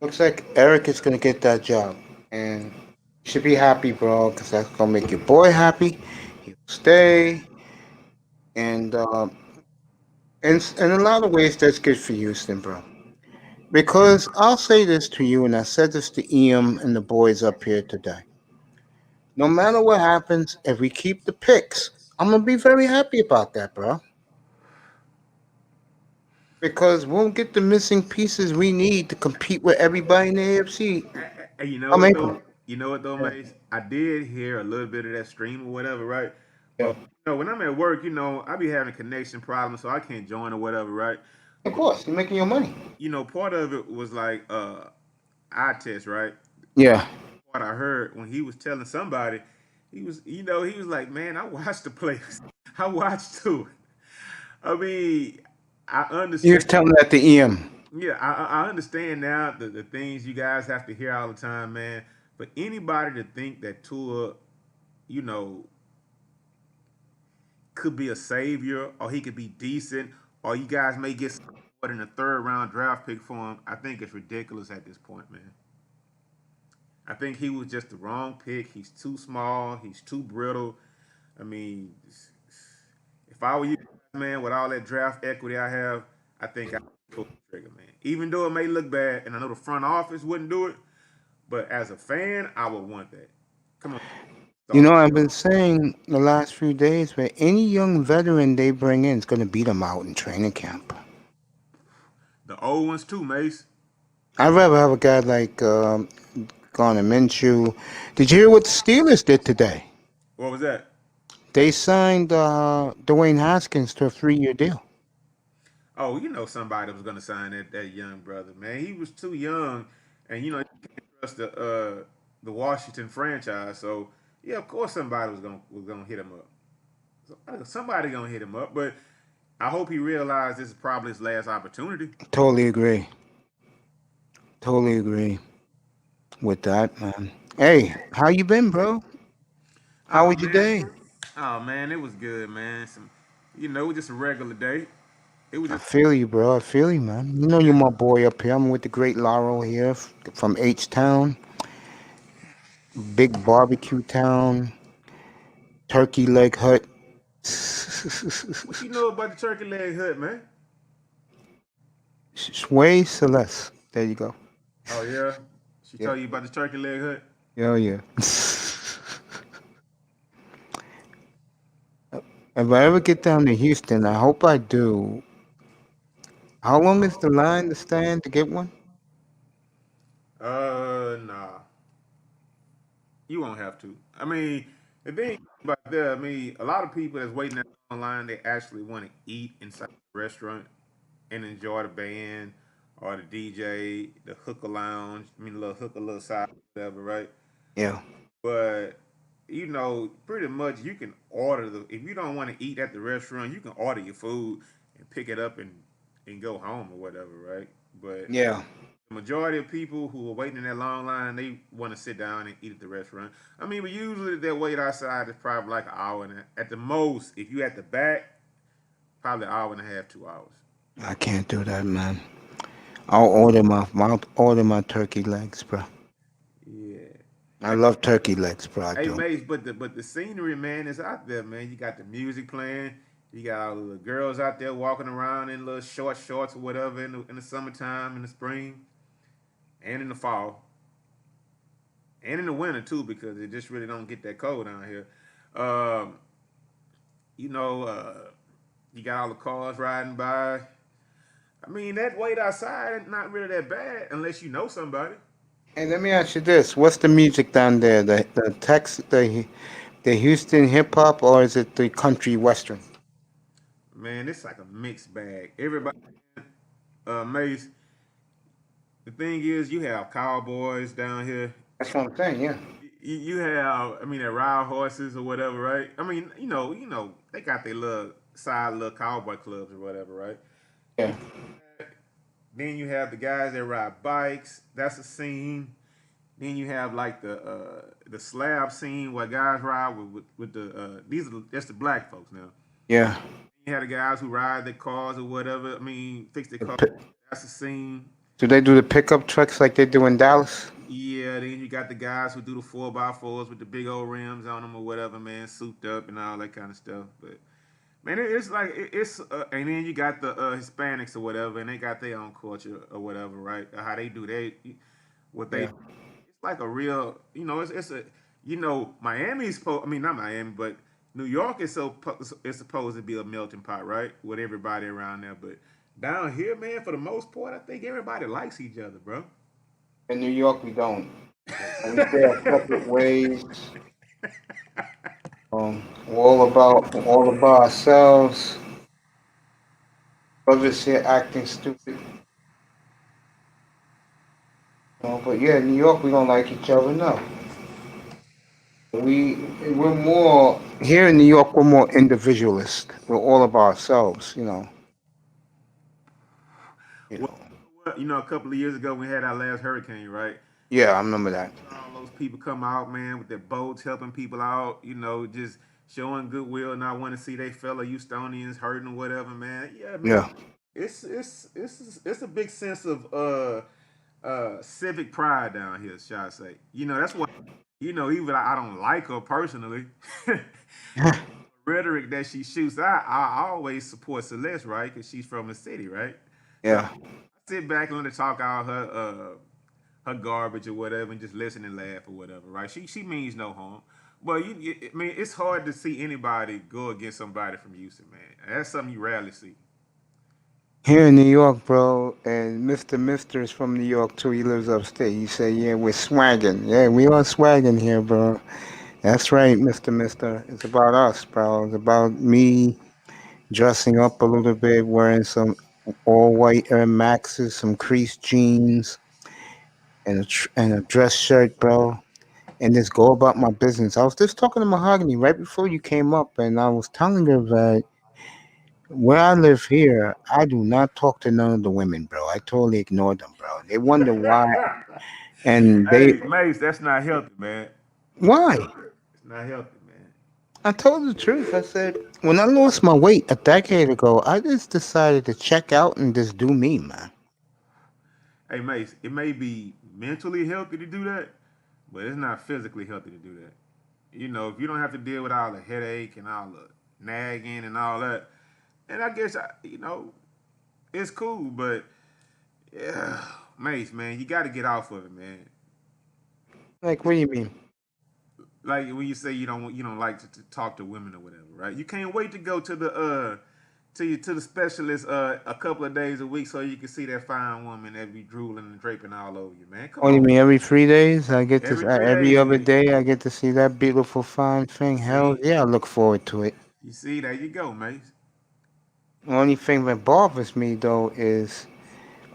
looks like Eric is gonna get that job, and you should be happy, bro, because that's gonna make your boy happy. He'll stay, and in a lot of ways, that's good for Houston, bro. Because I'll say this to you, and I said this to Ian and the boys up here today. No matter what happens, if we keep the picks, I'm gonna be very happy about that, bro. Because we'll get the missing pieces we need to compete with everybody in the AFC. you know I'm what April. though? You know what though, Yeah. Mace? I did hear a little bit of that stream or whatever, right? Yeah. But when I'm at work, I be having connection problems, so I can't join or whatever, right? Of course, you're making your money. Part of it was like eye test, right? Yeah. What I heard when he was telling somebody, he was like, man, I watched the players. I watched too. I mean, I You understand. was telling that to Ian. Yeah, I understand now the things you guys have to hear all the time, man. But anybody to think that Tua, you know, could be a savior, or he could be decent, or you guys may get more than a third round draft pick for him. I think it's ridiculous at this point, man. I think he was just the wrong pick. He's too small. He's too brittle. I mean, if I were you, man, with all that draft equity I have, I think I would pull the trigger, man. Even though it may look bad, and I know the front office wouldn't do it, but as a fan, I would want that. Come on, You start. know, I've been saying the last few days where any young veteran they bring in is going to beat them out in training camp. The old ones too, Mace. I'd rather have a guy like Garner Minshew. Did you hear what the Steelers did today? What was that? They signed Dwayne Haskins to a 3-year deal. Oh, you know somebody was gonna sign that young brother, man. He was too young, and you know you can't trust the Washington franchise. So yeah, of course somebody was gonna hit him up. Somebody gonna hit him up, but I hope he realized this is probably his last opportunity. Totally agree. Totally agree with that, man. Hey, how you been, bro? How Oh was your man, day? oh man, it was good, man. Just a regular day. It was I just feel you, bro. I feel you, man. You know you're my boy up here. I'm with the great Laurel here from H-Town, big barbecue town, turkey leg hut. what you know about the turkey leg hut, man. Sway Celeste. There you go. Oh yeah, she Yeah. told you about the turkey leg hut. Yeah, yeah. If I ever get down to Houston, I hope I do. How long is the line to stand to get one? Nah. You won't have to. I mean, the thing about that, I mean, a lot of people that's waiting online, they actually want to eat inside the restaurant and enjoy the band or the DJ, the hookah lounge. I mean, the little hookah, little side, whatever, right? Yeah. But pretty much you can order the. If you don't want to eat at the restaurant, you can order your food and pick it up and go home or whatever, right? But Yeah. the majority of people who are waiting in that long line, they want to sit down and eat at the restaurant. I mean, but usually their wait outside is probably like an hour and at the most. If you at the back, probably an hour and a half, 2 hours. I can't do that, man. I'll order my turkey legs, bro. Yeah. I love turkey legs, bro. I Hey, do. Mace, but the scenery, man, is out there, man. You got the music playing. You got all the girls out there walking around in little short shorts or whatever in the summertime, in the spring, and in the fall, and in the winter too, because it just really don't get that cold down here. Um, you know, you got all the cars riding by. I mean, that wait outside is not really that bad unless you know somebody. Hey, let me ask you this: what's the music down there? The Houston hip hop, or is it the country western? Man, it's like a mixed bag. Everybody, Mace. The thing is, you have cowboys down here. That's what I'm saying. Yeah. You have, I mean, they're wild horses or whatever, right? I mean, they got their little side little cowboy clubs or whatever, right? Yeah. Then you have the guys that ride bikes. That's a scene. Then you have like the slab scene where guys ride with the that's the black folks now. Yeah. You have the guys who ride their cars or whatever. I mean, fix their The cars. pi- That's a scene. Do they do the pickup trucks like they do in Dallas? Yeah, then you got the guys who do the 4x4s with the big old rims on them or whatever, man, souped up and all that kind of stuff. But man, it's like it's and then you got the Hispanics or whatever, and they got their own culture or whatever, right? How they do what they. Yeah. It's like a real, it's a, Miami's I mean, not Miami, but New York is supposed to be a melting pot, right? With everybody around there, but down here, man, for the most part, I think everybody likes each other, bro. In New York, we don't. And we stay our separate ways. All about ourselves. Brothers here acting stupid. But yeah, in New York, we don't like each other. No, we're more here in New York. We're more individualist. We're all about ourselves. You Well, know. a couple of years ago we had our last hurricane, right? Yeah, I remember that. All those people come out, man, with their boats helping people out, just showing goodwill, not want to see they fellow Houstonians hurting or whatever, man. Yeah, man. Yeah, It's a big sense of civic pride down here, shall I say? That's why even I don't like her personally. Rhetoric that she shoots, I always support Celeste, right? Because she's from the city, right? So I yeah. sit back and let her talk out her garbage or whatever, and just listen and laugh or whatever, right? She means no harm. But I mean, it's hard to see anybody go against somebody from Houston, man. That's something you rarely see. Here in New York, bro, and Mister is from New York too. He lives upstate. He say, "Yeah, we're swagging. Yeah, we are swagging here, bro." That's right, Mister. It's about us, bro. It's about me dressing up a little bit, wearing some all white Air Maxes, some creased jeans, and a dress shirt, bro. And just go about my business. I was just talking to Mahogany right before you came up, and I was telling her that where I live here, I do not talk to none of the women, bro. I totally ignore them, bro. They wonder why, and they Hey, Mace, that's not healthy, man. why. It's not healthy, man. I told the truth. I said when I lost my weight a decade ago, I just decided to check out and just do me, man. Hey, Mace, it may be mentally healthy to do that, but it's not physically healthy to do that. If you don't have to deal with all the headache and all the nagging and all that, and I guess it's cool, but yeah, Mace, man, you got to get off of it, man. Like, what do you mean? Like when you say you don't like to talk to women or whatever, right? You can't wait to go to the specialist a couple of days a week so you can see that fine woman that be drooling and draping all over you, man. Come What do you on, mean? Every 3 days, I get to every three every days a other week. day, I get to see that beautiful fine thing. Hell See, yeah, I look forward to it. you see, there you go, Mace. Only thing that bothers me though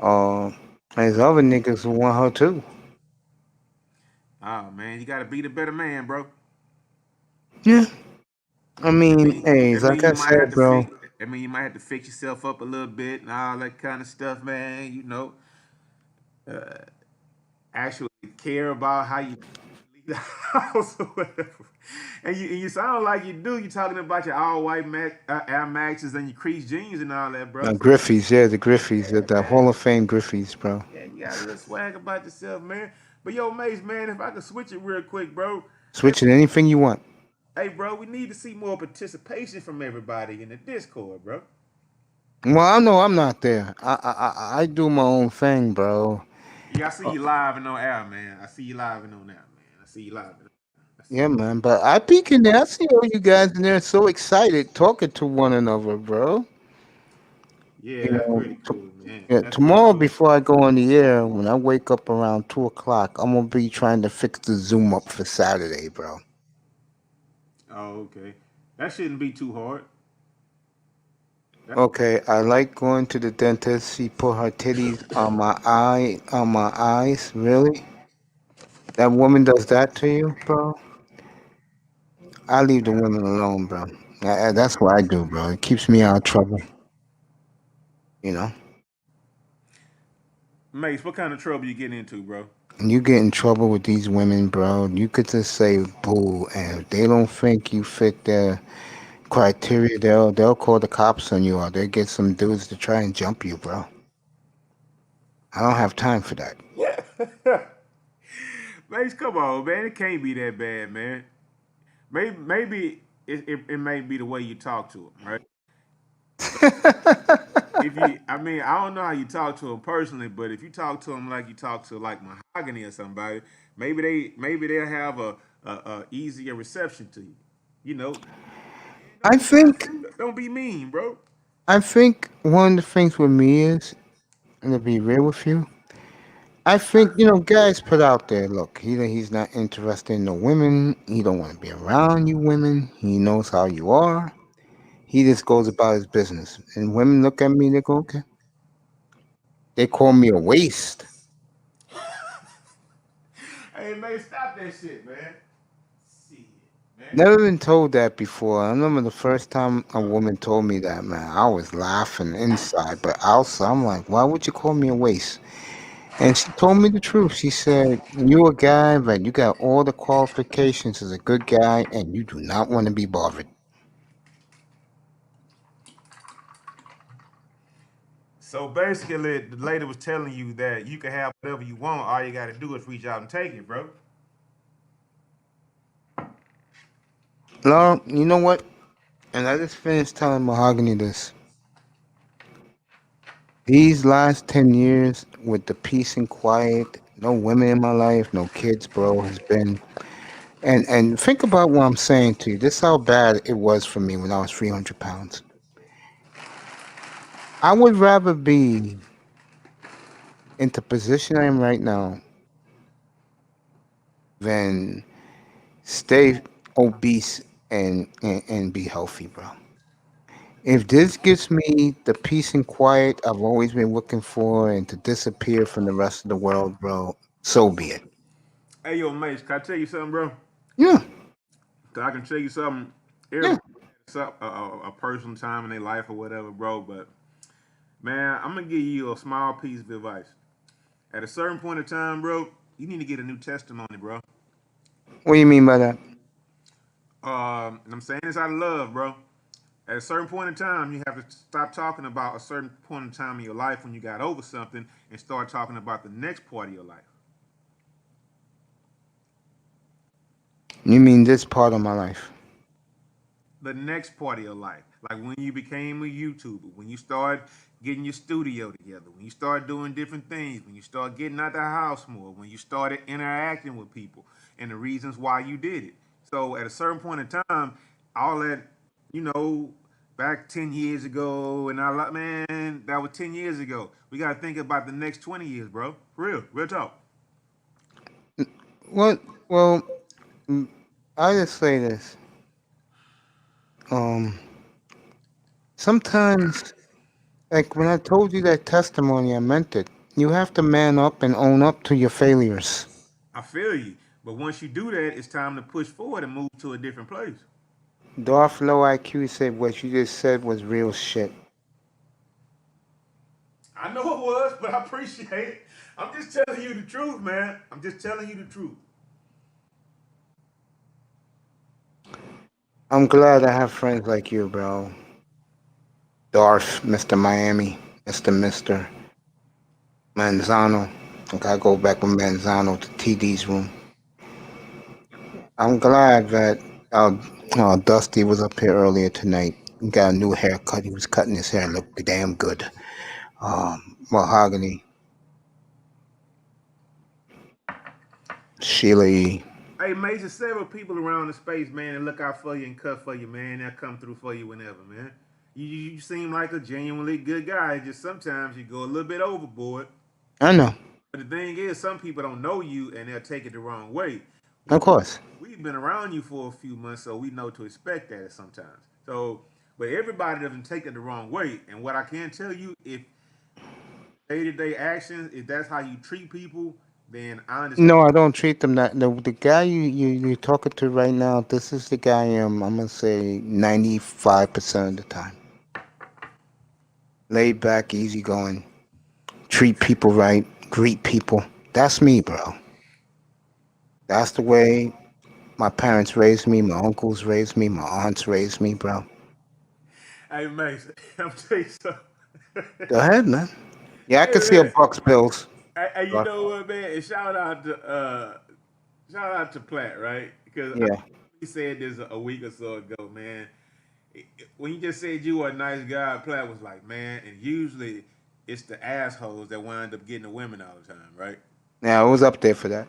uh, there's other niggas who want her too. Oh man, you got to be the better man, bro. Yeah, I I mean, mean, hey, I like mean, I you might have said, to bro. fix. I mean, you might have to fix yourself up a little bit and all that kind of stuff, man. Actually care about how you leave the house or whatever. And you sound like you do. You talking about your all white Air Maxes and your creased jeans and all that, bro. So Griffey's, yeah, the Griffey's, the man, Hall of Fame Griffey's, bro. yeah, you got a little swag about yourself, man. But yo, Mace, man, if I could switch it real quick, bro. Man, Switch it anything you want. hey, bro, we need to see more participation from everybody in the Discord, bro. Well, I know I'm not there. I do my own thing, bro. Yeah, I see you live and on air, man. I see you live and on air, man. I see you live. I see Yeah, you. man. But I peek in there. I see all you guys in there so excited talking to one another, bro. Yeah, You that's know, pretty cool, man. yeah, That's pretty tomorrow cool. before I go on the air, when I wake up around 2 o'clock, I'm gonna be trying to fix the Zoom up for Saturday, bro. Oh, okay. That shouldn't be too hard. That, Okay, I like going to the dentist. She put her titties on my eyes. Really? That woman does that to you, bro? I leave the women alone, bro. That's what I do, bro. It keeps me out of trouble, you know. Mace, what kind of trouble you getting into, bro? And you get in trouble with these women, bro. You could just say boo, and if they don't think you fit their criteria, they'll call the cops on you, or they get some dudes to try and jump you, bro. I don't have time for that. Mace, come on, man. It can't be that bad, man. Maybe it may be the way you talk to them, right? If you, I mean, I don't know how you talk to them personally, but if you talk to them like you talk to like Mahogany or somebody, maybe they'll have a easier reception to you. You know, I think don't be mean, bro. I think one of the things with me is, and to be real with you, I think guys put out there. Look, he's not interested in no women. He don't want to be around you women. He knows how you are. He just goes about his business. And women look at me. They go, okay. They call me a waste. Hey, man, stop that shit, man. Shit, man. Never been told that before. I remember the first time a woman told me that, man. I was laughing inside, but outside, I'm like, why would you call me a waste? And she told me the truth. She said, "You a guy, but you got all the qualifications as a good guy, and you do not want to be bothered." So basically, the lady was telling you that you can have whatever you want. All you got to do is reach out and take it, bro. Laura, you know what? And I just finished telling Mahogany this. These last 10 years with the peace and quiet, no women in my life, no kids, bro, has been. And think about what I'm saying to you. This is how bad it was for me when I was 300 pounds. I would rather be in the position I am right now than stay obese and be healthy, bro. If this gives me the peace and quiet I've always been looking for and to disappear from the rest of the world, bro, so be it. Hey, yo, Mace, can I tell you something, bro? Yeah, 'Cause I can tell you something. yeah. Everybody has a personal time in their life or whatever, bro. But man, I'm gonna give you a small piece of advice. At a certain point in time, bro, you need to get a new testimony, bro. What do you mean by that? And I'm saying this out of love, bro. At a certain point in time, you have to stop talking about a certain point in time in your life when you got over something and start talking about the next part of your life. You mean this part of my life? The next part of your life. Like when you became a YouTuber, when you start getting your studio together, when you start doing different things, when you start getting out the house more, when you started interacting with people and the reasons why you did it. So at a certain point in time, all that, you know, back 10 years ago, and I like, man, that was 10 years ago. We got to think about the next 20 years, bro. For real, real talk. Well, well, I just say this. Um, Sometimes, like when I told you that testimony, I meant it. You have to man up and own up to your failures. I feel you. But once you do that, it's time to push forward and move to a different place. Darth Low IQ said what you just said was real shit. I know it was, but I appreciate it. I'm just telling you the truth, man. I'm just telling you the truth. I'm glad I have friends like you, bro. Darth, Mr. Miami, Mr. Manzano. I gotta go back with Manzano to TD's room. I'm glad that Dusty was up here earlier tonight. He got a new haircut. He was cutting his hair, look damn good. Mahogany, Sheila E. Hey, Major, several people around the space, man, and look out for you and cut for you, man. They'll come through for you whenever, man. You seem like a genuinely good guy. Just sometimes you go a little bit overboard. I know, But the thing is, some people don't know you and they'll take it the wrong way. of course. We've been around you for a few months, so we know to expect that sometimes. So, but everybody doesn't take it the wrong way. And what I can tell you, if day-to-day actions, if that's how you treat people, then I understand. No, I don't treat them that. The guy you're talking to right now, this is the guy I'm gonna say 95% of the time. Laid back, easygoing, treat people right, greet people. That's me, bro. That's the way my parents raised me, my uncles raised me, my aunts raised me, bro. Hey, Mason, I'm telling you something. Go ahead, man. Yeah, I Hey, can see a man. Bucks Bills. Hey, you know what, man? And shout out to Platt, right? Because Yeah. he said this a week or so ago, man. When you just said you were a nice guy, Platt was like, man, and usually it's the assholes that wind up getting the women all the time, right? Yeah, I was up there for that.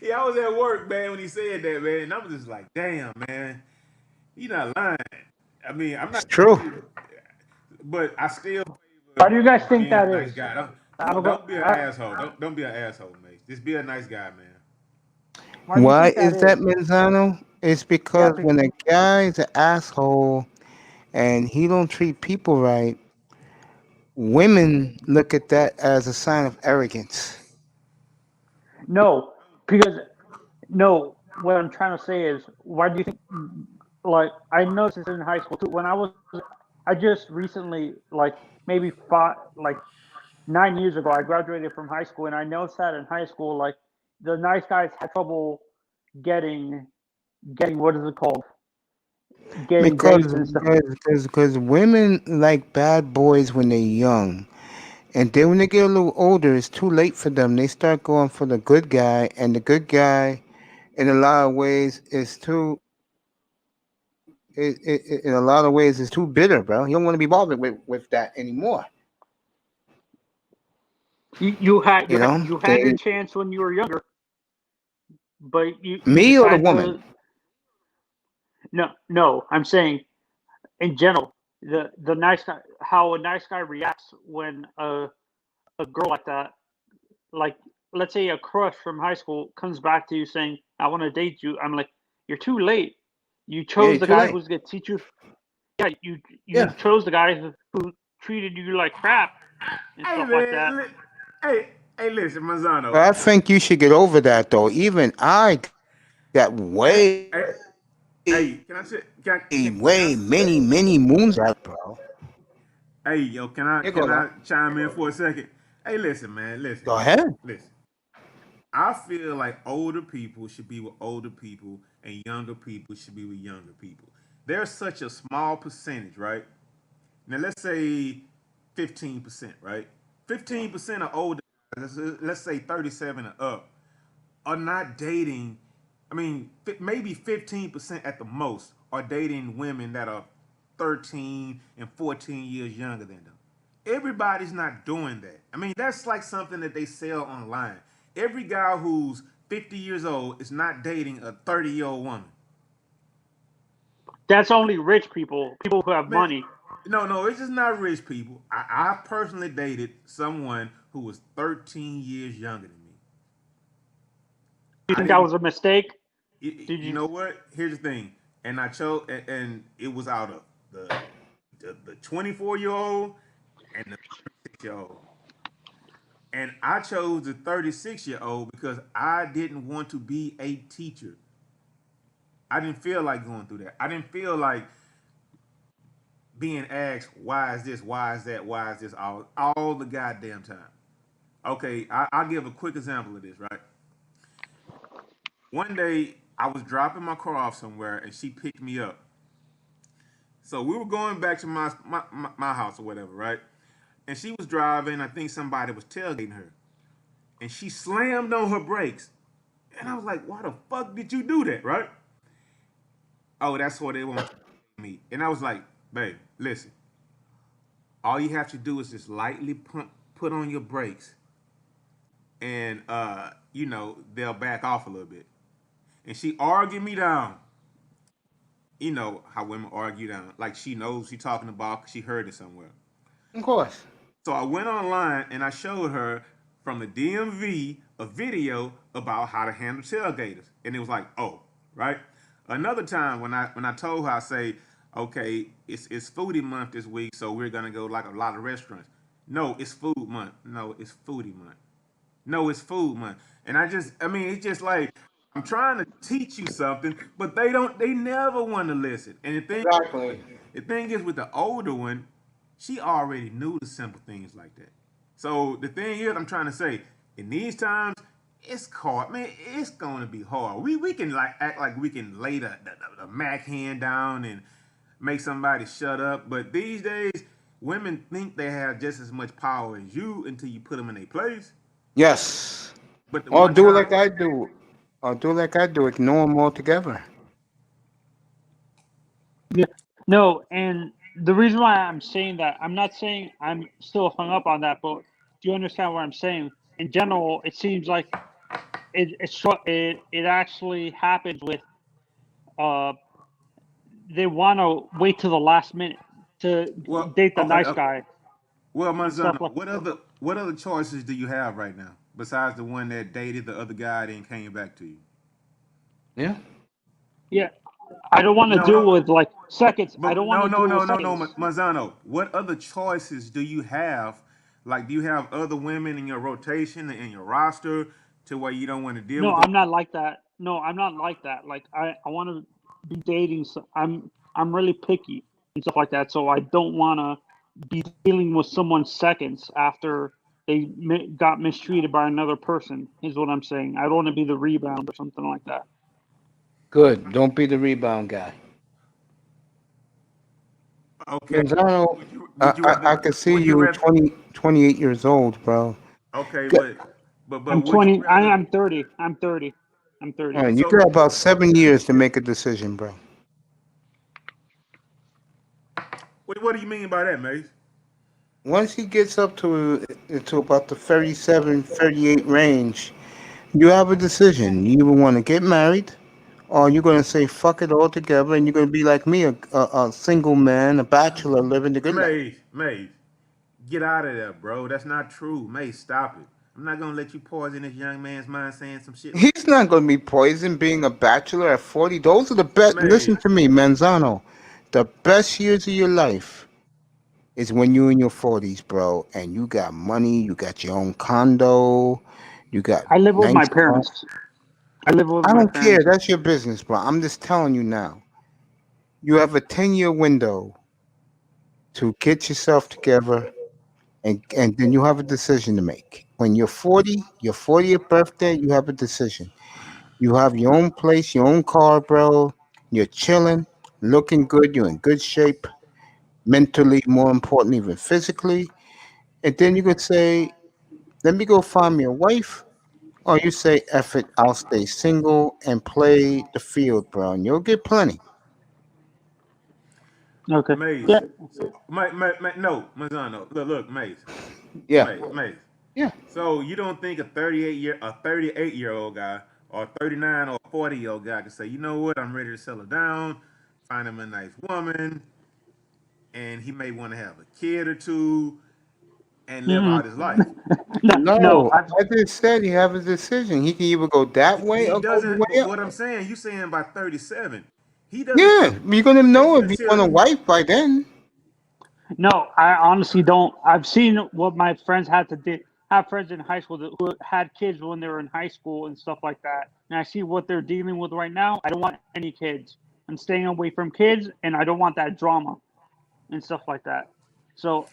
Yeah, I was at work, man, when he said that, man, and I was just like, damn, man, you not lying. I mean, I'm It's not, true. but I still Why favor do you guys think being a that nice is? guy. I'm Don't be an I, asshole. Don't be an asshole, mate. Just be a nice guy, man. why do you Why think that is that, is? Manzano? It's Yeah, because when a guy's an asshole and he don't treat people right, women look at that as a sign of arrogance. no, because no. What I'm trying to say is, why do you think? Like, I noticed this in high school too. When I just recently, like maybe five, like 9 years ago, I graduated from high school, and I noticed that in high school, like the nice guys had trouble getting what is it called? Getting dates Because and stuff. because women like bad boys when they're young, and then when they get a little older, it's too late for them. They start going for the good guy, and the good guy, in a lot of ways, is too. In a lot of ways, is too bitter, bro. You don't want to be bothered with that anymore. You had You know, you had your they, chance when you were younger, but you me or the decided woman. to. No, I'm saying in general, the nice guy, how a nice guy reacts when a girl like that, like let's say a crush from high school comes back to you saying, "I want to date you." I'm like, "You're too late. You Yeah, chose you're the too guy late. who's gonna teach you. Yeah, you Yeah. chose the guy who treated you like crap and Hey stuff like man, that." hey, listen, Mazzano. But I think you should get over that, though. Even I got Hey, way, hey, hey, can I say, way many moons out, bro. hey, yo, You go can now. I chime in for a second? Hey, listen, man, Go ahead. listen. I feel like older people should be with older people and younger people should be with younger people. There's such a small percentage, right? Now let's say 15%, right? 15% of older, let's say 37 and up, are not dating. I mean, maybe 15% at the most are dating women that are 13 and 14 years younger than them. Everybody's not doing that. I mean, that's like something that they sell online. Every guy who's 50 years old is not dating a 30-year-old woman. That's only rich people who have Man, money. no, it's just not rich people. I personally dated someone who was 13 years younger than me. You I think that didn't. was a mistake? Did You you? know what? Here's the thing, and I chose, and it was out of the 24-year-old and the 36-year-old, and I chose the 36-year-old because I didn't want to be a teacher. I didn't feel like going through that. I didn't feel like being asked why is this, why is that, why is this all the goddamn time. Okay, I'll give a quick example of this. Right, one day I was dropping my car off somewhere, and she picked me up. So we were going back to my house or whatever, right? And she was driving. I think somebody was tailgating her, and she slammed on her brakes. And I was like, "Why the fuck did you do that?" Right? Oh, that's what they want to me. And I was like, "Babe, listen. All you have to do is just lightly put on your brakes, and they'll back off a little bit." And she argued me down. You know how women argue down, like she knows she's talking about 'cause she heard it somewhere. Of course. So I went online and I showed her from the DMV a video about how to handle tailgaters, and it was like, oh, right. Another time when I told her, I say, okay, it's foodie month this week, so we're gonna go like a lot of restaurants. No, it's food month. No, it's foodie month. No, it's food month. And I mean, it's just like I'm trying to teach you something, but they never want to listen. And Exactly. the thing is with the older one, she already knew the simple things like that. So the thing is, I'm trying to say, in these times, it's hard, man. It's going to be hard. We can like act like we can lay the Mac hand down and make somebody shut up, but these days, women think they have just as much power as you until you put them in their place. Yes. But the Or one do time, like I do. Or do like I do. Ignore them altogether. Yeah. No, and the reason why I'm saying that, I'm not saying I'm still hung up on that, but do you understand what I'm saying? In general, it seems like it actually happens with uh they want to wait to the last minute to well, date the okay, nice guy well, and stuff Manzano, like. what other choices do you have right now besides the one that dated the other guy and came back to you? Yeah. Yeah, I don't want to No, deal no, with like seconds. I but don't want to deal with no, seconds. Manzano. What other choices do you have? Like, do you have other women in your rotation in your roster to where you don't want to deal No, with them? I'm not like that. No, I'm not like that. Like I want to be dating. So I'm really picky and stuff like that. So I don't want to be dealing with someone seconds after. they got mistreated by another person. Is what I'm saying. I don't want to be the rebound or something like that. Good. Don't be the rebound guy. Okay. Manzano, Would you I rather? can see Would you you rather? 28 years old, bro. Okay, Good. but I'm would you 20. rather? I'm 30. I'm 30. I'm 30. Man, you So got about 7 years to make a decision, bro. what do you mean by that, Mace? Once he gets up to about the 37, 38 range, you have a decision. You either want to get married, or you're going to say fuck it all together, and you're going to be like me, a single man, a bachelor living the good life. Mace, get out of there, bro. That's not true. Mace, stop it. I'm not gonna let you poison this young man's mind saying some shit like He's not going to be poisoned being a bachelor at 40. Those are the best. Mace. Listen to me, Manzano. The best years of your life is when you're in your 40s, bro, and you got money, you got your own condo, you got I live with my nice car. parents. I live with I my don't care. parents. That's your business, bro. I'm just telling you now. You have a 10-year window to get yourself together, and then you have a decision to make. When you're 40, your 40th birthday, you have a decision. You have your own place, your own car, bro. You're chilling, looking good. You're in good shape, mentally, more importantly, even physically. And then you could say, let me go find me a wife. Or you say, F it, I'll stay single and play the field, bro. And you'll get plenty. Okay. Mace. Yeah. So, no, Mazzano. Mace. Yeah. Mace. Yeah. So you don't think a 38-year-old guy or 39 or 40-year-old guy can say, you know what, I'm ready to settle down, find him a nice woman, and he may want to have a kid or two and live Mm-mm. out his life. No. No, I just said he have a decision. He can either go that way He or go the doesn't. way But up. what I'm saying, you saying by 37, he doesn't Yeah, you're gonna know if you want a necessarily. wife by then. No, I honestly don't. I've seen what my friends had to do. Have friends in high school who had kids when they were in high school and stuff like that. And I see what they're dealing with right now. I don't want any kids. I'm staying away from kids, and I don't want that drama and stuff like that. So,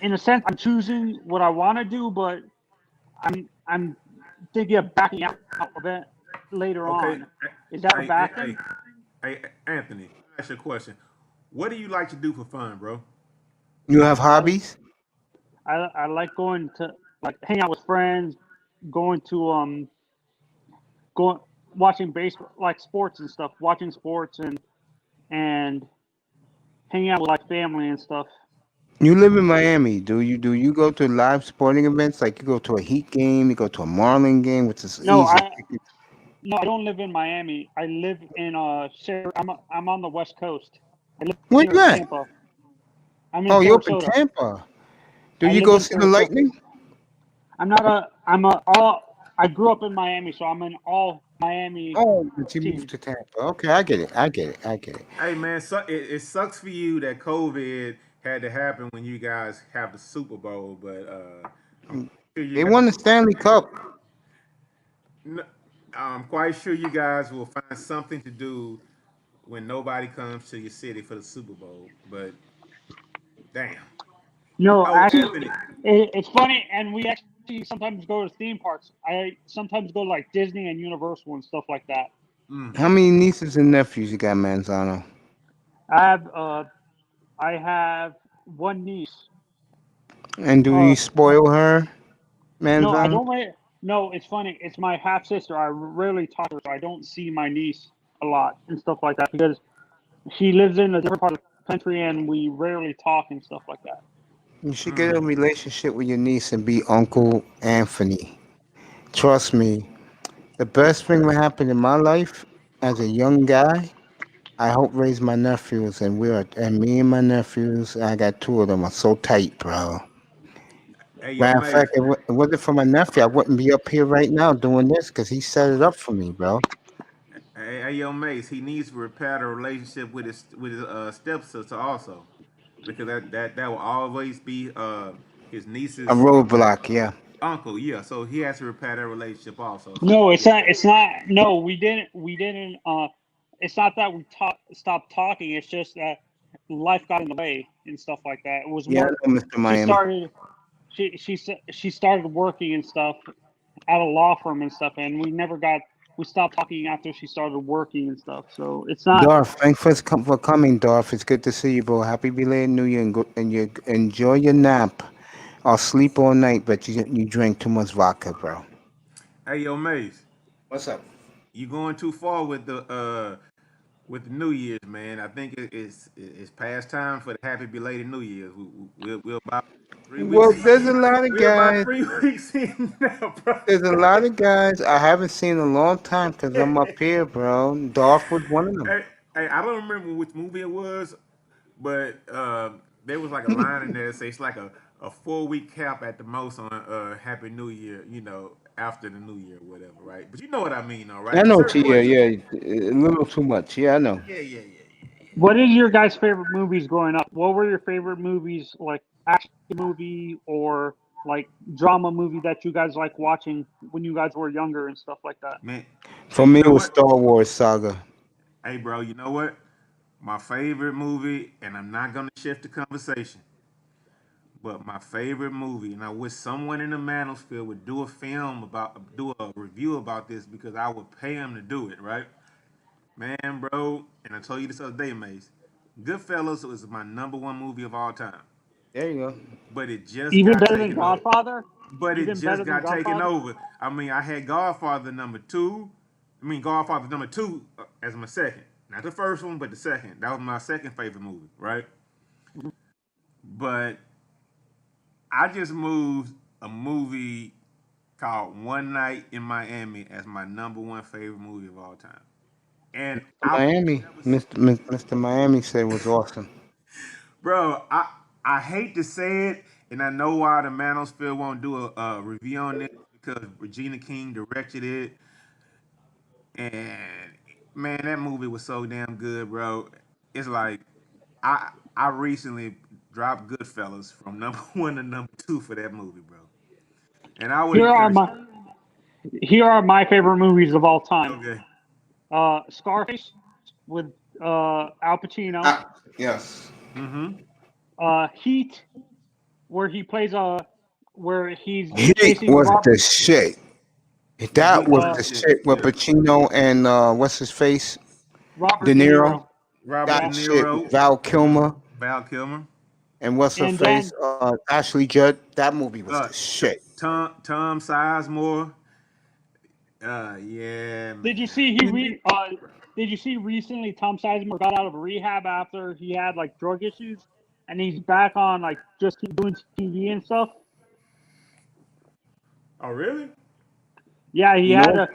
in a sense, I'm choosing what I want to do, but I'm thinking of backing out of it later Okay, on. Is that a hey, hey, bad hey, thing? hey, Anthony, I ask you a question. What do you like to do for fun, bro? You have I hobbies. I like going to like hang out with friends, going to going watching baseball like sports and stuff, watching sports and hanging out with like family and stuff. You live in Miami. Do you go to live sporting events? Like you go to a Heat game, you go to a Marlin game, which is No, easy. no, I don't live in Miami. I live in I'm on the West Coast. I live Where near you at? Tampa. I'm in Oh, you up in Sarasota. Tampa. Do I you live go in see the Sarasota. Lightning? I'm not a I'm a all I grew up in Miami, so I'm in all Miami Oh, but you moved teams. to Tampa. Okay, I get it. I get it. I get it. Hey man, it sucks for you that COVID had to happen when you guys have the Super Bowl, but I'm sure you They guys, won the Stanley Cup. I'm quite sure you guys will find something to do when nobody comes to your city for the Super Bowl. But damn. No, Oh, actually, Anthony. it's funny, and we actually sometimes go to theme parks. I sometimes go to like Disney and Universal and stuff like that. Mm. How many nieces and nephews you got, Manzano? I have uh I have one niece. And do Uh, you spoil her, no, I Manzano? don't really. No, it's funny. It's my half sister. I rarely talk to her, so I don't see my niece a lot and stuff like that because she lives in a different part of the country and we rarely talk and stuff like that. You should get a relationship with your niece and be Uncle Anthony. Trust me, the best thing that happened in my life as a young guy, I hope raise my nephews, and me and my nephews, I got two of them, are so tight, bro. Hey, yo, Matter of Mace. fact, it wasn't for my nephew, I wouldn't be up here right now doing this because he set it up for me, bro. Hey, yo, Mace. He needs to repair the relationship with his stepsister also, because that will always be his A niece's roadblock, yeah. uncle. Yeah, so he has to repair that relationship also. So No, it's not. It's not. No, we didn't. We didn't. It's not that we stopped talking. It's just that life got in the way and stuff like that. It was Yeah, I more. know, Mr. She Miami. started. she started working and stuff at a law firm and stuff, and we stopped talking after she started working and stuff. So it's not. Darth, thanks for coming, Darth. It's good to see you, bro. Happy belated New Year, and you enjoy your nap. I'll sleep all night, but you drink too much vodka, bro. Hey, yo, Mace, What's up? you going too far with the New Year's, man. I think it's past time for the happy belated New Year's. We're about 3 weeks. Well, there's a lot of We're about guys. 3 weeks in now, bro. There's a lot of guys I haven't seen in a long time because I'm up here, bro. Darth was one of them. Hey, hey, I don't remember which movie it was, but there was like a line in there that says it's like a 4 week cap at the most on Happy New Year, after the New Year or whatever, right? But you know what I mean, all I right? know, Certain Tia. words. Yeah, a little too much. Yeah, I know. Yeah. What is your guys' favorite movies growing up? What were your favorite movies, like action movie or like drama movie that you guys like watching when you guys were younger and stuff like that? Man, For hey, you me, it know was what? Star Wars Saga. Hey, bro, you know what? My favorite movie, and I'm not gonna shift the conversation, but my favorite movie, and I wish someone in the manosphere would do a review about this because I would pay him to do it, right? Man, bro, and I told you this other day, Mace. Goodfellas was my number one movie of all time, There you go. but it just Even got better than taken over. Godfather? But it Even just better than got taken Godfather? over. I mean, I had Godfather number two. I mean, Godfather number two as my second. Not the first one, but the second. That was my second favorite movie, right? But I just moved a movie called One Night in Miami as my number one favorite movie of all time. And I've Miami, never, Mr. Miami said was awesome. bro, I hate to say it, and I know why the Manosphere won't do a review on this because Regina King directed it, and man, that movie was so damn good, bro. It's like I recently dropped Goodfellas from number one to number two for that movie, bro. And I would Here are encourage. my here are my favorite movies of all time. Okay. Scarface with Al Pacino. Yes. Mm-hmm. Heat, where he plays where he's He chasing was the Robert shit. Yeah, That was he the was shit. shit with Yeah. Pacino and what's his face? De Robert De Niro. Niro. Robert De Yeah, That shit. Niro. Val Mm-hmm. Kilmer Val Kilmer. and what's her and face? then Ashley Judd. That movie was Uh, the shit. Tom Sizemore. Yeah, did you man. see did you see recently Tom Sizemore got out of rehab after he had like drug issues, and he's back on like just doing TV and stuff? Oh, really? Yeah, You know,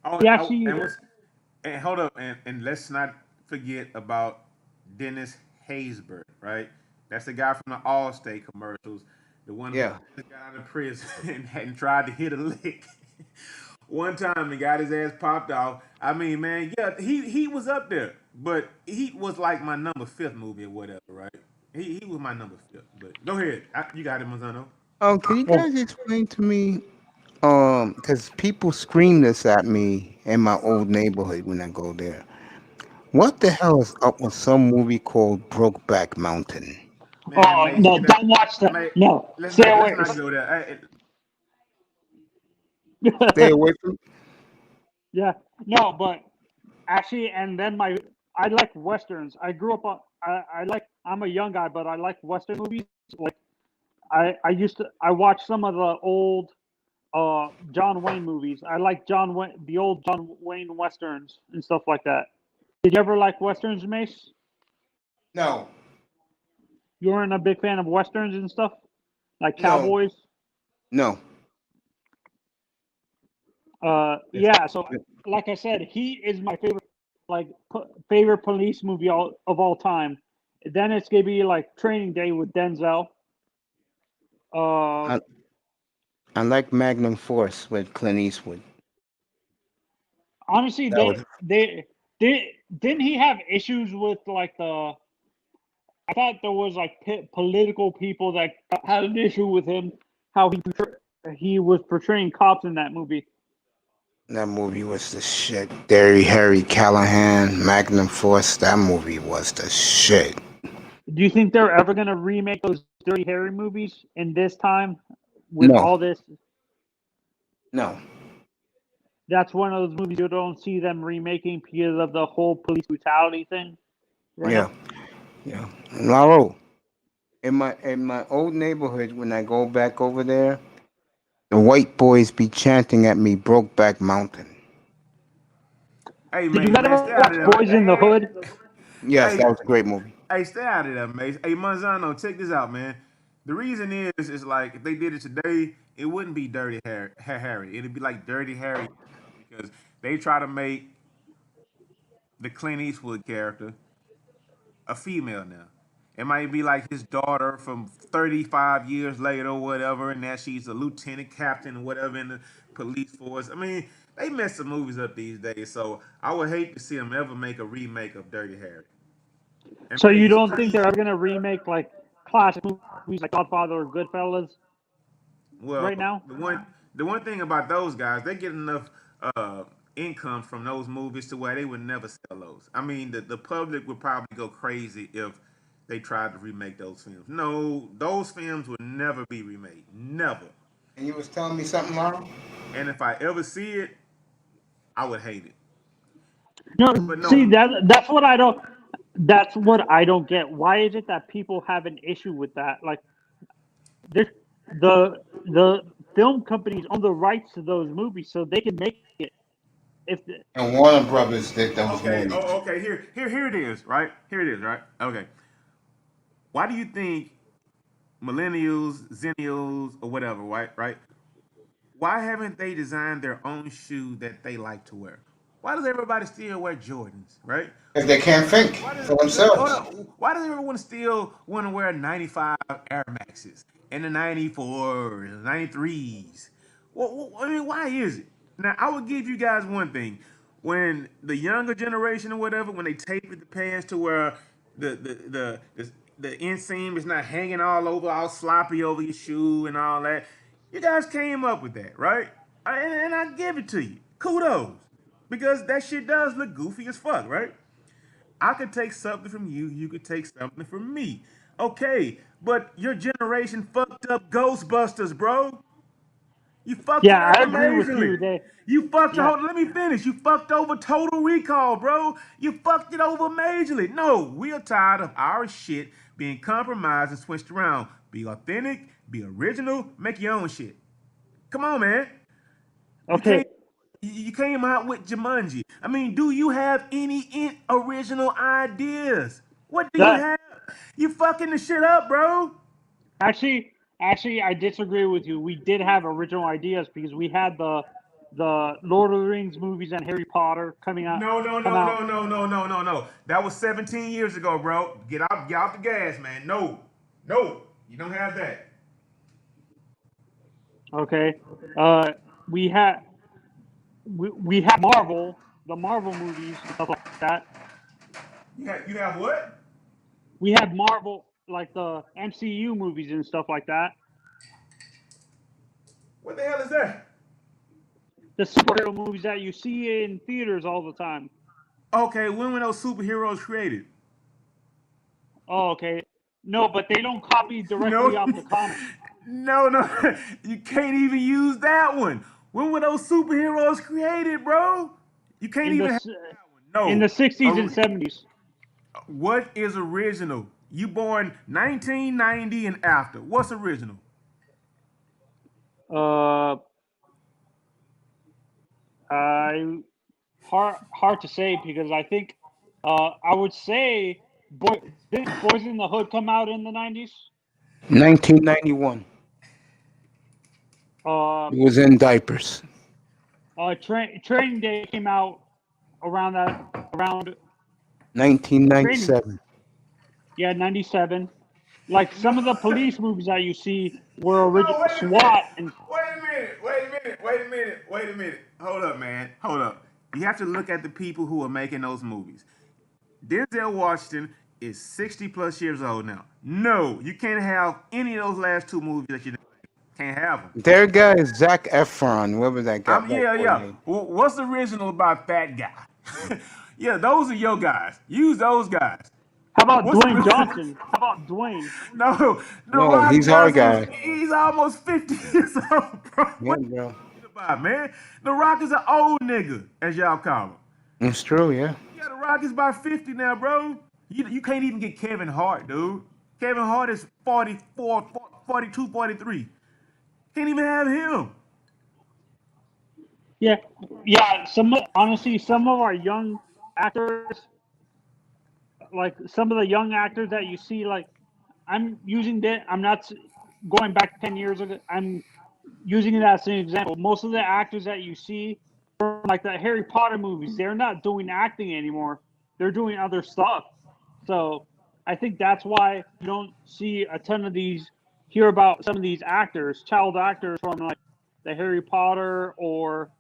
Oh, he oh actually and hold up, and let's not forget about Dennis Haysbert, right? That's the guy from the Allstate commercials, the one who yeah. just got out of prison and hadn't tried to hit a lick. One time, he got his ass popped off. I mean, man, yeah, he was up there, but he was like my number fifth movie or whatever, right? He was my number fifth. But go ahead, you got it, Mazzano. Can you oh, guys explain to me? Because people scream this at me in my old neighborhood when I go there. What the hell is up with some movie called Brokeback Mountain? Man, Mace, no, don't watch that. Mace, No, let's stay not let's away. not go there. Stay away from. Yeah, no, but actually, and then I like westerns. I grew up on I like I'm a young guy, but I like western movies. Like I watched some of the old John Wayne movies. I like the old John Wayne westerns and stuff like that. Did you ever like westerns, Mace? No, You weren't a big fan of westerns and stuff like no, cowboys. no. Yeah. So, like I said, he is my favorite, like favorite police movie of all time. Then it's gonna be like Training Day with Denzel. Uh, I, I like Magnum Force with Clint Eastwood. honestly, That was they didn't he have issues with like the? I thought there was like political people that had an issue with him, how he was portraying cops in that movie. that movie was the shit. Harry Callahan, Magnum Force. That movie was the shit. Do you think they're ever gonna remake those Dirty Harry movies in this time with No, all this? no. That's one of those movies you don't see them remaking because of the whole police brutality thing right Yeah, now. yeah. Laro, in my old neighborhood, when I go back over there, the white boys be chanting at me, "Brokeback Mountain." Hey, Did you Mace, man, ever stay out watch of there. Boys in the Hood? Yes, Hey, that was a great movie. hey, stay out of there, Mace. Hey, Manzano, check this out, man. The reason is like if they did it today, it wouldn't be Dirty Harry. It'd be like Dirty Harry because they try to make the Clint Eastwood character a female now. It might be like his daughter from 35 years later or whatever, and now she's a lieutenant captain or whatever in the police force. I mean, they mess the movies up these days, so I would hate to see them ever make a remake of Dirty Harry. And So you please, don't think please, they're ever gonna remake like classic movies like Godfather or Goodfellas well, right now? the one thing about those guys, they get enough uh, income from those movies to where they would never sell those. I mean, the public would probably go crazy if they tried to remake those films. No, those films would never be remade. Never. And you was telling me something, Laro? And if I ever see it, I would hate it. No, But see no, that's what I don't. That's what I don't get. Why is it that people have an issue with that? Like, this, the film companies own the rights to those movies, so they can make it. If And Warner Brothers did those okay, movies. okay, here it is, right? Here it is, right? Okay. Why do you think millennials, zennials, or whatever, right? Why haven't they designed their own shoe that they like to wear? Why does everybody still wear Jordans, right? Because they can't think Why for hold themselves. on, why does everyone still want to wear 95 Air Maxes and the 94s, 93s? Well, I mean, why is it? Now, I would give you guys one thing. When the younger generation or whatever, when they tapered the pants to where the the the the, the inseam is not hanging all over, all sloppy over your shoe and all that, you guys came up with that, right? And I give it to you. Kudos. Because that shit does look goofy as fuck, right? I could take something from you, you could take something from me. Okay, but your generation fucked up Ghostbusters, bro. You fucked it yeah, I over agree with majorly. you. They You fucked yeah. hold, let me finish. You fucked over Total Recall, bro. You fucked it over majorly. No, we are tired of our shit being compromised and switched around. Be authentic, be original, make your own shit. Come on, man. You Okay, came you came out with Jumanji. I mean, do you have any original ideas? What do you that have? You fucking the shit up, bro. actually actually I disagree with you. We did have original ideas because we had the Lord of the Rings movies and Harry Potter No, no, come no, out. no, no, no, no, no, no. That was 17 years ago, bro. Get off the gas, man. No, no, you don't have that. Okay, uh, we had we had Marvel, the Marvel movies and stuff like that. You have what? We had Marvel, like the MCU movies and stuff like that. What the hell is that? The superhero movies that you see in theaters all the time. Okay, when were those superheroes created? Oh, okay. No, but they don't copy directly No, off the comics. no. You can't even use that one. When were those superheroes created, bro? You can't in even the have s- that one. in No. the 60s and 70s. What is original? You born 1990 and after. What's original? Uh, I hard to say because I think I would say did Boys in the Hood come out in the 90s? 1991. Uh, It was in diapers. Training Day came out around training 1997. yeah 97. Like No. some of the police movies that you see were No, original wait a SWAT minute. and Wait a minute. Hold up, man. Hold up. You have to look at the people who are making those movies. Denzel Washington is 60 plus years old now. No, you can't have any of those last two movies that you can't have them. Their guy is Zach Efron, whoever that guy Yeah, that boy yeah. name. What's original about that guy? Yeah, those are your guys. Use those guys. How about What's Dwayne Johnson? How about Dwayne? no, The No, Rock he's our Johnson, guy. he's almost 50 years old, bro. Yeah, What bro. you talking about, man? The Rock is an old nigga, as y'all call him. It's true, yeah. Yeah, The Rock is about 50 now, bro. You can't even get Kevin Hart, dude. Kevin Hart is 44, 42, 43. Can't even have him. Yeah, honestly, some of our young actors, like some of the young actors that you see, like I'm using that. I'm not going back 10 years ago. I'm using it as an example. Most of the actors that you see from like the Harry Potter movies, they're not doing acting anymore. They're doing other stuff. So I think that's why you don't see a ton of these, hear about some of these actors, child actors from like the Harry Potter or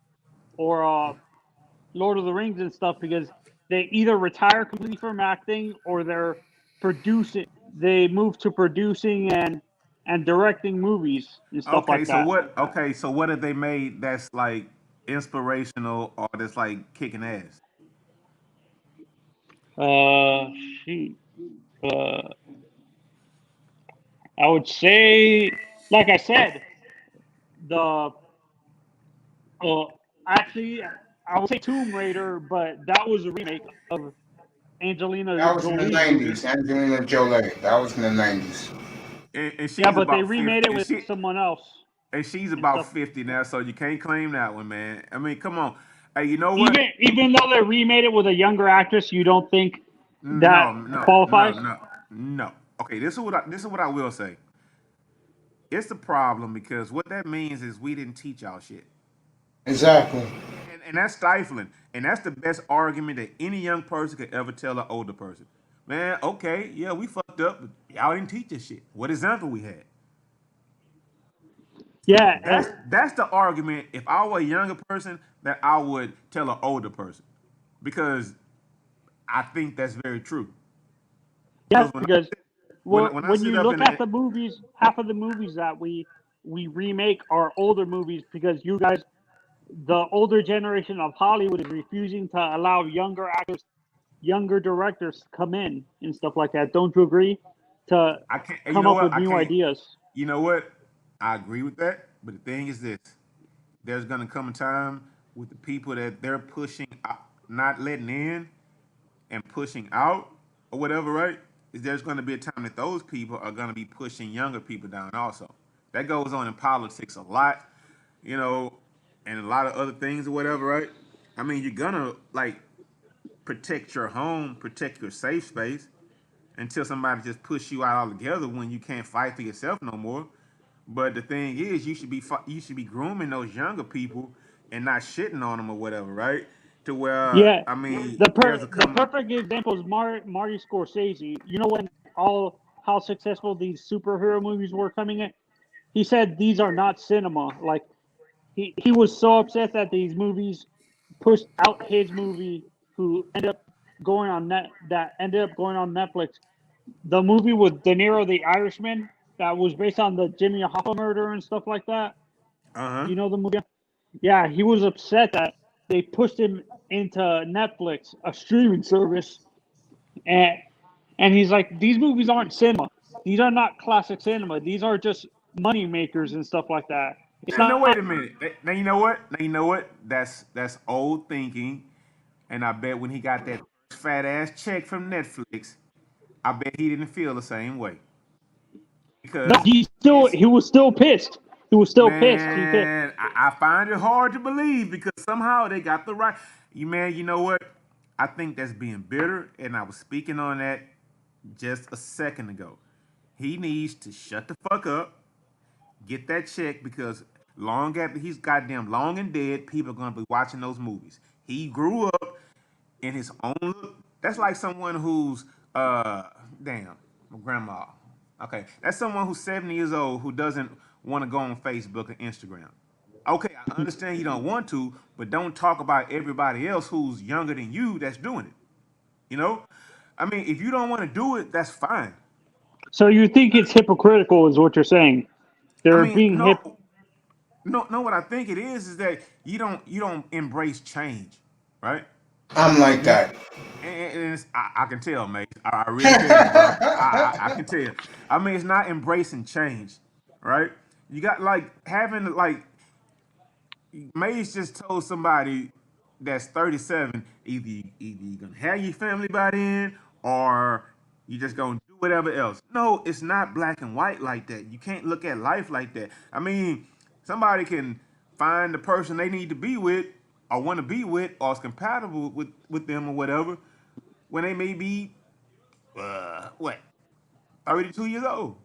Lord of the Rings and stuff, because they either retire completely from acting or they're producing. They move to producing and directing movies and stuff Okay, like so that. what? Okay, so what have they made that's like inspirational or that's like kicking ass? Uh, shoot. Uh, I would say, like I said, the actually, I would say Tomb Raider, but that was a remake of Angelina That was in the Jolie's movie. 90s. Angelina Jolie. That was in the 90s. And Yeah, she's but they about 50. remade it with someone else And she's and about stuff. 50 now, so you can't claim that one, man. I mean, come on. Hey, you know what? Even though they remade it with a younger actress, you don't think that No, no, no, qualifies? no, no. Okay, this is what I will say. It's a problem because what that means is we didn't teach y'all shit. Exactly. And that's stifling. And that's the best argument that any young person could ever tell an older person. Man, okay, yeah, we fucked up, but y'all didn't teach us shit. What example we had? Yeah, That's the argument. If I were a younger person, that I would tell an older person, because I think that's very true. yeah. Because when I Because sit, when I when sit you up look in at it, the movies, half of the movies that we remake are older movies because you guys, the older generation of Hollywood, is refusing to allow younger actors, younger directors to come in and stuff like that. Don't you agree? To I can't. You come know up what? with I new can't. ideas. You know what? I agree with that. But the thing is this: there's gonna come a time with the people that they're pushing, out, not letting in, and pushing out, or whatever. Right? Is there's gonna be a time that those people are gonna be pushing younger people down also. That goes on in politics a lot, you know, and a lot of other things or whatever. Right? I mean, you're gonna like protect your home, protect your safe space until somebody just push you out altogether when you can't fight for yourself no more. But the thing is, you should be grooming those younger people and not shitting on them or whatever, right? To where Yeah, I mean, there's a the come. perfect example is Marty Scorsese. You know when all how successful these superhero movies were coming in. He said these are not cinema. Like he was so upset that these movies pushed out his movie, who ended up going on net that ended up going on Netflix. The movie with De Niro, The Irishman, that was based on the Jimmy Hoffa murder and stuff like that. Uh huh. You know the movie? Yeah, he was upset that they pushed him into Netflix, a streaming service, and and he's like, these movies aren't cinema. These are not classic cinema. These are just money makers and stuff like that. It's Now not. wait a minute. Now you know what? Now you know what? That's old thinking. And I bet when he got that first fat ass check from Netflix, I bet he didn't feel the same way No, because it's he was still pissed. He was still pissed. man. I find it hard to believe because somehow they got the right. You man, you know what? I think that's being bitter, and I was speaking on that just a second ago. He needs to shut the fuck up, get that check because long after he's goddamn long and dead, people are gonna be watching those movies. He grew up in his own look. That's like someone who's damn, my grandma. Okay. That's someone who's 70 years old who doesn't want to go on Facebook or Instagram. Okay, I understand you don't want to, but don't talk about everybody else who's younger than you that's doing it. You know? I mean, if you don't want to do it, that's fine. So you think it's hypocritical, is what you're saying? I They're mean, being hip. no, what I think it is that you don't embrace change, right? I'm like You that. and I can tell, mate. I really can, bro. I can tell. I mean, it's not embracing change, right? You got like having like Maze just told somebody that's 37, either you gonna have your family by then or you just gonna do whatever else. No, it's not black and white like that. You can't look at life like that. I mean, somebody can find the person they need to be with or want to be with or is compatible with them or whatever when they may be what 32 years old.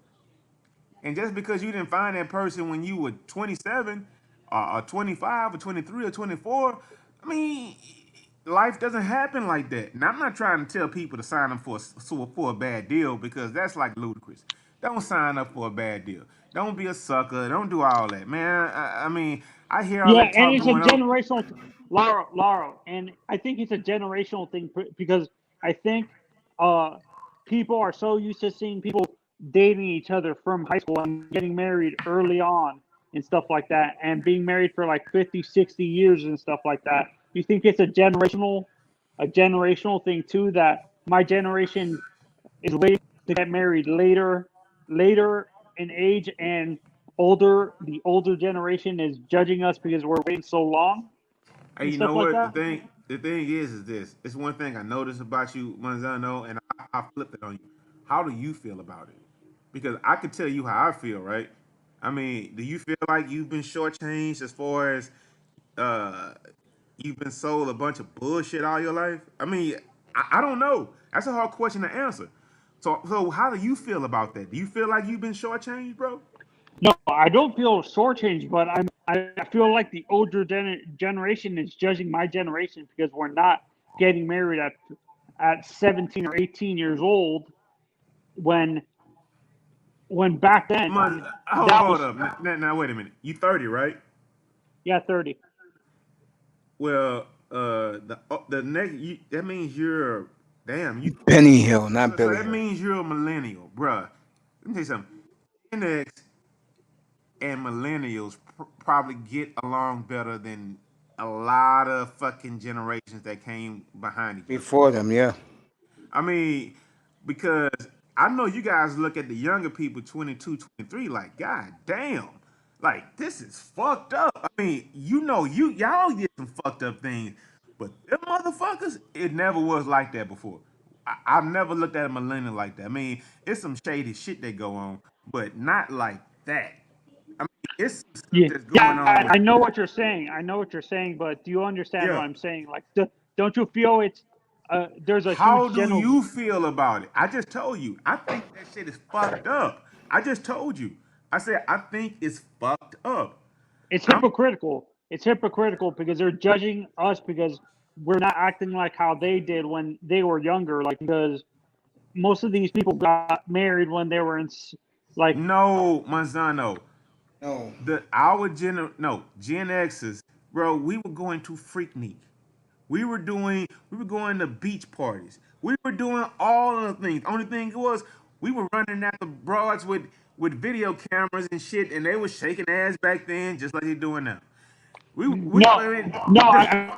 And just because you didn't find that person when you were 27 or 25 or 23 or 24, I mean, life doesn't happen like that. And I'm not trying to tell people to sign up for a bad deal because that's like ludicrous. Don't sign up for a bad deal. Don't be a sucker. Don't do all that, man. I mean, I hear all Yeah, that and talk it's a going on. generational, Laura, and I think it's a generational thing because I think uh, people are so used to seeing people dating each other from high school and getting married early on and stuff like that, and being married for like 50, 60 years and stuff like that. You think it's a generational thing too, that my generation is waiting to get married later in age, and the older generation is judging us because we're waiting so long Hey, and you stuff know like what? that. The thing is this. It's one thing I noticed about you, Manzano, and I flipped it on you. How do you feel about it? Because I can tell you how I feel, right? I mean, do you feel like you've been shortchanged as far as uh you've been sold a bunch of bullshit all your life? I mean, I don't know. That's a hard question to answer. So how do you feel about that? Do you feel like you've been shortchanged, bro? No, I don't feel shortchanged, but I feel like the older generation is judging my generation because we're not getting married at 17 or 18 years old when back then that Hold was, up. Now, wait a minute. You 30, right? yeah, 30. Well, the next that means you're damn you. Benny Hill, not So Billy that Hill. means you're a millennial, bruh. Let me tell you something. Gen X and millennials probably get along better than a lot of fucking generations that came behind each other. Before them, yeah. I mean, because I know you guys look at the younger people, 22, 23, like, God damn, like, this is fucked up. I mean, y'all did some fucked up things, but them motherfuckers, it never was like that before. I've never looked at a millennial like that. I mean, it's some shady shit that go on, but not like that. I mean, it's some stuff Yeah, that's going yeah, on. I know what you're saying. I know what you're saying, but do you understand what Yeah. I'm saying? Like, don't you feel it's there's a How huge do you feel about it? I just told you. I think that shit is fucked up. I just told you. I said I think it's fucked up. it's I'm hypocritical. It's hypocritical because they're judging us because we're not acting like how they did when they were younger. Like, because most of these people got married when they were like, no Manzano. No. Gen X's, bro. We were going to Freaknik. We were going to beach parties. We were doing all of the things. Only thing was we were running after broads with video cameras and shit, and they was shaking ass back then, just like they doing now. no, I mean, no,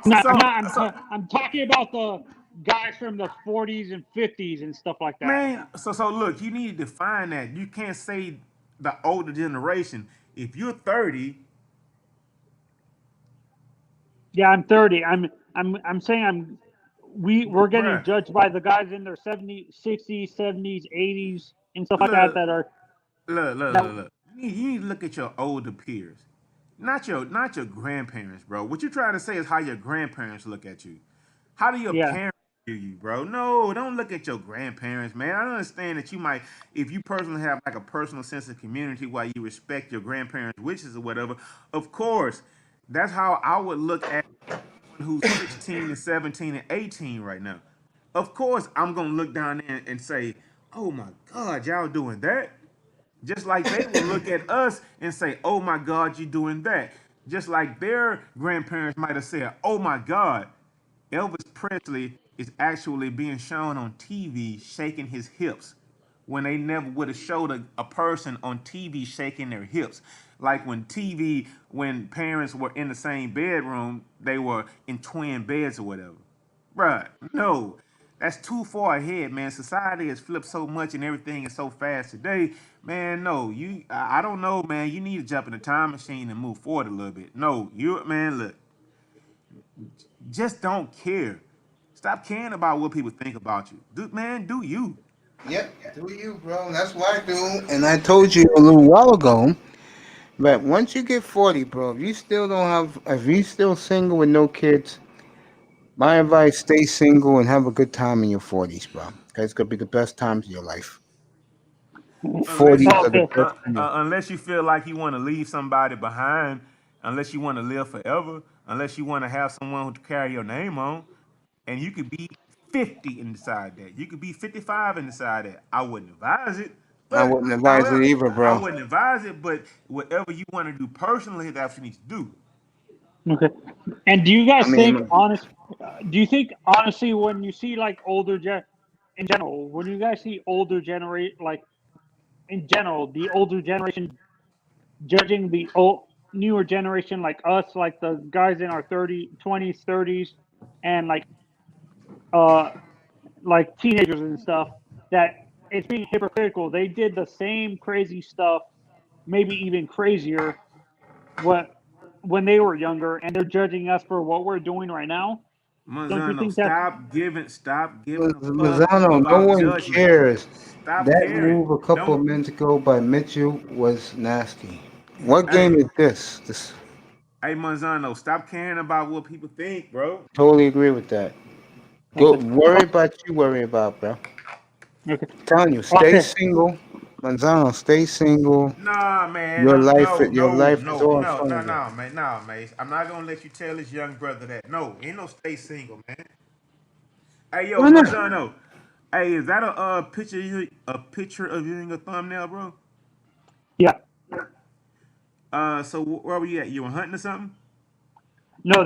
just I'm not. so I'm talking about the guys from the 40s and 50s and stuff like that. man, so look, you need to define that. You can't say the older generation. If you're 30, Yeah, I'm 30. I'm saying we're getting bruh, judged by the guys in their 70s, 60s, 70s, 80s and stuff like that look, that are that look. You need to look at your older peers, not your grandparents, bro. What you're trying to say is how your grandparents look at you. How do your yeah. parents view you, bro? No, don't look at your grandparents, man. I understand that you might, if you personally have like a personal sense of community while you respect your grandparents' wishes or whatever. Of course, that's how I would look at who's 16 and 17 and 18 right now. Of course, I'm gonna look down there and say, "Oh my God, y'all doing that?" Just like they will look at us and say, "Oh my God, you doing that?" Just like their grandparents might have said, "Oh my God, Elvis Presley is actually being shown on TV shaking his hips," when they never would have showed a person on TV shaking their hips. Like when parents were in the same bedroom, they were in twin beds or whatever. Bruh, no. That's too far ahead, man. Society has flipped so much and everything is so fast today. Man, no, I don't know, man. You need to jump in the time machine and move forward a little bit. No, man, look, just don't care. Stop caring about what people think about you. Do you. Yep, do you, bro? That's what I do. And I told you a little while ago that once you get 40, bro, if you still single with no kids, my advice: stay single and have a good time in your 40s, bro. 'Cause it's gonna be the best times of your life. unless 40s you are the Okay. best years. unless you feel like you want to leave somebody behind, unless you want to live forever, unless you want to have someone to carry your name on, and you could be 50 and decide that. You could be 55 and decide that. I wouldn't advise it, I but wouldn't advise it however, either, I bro. wouldn't advise it, but whatever you want to do personally, that's what you need to do. Okay. And do you I guys think mean, do you think honestly when you see like in general, when you guys see older generate like in general, the older generation judging the newer generation like us, like the guys in our 20s, 30s, and uh like teenagers and stuff, that it's being hypocritical. They did the same crazy stuff, maybe even crazier, what when they were younger, and they're judging us for what we're doing right now. Don't you Manzano, think that's stop giving a fuck Lozano, no about one judgment. cares. Stop That caring. move a couple of Don't. minutes ago by Mitchell was nasty. What game Hey, is this? This hey, Manzano, stop caring about what people think, bro. totally agree with that. Go okay? worry about you. Worry about, bro. Okay, Telling you, stay okay. single, Manzano. Stay single. Nah, man, Your no, life, no, your no, life is no, all in no, front no, of you. no, man, no, man. I'm not gonna let you tell this young brother that. No, ain't no stay single, man. Hey, yo, Why not? Manzano. Hey, is that a picture of you in your thumbnail, bro? Yeah. So where were you at? You were hunting or something? No,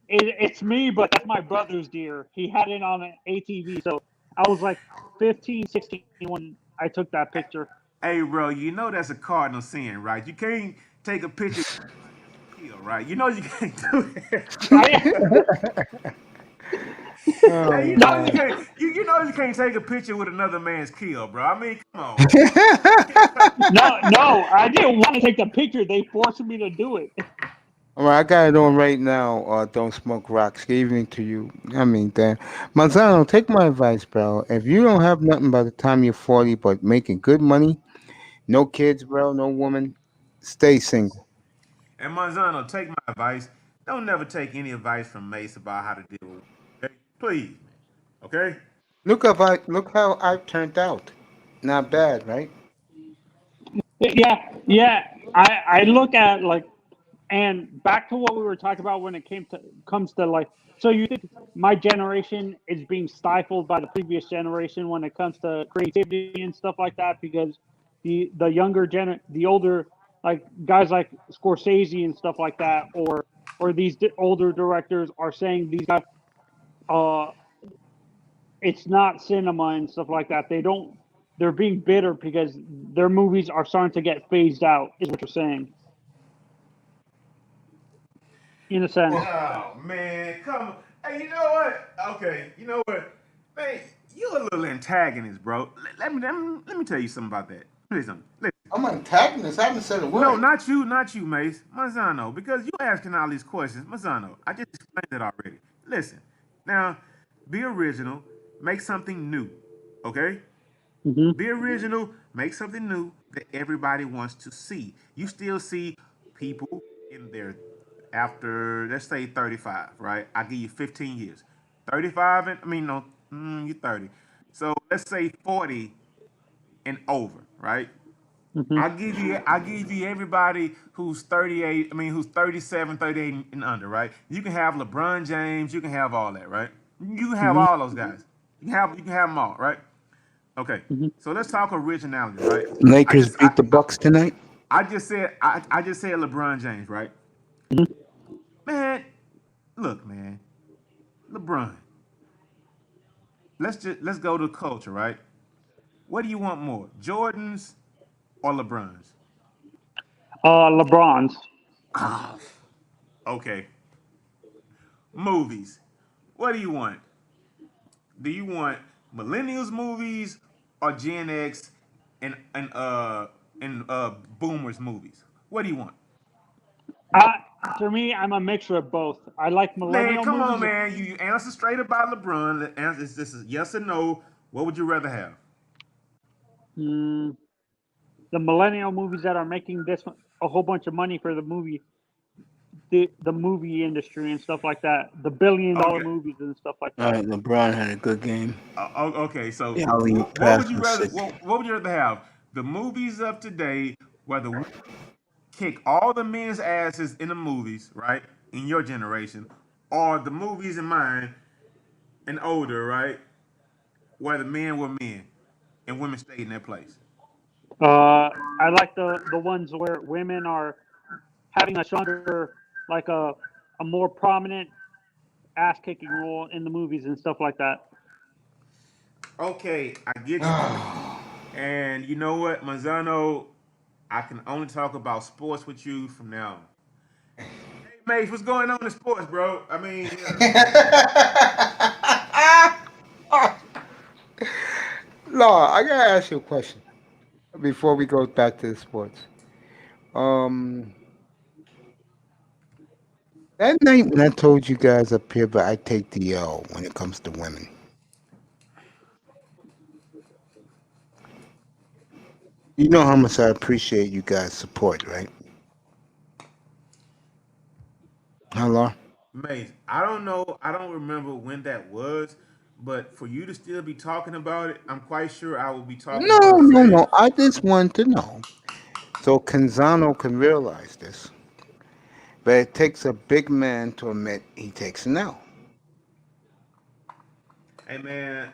it's me, but that's my brother's deer. He had it on an ATV, so I was like 15, 16 when I took that picture. Hey, bro, you know that's a cardinal sin, right? You can't take a picture with kill, right? You know you can't do that, right? I Oh Hey, you know you my can't. You know you can't take a picture with another man's kill, bro. I mean, come on, man. God. no, I didn't want to take the picture. They forced me to do it. All right, I got it on right now. Don't smoke rocks. Good evening to you. I mean, damn. Manzano, take my advice, bro. If you don't have nothing by the time you're 40 but making good money, no kids, bro, no woman, stay single. And Manzano, take my advice. Don't never take any advice from Mace about how to deal with women. Okay? Please, man. Okay? Look how I've turned out. Not bad, right? Yeah. I look at and back to what we were talking about when it comes to so you think my generation is being stifled by the previous generation when it comes to creativity and stuff like that because the older like guys like Scorsese and stuff like that or these older directors are saying these guys uh it's not cinema and stuff like that. They're being bitter because their movies are starting to get phased out, is what you're saying, in a sense. Oh man, come on. Hey, you know what? Okay, you know what? Man, you a little antagonist, bro. Let me tell you something about that. Listen, listen. I'm an antagonist. I haven't said a No, word. not you, Mace. Mazzano, because you asking all these questions. Mazzano, I just explained it already. Listen, now, be original, make something new, okay? Hmm. Be original, make something new that everybody wants to see. You still see people in their after let's say 35, right? I give you 15 years. 35 and I mean no, you're 30. So let's say 40 and over, right? Hmm. I give you everybody who's 38, I mean who's 37, 38 and under, right? You can have LeBron James, you can have all that, right? You can have Hmm. all those guys. You can have them all, right? Okay. Hmm. So let's talk originality, right? I Lakers just I, beat the Bucks tonight. I just said LeBron James, right? Man, look, man. LeBron. Let's go to culture, right? What do you want more? Jordans or LeBrons? LeBron's. Okay. Movies. What do you want? Do you want millennials movies or Gen X and boomers movies? What do you want? I, for me, I'm a mixture of both. I like Man, millennial come on, movies. man. You answer straight about LeBron. This is yes or no. What would you rather have? Mm, the millennial movies that are making this a whole bunch of money for the movie industry and stuff like that. The $1 billion Okay. movies and stuff like All that. right, LeBron had a good game. Okay. So, Yeah, I'll leave what would past you the rather? six. What would you rather have? The movies of today, where the women kick all the men's asses in the movies, right? In your generation, or the movies in mine and older, right? Where the men were men and women stayed in their place. I like the ones where women are having a stronger, like a more prominent ass kicking role in the movies and stuff like that. Okay, I get you. And you know what, Manzano, I can only talk about sports with you from now on. Hey, Mace, what's going on in sports, bro? I mean, yeah. Law, I gotta ask you a question before we go back to the sports. Um, that night when I told you guys up here, but I take the L when it comes to women. You know how much I appreciate you guys' support, right? Hello? Mace, I don't know, I don't remember when that was, but for you to still be talking about it, I'm quite sure I will be talking No, about the no, same. no. I just want to know so Canzano can realize this. But it takes a big man to admit he takes an L. Hey man,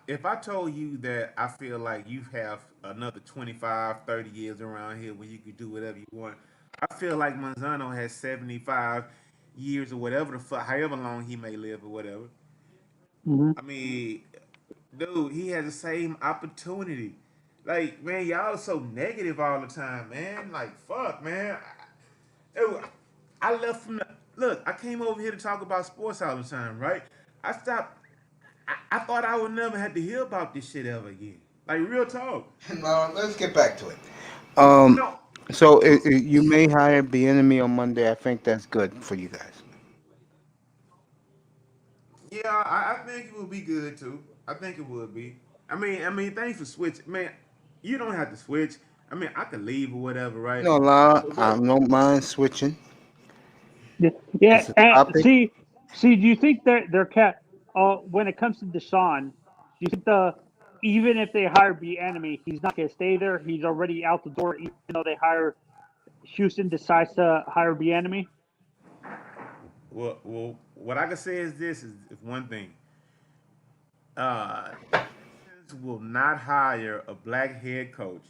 if I told you that I feel like you have another 25, 30 years around here where you could do whatever you want, I feel like Manzano has 75 years or whatever the fuck, however long he may live or whatever. Hmm. I mean, dude, he has the same opportunity. Like, man, y'all so negative all the time, man. Like, fuck, man. Dude, I left from the look. I came over here to talk about sports all the time, right? I stopped. I thought I would never have to hear about this shit ever again. Like real talk. Now let's get back to it. Um, No, so you may hire the enemy on Monday. I think that's good for you guys. yeah, I think it would be good too. I think it would be. Thanks for switch, man. You don't have to switch. I mean, I could leave or whatever, right? No, La, But I look, don't mind switching. Yeah, yeah. It's a And topic. see. Do you think they're cat? When it comes to Deshaun, do you think even if they hire B enemy, he's not gonna stay there. He's already out the door. Even though they hire Houston decides to hire B enemy. what I can say is this is one thing. Texans will not hire a black head coach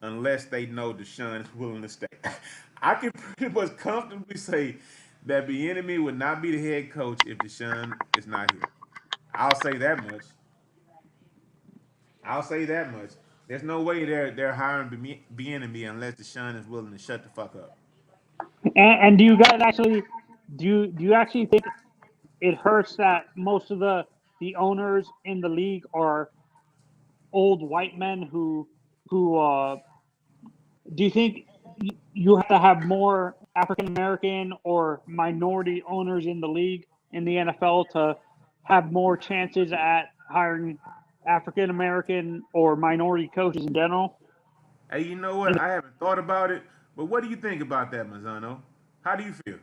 unless they know Deshaun is willing to stay. I can pretty much comfortably say that the enemy would not be the head coach if Deshaun is not here. I'll say that much. I'll say that much. There's no way they're hiring the enemy unless Deshaun is willing to shut the fuck up. And do you guys actually do you actually think it hurts that most of the owners in the league are old white men who do you think you have to have more African American or minority owners in the league in the NFL to have more chances at hiring African American or minority coaches in general? Hey, you know what? I haven't thought about it, but what do you think about that, Mazzano? How do you feel?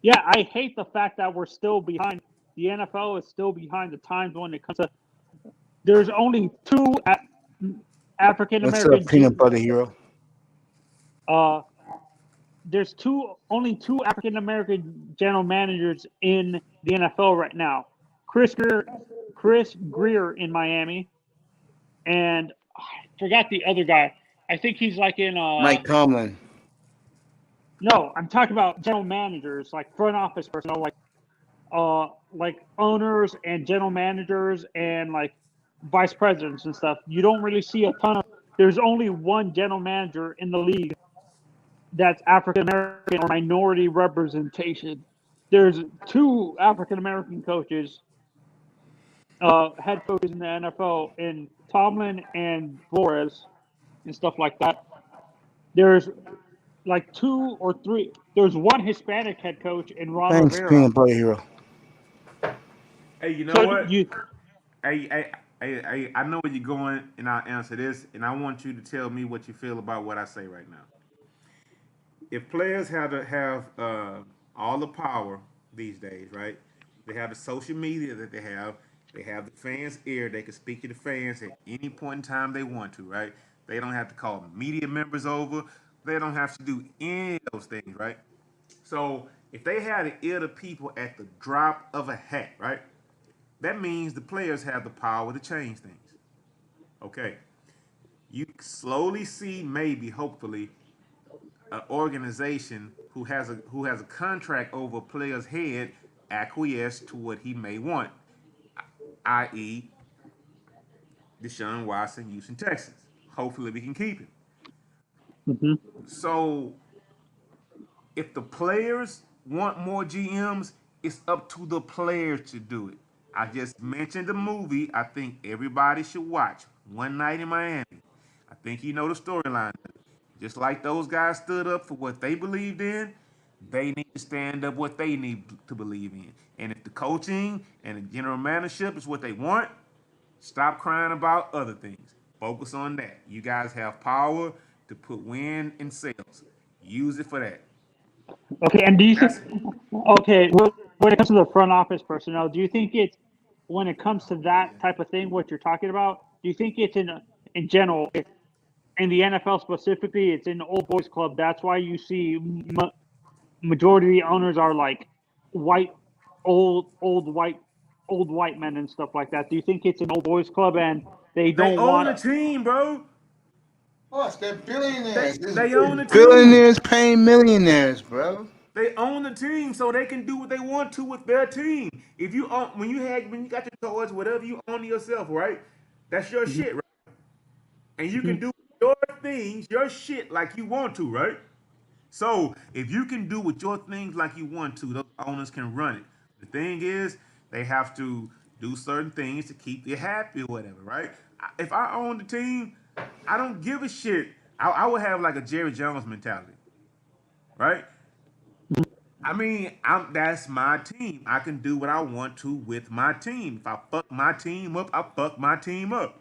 Yeah, I hate the fact that we're still behind. The NFL is still behind the times when it comes to. There's only two African What's up, American. peanut butter hero? Uh, there's only two African American general managers in the NFL right now. Chris Greer in Miami, and I forgot the other guy. I think he's like in Mike Tomlin. no, I'm talking about general managers, like front office personnel, like owners and general managers and like vice presidents and stuff. You don't really see a ton of. There's only one general manager in the league that's African American or minority representation. there's two African American coaches, head coaches in the NFL, in Tomlin and Flores and stuff like that. There's like two or three. There's one Hispanic head coach in Ron Thanks, Rivera. peanut butter hero. Hey, you know So what? you, I know where you're going, and I'll answer this, and I want you to tell me what you feel about what I say right now. If players have to have all the power these days, right? They have the social media that they have the fans' ear. They can speak to the fans at any point in time they want to, right? They don't have to call media members over. They don't have to do any of those things, right? So if they had the ear to people at the drop of a hat, right? That means the players have the power to change things. Okay. You slowly see, maybe, hopefully, an organization who has a contract over a player's head acquiesce to what he may want, i.e., Deshaun Watson, Houston Texans. Hopefully, we can keep him. mhm. So, if the players want more GMs, it's up to the players to do it. I just mentioned the movie I think everybody should watch, One Night in Miami. I think you know the storyline. Just like those guys stood up for what they believed in, they need to stand up what they need to believe in. And if the coaching and the general managership is what they want, stop crying about other things. Focus on that. You guys have power to put win in sales. Use it for that. Okay, and do you think? That's Okay, when it comes to the front office personnel, do you think it's when it comes to that type of thing, what you're talking about? Do you think it's in general, in the NFL specifically, it's in the old boys club? That's why you see majority of the owners are like white, old white men and stuff like that. Do you think it's an old boys club and they they don't own want? the team, bro. Plus, they're They billionaires. they own the team. Billionaires paying millionaires, bro. They own the team, so they can do what they want to with their team. If you own, when you got your toys, whatever you own yourself, right? That's your Mhm, shit, right? And you can mhm. do your things, your shit like you want to, right? So if you can do with your things like you want to, those owners can run it. The thing is, they have to do certain things to keep you happy or whatever, right? If I own the team, I don't give a shit. I would have like a Jerry Jones mentality, right? I mean, that's my team. I can do what I want to with my team. If I fuck my team up, I fuck my team up.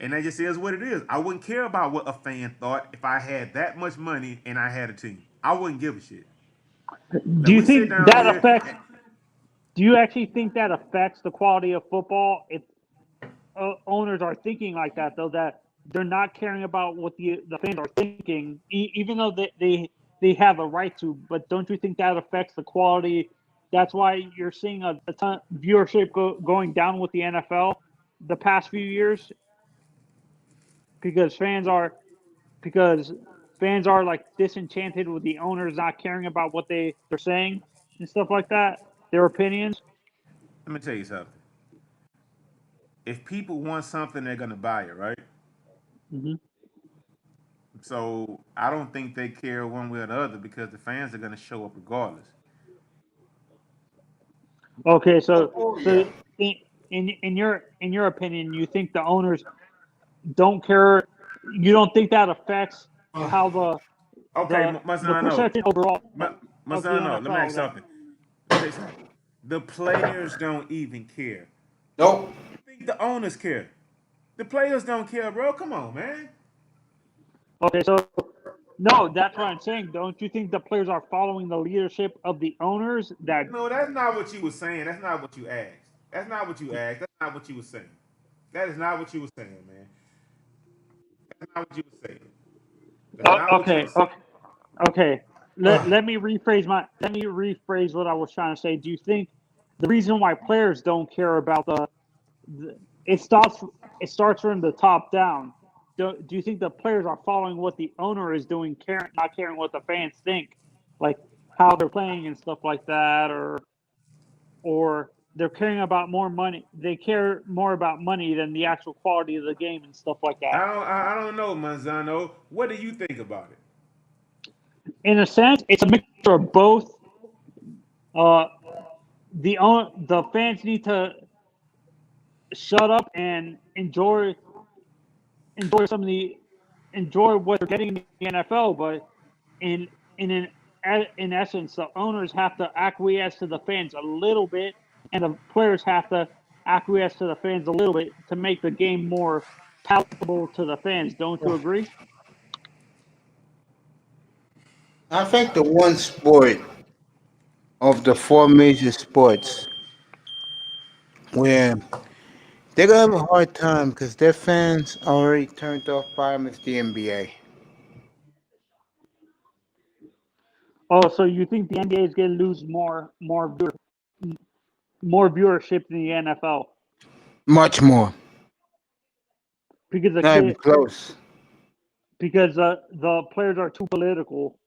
And that just is what it is. I wouldn't care about what a fan thought if I had that much money and I had a team. I wouldn't give a shit. Do Let you we sit think down that here. affects? Do you actually think that affects the quality of football if owners are thinking like that, though, that they're not caring about what the fans are thinking, even though they have a right to? But don't you think that affects the quality? That's why you're seeing a ton of viewership going down with the NFL the past few years, because because fans are like disenchanted with the owners not caring about what they're saying and stuff like that, their opinions. Let me tell you something. If people want something, they're gonna buy it, right? Hmm. So I don't think they care one way or the other because the fans are gonna show up regardless. Okay, Oh so yeah. in your opinion, you think the owners don't care? You don't think that affects how Okay, the Mazzano. perception overall of the Mazzano, let me NFL? ask you That something. Let me tell you something. The players don't even care. Nope. You think the owners care? The players don't care, bro. Come on, man. okay, so no, that's what I'm saying. Don't you think the players are following the leadership of the owners? That No, that's not what you were saying. That's not what you asked. That's not what you asked. That's not what you were saying. That is not what you were saying, man. That's not what you were saying. That's not what you were okay, saying. okay. Let me rephrase what I was trying to say. Do you think the reason why players don't care about the it starts it starts from the top down? Do you think the players are following what the owner is doing, not caring what the fans think, like how they're playing and stuff like that, or they're caring about more money? They care more about money than the actual quality of the game and stuff like that. I don't know, Manzano. What do you think about it? In a sense, it's a mixture of both. Uh, the fans need to shut up and enjoy some of the enjoy what they're getting in the NFL. But in in in essence, the owners have to acquiesce to the fans a little bit, and the players have to acquiesce to the fans a little bit to make the game more palatable to the fans. Don't you agree? I think the one sport of the four major sports where they're gonna have a hard time because their fans are already turned off by them is the NBA. Oh, so you think the NBA is going to lose more viewership than the NFL Much more. because the Not even kid close. because the players are too political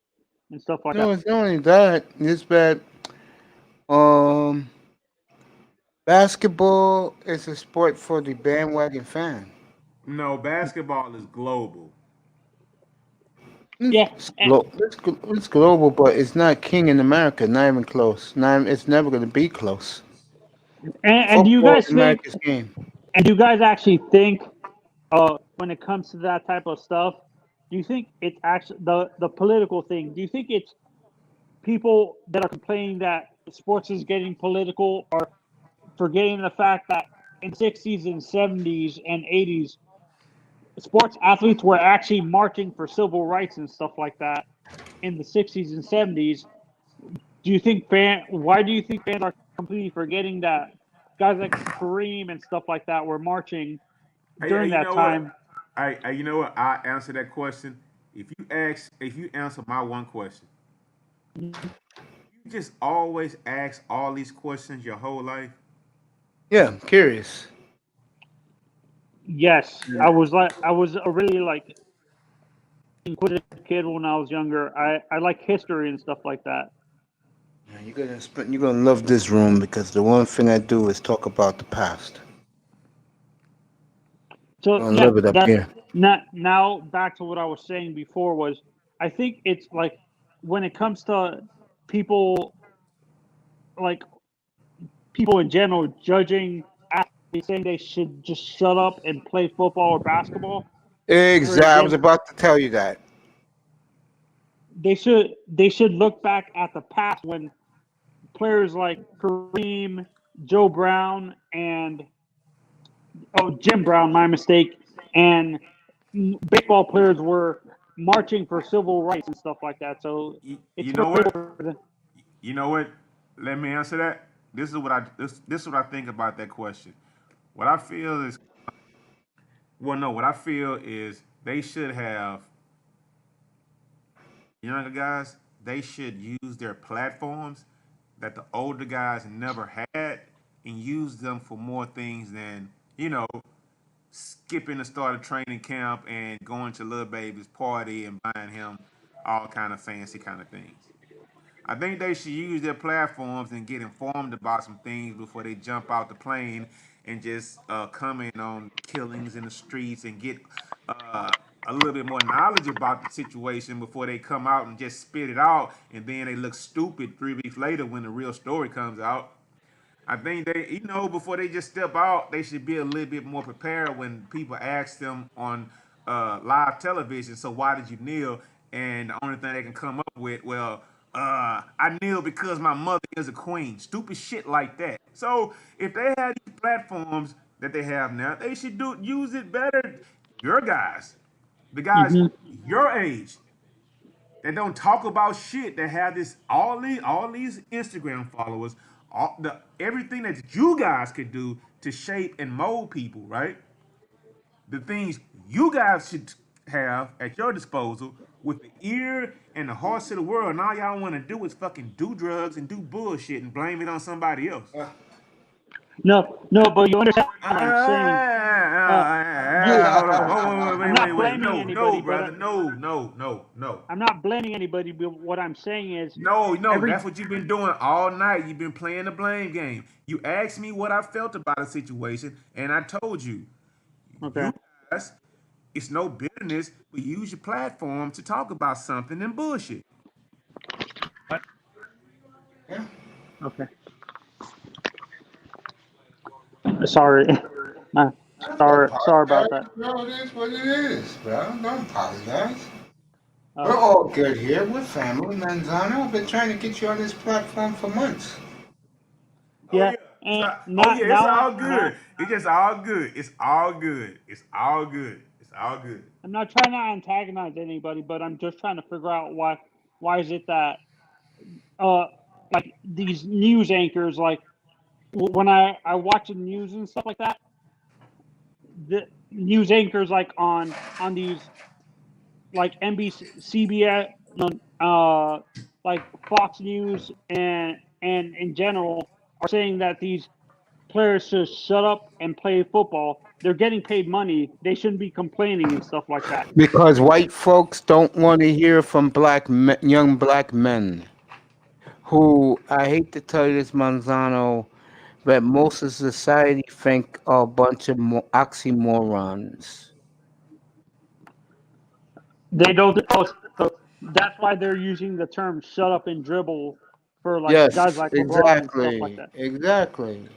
and stuff like No, that. it's not only that. It's that um, basketball is a sport for the bandwagon fan. No, basketball is global. Yeah, It's global, but it's not king in America. Not even close. It's never going to be close. and do you Football guys is think? America's game. And do you guys actually think, when it comes to that type of stuff, do you think it's actually the political thing? Do you think it's people that are complaining that sports is getting political are forgetting the fact that in the 60s and 70s and 80s, sports athletes were actually marching for civil rights and stuff like that in the 60s and 70s? Do you think why do you think fans are completely forgetting that guys like Kareem and stuff like that were marching Hey, during you that know what? time? You know what? I answer that question. If you answer my one question, you just always ask all these questions your whole life. Yeah, I'm curious. Yes, I was a really like inquisitive kid when I was younger. I like history and stuff like that. You're gonna love this room because the one thing I do is talk about the past. So You're gonna yeah, love it up that here. now back to what I was saying before was I think it's like when it comes to people like people in general judging athletes saying they should just shut up and play football or basketball. For Exactly. I was example, about to tell you that. they should look back at the past when players like Kareem, Joe Brown, and Jim Brown, my mistake, and baseball players were marching for civil rights and stuff like that. So it's You know relatable what? for them. You know what? Let me answer that. This is what I think about that question. What I feel is well, no. What I feel is they should have younger guys. They should use their platforms that the older guys never had and use them for more things than skipping the start of training camp and going to little baby's party and buying him all kind of fancy kind of things. I think they should use their platforms and get informed about some things before they jump out the plane and just comment on killings in the streets and get a little bit more knowledge about the situation before they come out and just spit it out and then they look stupid 3 weeks later when the real story comes out. I think they, before they just step out, they should be a little bit more prepared when people ask them on live television. So why did you kneel? And the only thing they can come up with, well, I kneel because my mother is a queen. Stupid shit like that. So if they had these platforms that they have now, they should use it better. Your guys, the guys Hmm. your age, that don't talk about shit, that have this all these Instagram followers, everything that you guys could do to shape and mold people, right? The things you guys should have at your disposal with the ear and the hearts of the world, and all y'all want to do is fucking do drugs and do bullshit and blame it on somebody else. No, but you understand what I'm saying. You, Hold on. Oh, I'm wait. not blaming No, anybody, but brother. No. I'm not blaming anybody. But what I'm saying is No, every that's what you've been doing all night. You've been playing the blame game. You asked me what I felt about a situation, and I told you, okay. you guys, it's no bitterness, but use your platform to talk about something and bullshit. Okay. Sorry. Don't Sorry about apologize, that. bro. It is what it is, bro. Don't apologize. We're Okay. all good here. We're family, Manzano. I've been trying to get you on this platform for months. Oh Yeah, yeah, and oh yeah, it's all now good. It's just all good. It's all good. It's all good. It's all good. I'm not trying to antagonize anybody, but I'm just trying to figure out why is it that uh like these news anchors like when I watch the news and stuff like that, the news anchors like on these like NBC, CBS, uh, like Fox News and in general are saying that these players should shut up and play football. They're getting paid money. They shouldn't be complaining and stuff like that. Because white folks don't want to hear from young black men who, I hate to tell you this, Manzano, but most of society think are a bunch of oxymorons. They don't. Oh, so that's why they're using the term "shut up and dribble" for like guys Yes, like LeBron and stuff like exactly, that. exactly.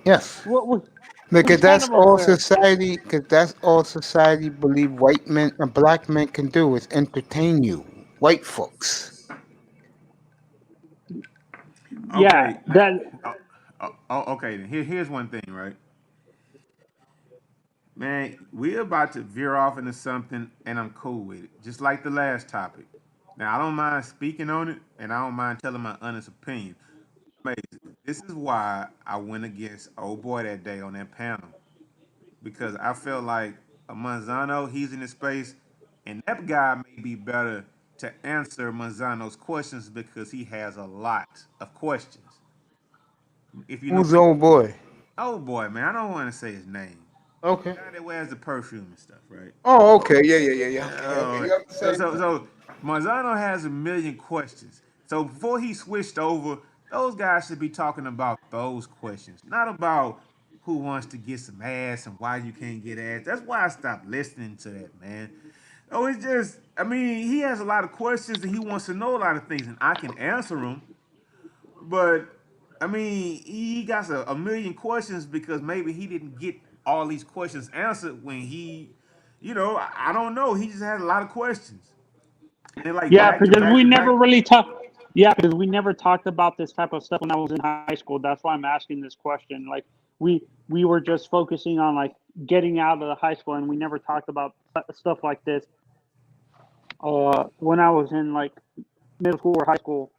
Yes, What, which because is kind that's of all unfair. society. Because that's all society believe white men and black men can do is entertain you. White folks. Yeah, Okay. that Okay. Then here's one thing, right? Man, we're about to veer off into something, and I'm cool with it. Just like the last topic. Now, I don't mind speaking on it, and I don't mind telling my honest opinion. This is why I went against old boy that day on that panel because I felt like a Manzano, he's in his space, and that guy may be better to answer Manzano's questions because he has a lot of questions. If you know, Who's the old boy? oh boy, man, I don't want to say his name. Okay. Guy that wears the perfume and stuff, right? Oh, okay. Yeah, yeah, yeah, yeah. Okay, okay. Uh, You have to so, say. so, so Marzano has a million questions. So before he switched over, those guys should be talking about those questions, not about who wants to get some ass and why you can't get ass. That's why I stopped listening to that, man. Oh, it's just, I mean, he has a lot of questions and he wants to know a lot of things, and I can answer them. But I mean, he got a million questions because maybe he didn't get all these questions answered when he, I don't know. He just had a lot of questions, and they're like yeah, back to because back we to never back. really talked. Yeah, because we never talked about this type of stuff when I was in high school. That's why I'm asking this question. Like we were just focusing on like getting out of the high school, and we never talked about stuff like this. When I was in like middle school or high school.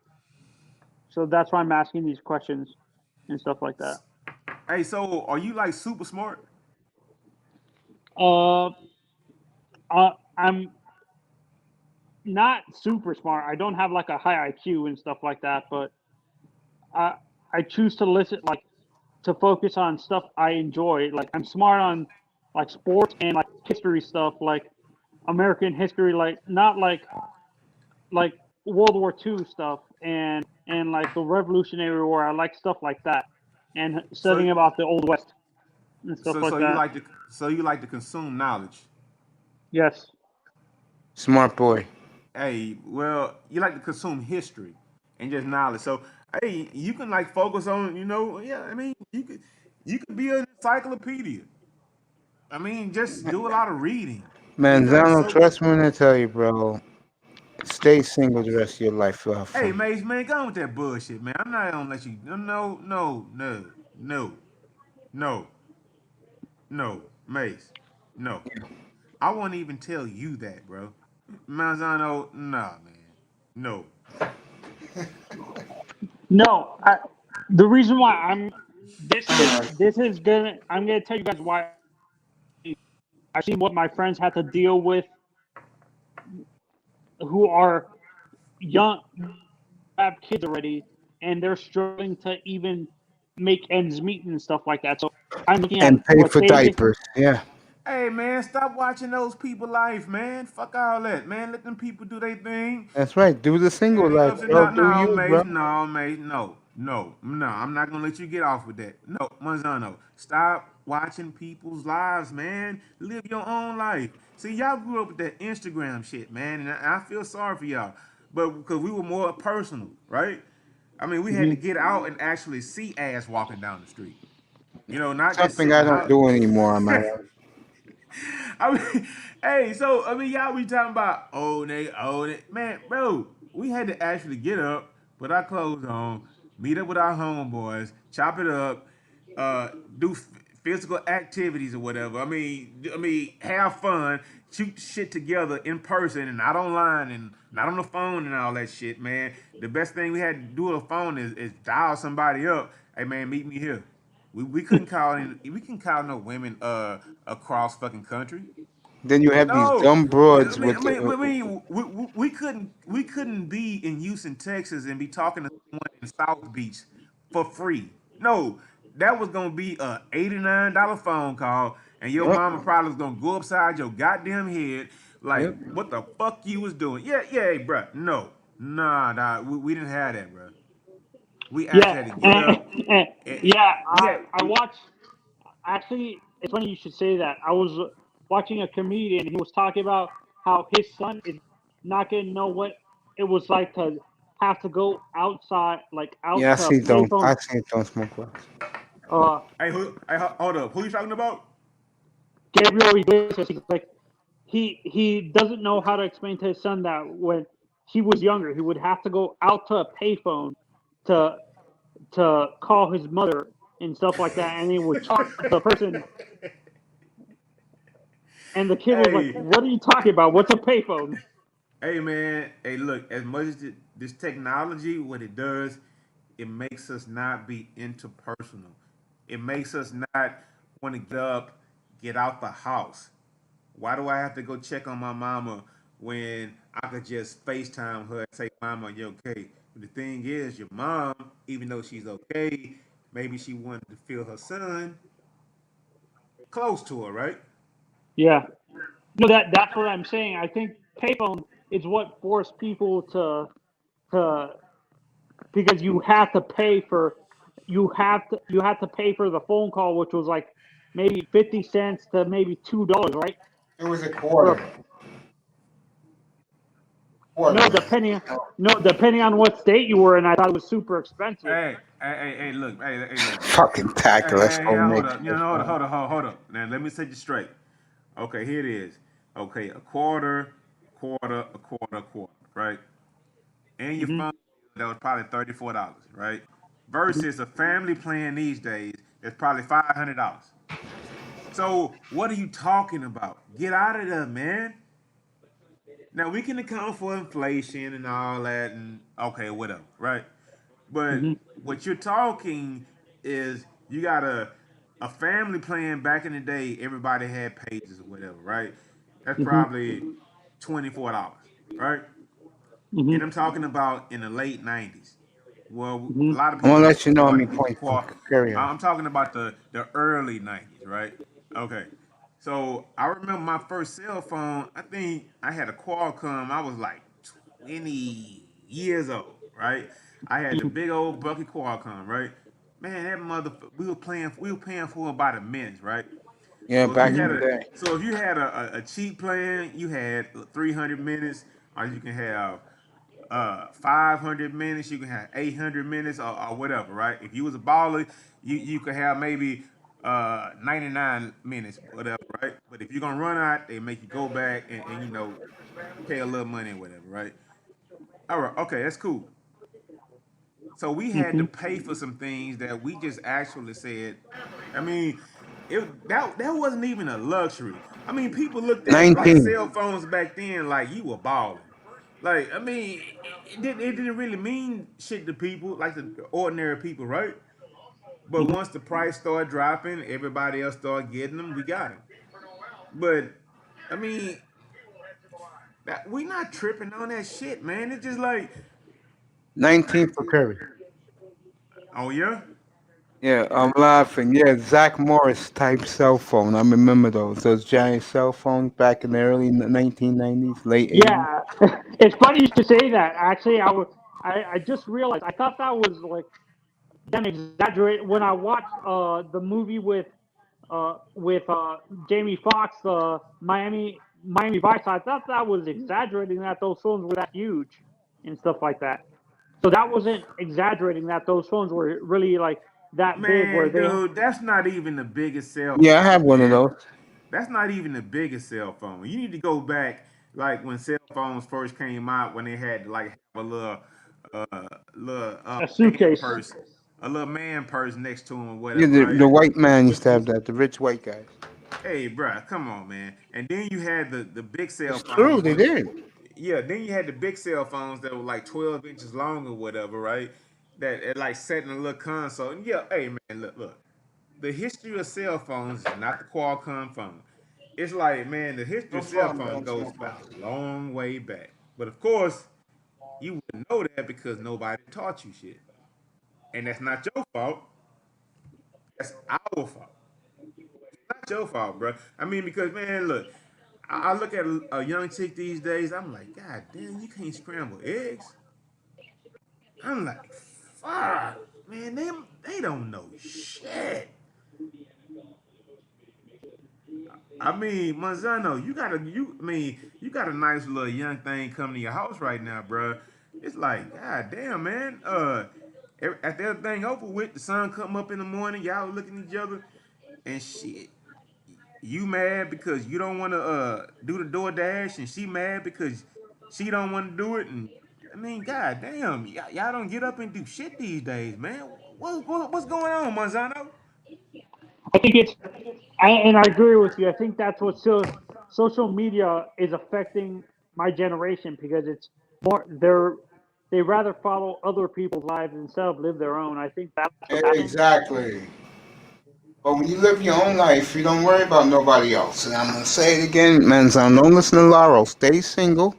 So that's why I'm asking these questions and stuff like that. Hey, so are you like super smart? Uh, I'm not super smart. I don't have like a high IQ and stuff like that, but I I choose to listen like to focus on stuff I enjoy. Like I'm smart on like sports and like history stuff, like American history, like not like World War II stuff and like the Revolutionary War. I like stuff like that and So, studying about the Old West and stuff so like you that. like to, you like to consume knowledge. Yes. Smart boy. Hey, well, you like to consume history and just knowledge. So, hey, you can like focus on, yeah. I mean, you could be an encyclopedia. I mean, just do a lot of reading because Manzano, trust me when I tell you, bro. Stay single the rest of your life. You'll have hey, fun. Mace, man, go on with that bullshit, man. I'm not gonna let you. No, no, no, no, no, no, no, Mace, no. I won't even tell you that, bro. Manzano, nah, man, no. No, the reason why this is gonna I'm gonna tell you guys why I've seen what my friends had to deal with who are young have kids already and they're struggling to even make ends meet and stuff like that. So I'm looking at And pay what for they did. diapers. Yeah, Hey, man, stop watching those people life, man. Fuck all that, man. Let them people do their thing. that's right. Do the single Daddy life, ups and bro. no, Do no, you, Mace, bro. no, Mace, no, no, no. I'm not gonna let you get off with that. No, Manzano, stop watching people's lives, man. Live your own life. See, y'all grew up with that Instagram shit, man, and I feel sorry for y'all, but because we were more personal, right? I mean, we had to get out and actually see ass walking down the street. Not just sit Something in I the don't house. do anymore, man. I mean, hey, so I mean, y'all be talking about old nigga, man, bro. We had to actually get up, put our clothes on, meet up with our homeboys, chop it up, uh, do physical activities or whatever. I mean, have fun, shoot shit together in person and not online and not on the phone and all that shit, man. The best thing we had to do on the phone is dial somebody up. Hey, man, meet me here. We couldn't call we can call no women across fucking country. Then you have these No, dumb I broads mean, with I mean, the, I mean, we couldn't be in Houston, Texas, and be talking to someone in South Beach for free. No, that was gonna be a $89 phone call, and your yep, mama probably was gonna go upside your goddamn head, like, yep. what the fuck you was doing? Yeah, yeah, hey, bruh. No, nah, we didn't have that, bruh. We Yeah, actually had to get up. And yeah. we had I watched. Actually, it's funny you should say that. I was watching a comedian. He was talking about how his son is not gonna know what it was like to have to go outside, like Yeah, out to payphone. I see don't smoke wax. Uh, hold up. Who you talking about? Gabriel Iglesias. He's like, he doesn't know how to explain to his son that when he was younger, he would have to go out to a payphone to call his mother and stuff like that, and he would talk to the person, and the kid was like, Hey, "What are you talking about? What's a payphone?" hey, man. Hey, look. As much as this technology, what it does, it makes us not be interpersonal. It makes us not want to get up, get out the house. Why do I have to go check on my mama when I could just FaceTime her and say, "Mama, you okay?" But the thing is, your mom, even though she's okay, maybe she wanted to feel her son close to her, right? Yeah, no, that's what I'm saying. I think payphone is what forced people to because you have to pay for the phone call, which was like maybe 50 cents to maybe $2, right? It was a For quarter. no, Quarter. depending on what state you were in, I thought it was super expensive. Hey, look, hey, look, man. Fucking tackle. Let's go Hold next. up. Hold up. Now, let me set you straight. Okay, here it is. Okay, a quarter, a quarter, right? And your Hmm. phone bill, that was probably $34, right? Versus a family plan these days that's probably $500. So what are you talking about? Get out of there, man. Now we can account for inflation and all that, and okay, whatever, right? But Hmm. what you're talking is you got a family plan back in the day. Everybody had pages or whatever, right? That's Hmm. probably $24, right? Hmm. And I'm talking about in the late '90s. Well, a Hmm. lot of I'm people gonna had let you know how started many to get the points. qual. Carry on. I'm talking about the early '90s, right? Okay. So I remember my first cell phone. I think I had a Qualcomm. I was like 20 years old, right? I had the big old bucket Qualcomm, right? Man, that mother. We were paying for about a minute, right? Yeah, back in the day. So if you had a cheap plan, you had 300 minutes, or you can have 500 minutes, you can have 800 minutes, or whatever, right? If you was a baller, you could have maybe 99 minutes, whatever, right? But if you're gonna run out, they make you go back and pay a little money or whatever, right? All right, okay, that's cool. So we had to Hmm. pay for some things that we just actually said. I mean, that wasn't even a luxury. I mean, people looked at like 19. cell phones back then like you were balling. Like, I mean, it didn't really mean shit to people, like the ordinary people, right? But Hmm. once the price started dropping, everybody else started getting them. We got them. But I mean, we not tripping on that shit, man. It's just like, 19 for Curry. oh yeah, Yeah, I'm laughing. Yeah, Zach Morris type cell phone. I remember those giant cell phones back in the early 1990s, late 80s. Yeah, it's funny you should say that. Actually, I just realized I thought that was like them exaggerate when I watched the movie with Jamie Foxx, Miami Vice. I thought that was exaggerating that those phones were that huge and stuff like that. So that wasn't exaggerating that those phones were really like that big where Man, they dude, that's not even the biggest cell Yeah, I phone, have one of man. those. That's not even the biggest cell phone. You need to go back like when cell phones first came out, when they had to like have a little a man suitcase. purse, a little man purse next to him or Yeah, whatever, right? the white man used to have that, the rich white guy. Hey, bruh, come on, man. And then you had the big cell It's true, phones they with, did. yeah. Then you had the big cell phones that were like 12 inches long or whatever, right? That it like sat in a little console. And yeah, hey man, look. The history of cell phones is not the Qualcomm phone. It's like, man, the history No of cell problem, phones man. goes No back problem. a long way back. But of course, you wouldn't know that because nobody taught you shit. And that's not your fault. That's our fault. Not your fault, bro. I mean, because man, look, I look at a young chick these days. I'm like, God damn, you can't scramble eggs. I'm like, fuck, man, they don't know shit. I mean, Manzano, you got a nice little young thing coming to your house right now, bro. It's like, God damn, man. After everything over with, the sun come up in the morning, y'all looking at each other, and shit, you mad because you don't want to do the DoorDash, and she mad because she don't want to do it, and I mean, God damn, y'all don't get up and do shit these days, man. What's going on, Manzano? I think it's and I agree with you. I think that's what social media is affecting my generation because it's more they rather follow other people's lives instead of live their own. I think that's what's happening. Exactly. But when you live your own life, you don't worry about nobody else. And I'm gonna say it again, man. So don't listen to Laurel. Stay single,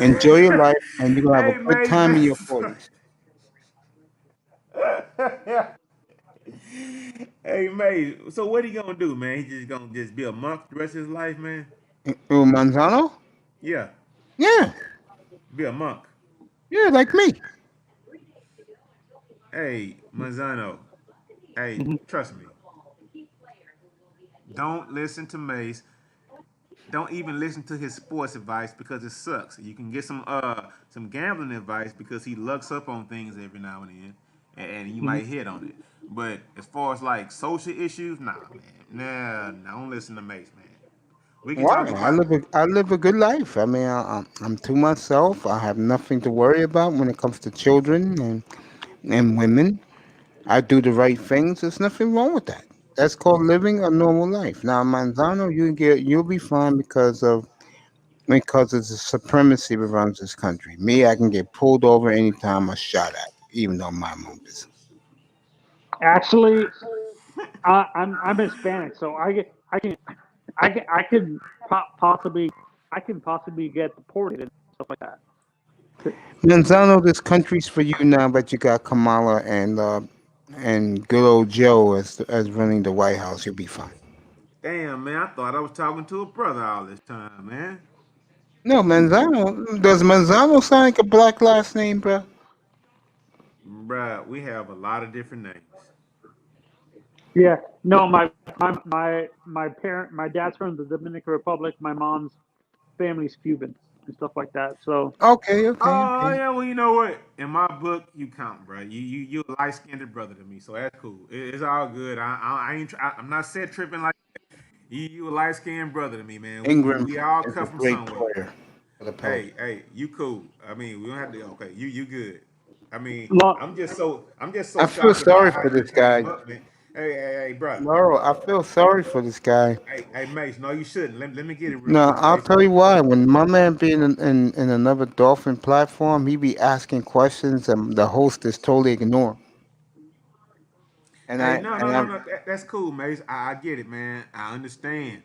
enjoy your life, and you're gonna have Hey, a good Mace, time in your man. 40s. Hey, Mace. So what he gonna do, man? He just gonna just be a monk the rest of his life, man? Manzano? Yeah, Yeah, be a monk. yeah, like me. Hey, Manzano. Hey, Mhm. trust me. Don't listen to Mace. Don't even listen to his sports advice because it sucks. You can get some gambling advice because he lucks up on things every now and then, and you Mhm. might hit on it. But as far as like social issues, nah, man, nah, don't listen to Mace, man. We can Why? talk about. I live a good life. I mean, I'm to myself. I have nothing to worry about when it comes to children and women. I do the right things. There's nothing wrong with that. That's called living a normal life. Now, Manzano, you'll be fine because of the supremacy that runs this country. Me, I can get pulled over anytime or shot at, even though I'm my own business. Actually, I'm Hispanic, so I could possibly I can possibly get deported and stuff like that. Manzano, this country's for you now, but you got Kamala and good old Joe as running the White House. You'll be fine. Damn, man, I thought I was talking to a brother all this time, man. No, Manzano. Does Manzano sound like a black last name, bro? Bruh, we have a lot of different names. Yeah, no, my dad's from the Dominican Republic. My mom's family's Cuban and stuff like that. So Okay, okay, Oh okay. yeah, well you know what? In my book, you count, bro. You a light skinned brother to me, so that's cool. It's all good. I ain't. I'm not set tripping like you a light skinned brother to me, man. Ingram We all is a come from great somewhere. player for the Hey, Pelicans. hey, you cool. I mean, we don't have to. Okay, you good. I mean, lo- I'm just so I feel shocked about sorry how for you this came guy. up, man. Hey, bro. Laurel, I feel sorry for this guy. Hey, Mace. No, you shouldn't. Let me get it real No, quick, I'll Mace. tell you why. When my man being in another Dolphin platform, he be asking questions and the host is totally ignoring. And Hey, I no, no, and I no, no. That's cool, Mace. I get it, man. I understand.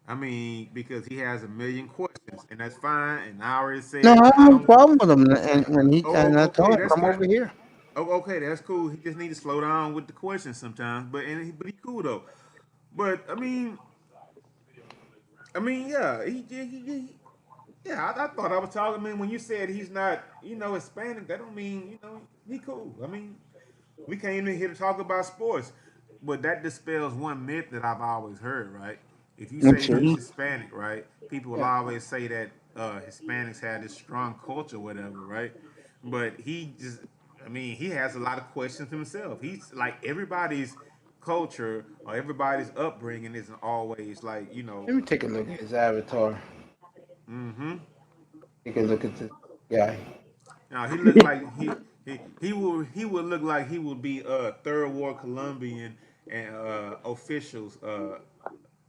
I mean, because he has a million questions, and that's fine. And I already no, said I have I no don't. problem with him. And when he and I told Okay, him, that's come fine. over here. Oh, okay, that's cool. He just need to slow down with the questions sometimes. But he cool though. But yeah, yeah. I thought I was talking. I mean, when you said he's not, Hispanic, that don't mean he cool. I mean, we came in here to talk about sports, but that dispels one myth that I've always heard. Right? If you say Which he's is, mhm. Hispanic, right? People will yeah. always say that Hispanics had this strong culture, whatever, right? but he just, I mean, he has a lot of questions himself. He's like everybody's culture or everybody's upbringing isn't always like Let me take a look at his avatar. Mm-hmm. Take a look at this guy. Now he looks like he will look like he will be third war Colombian and officials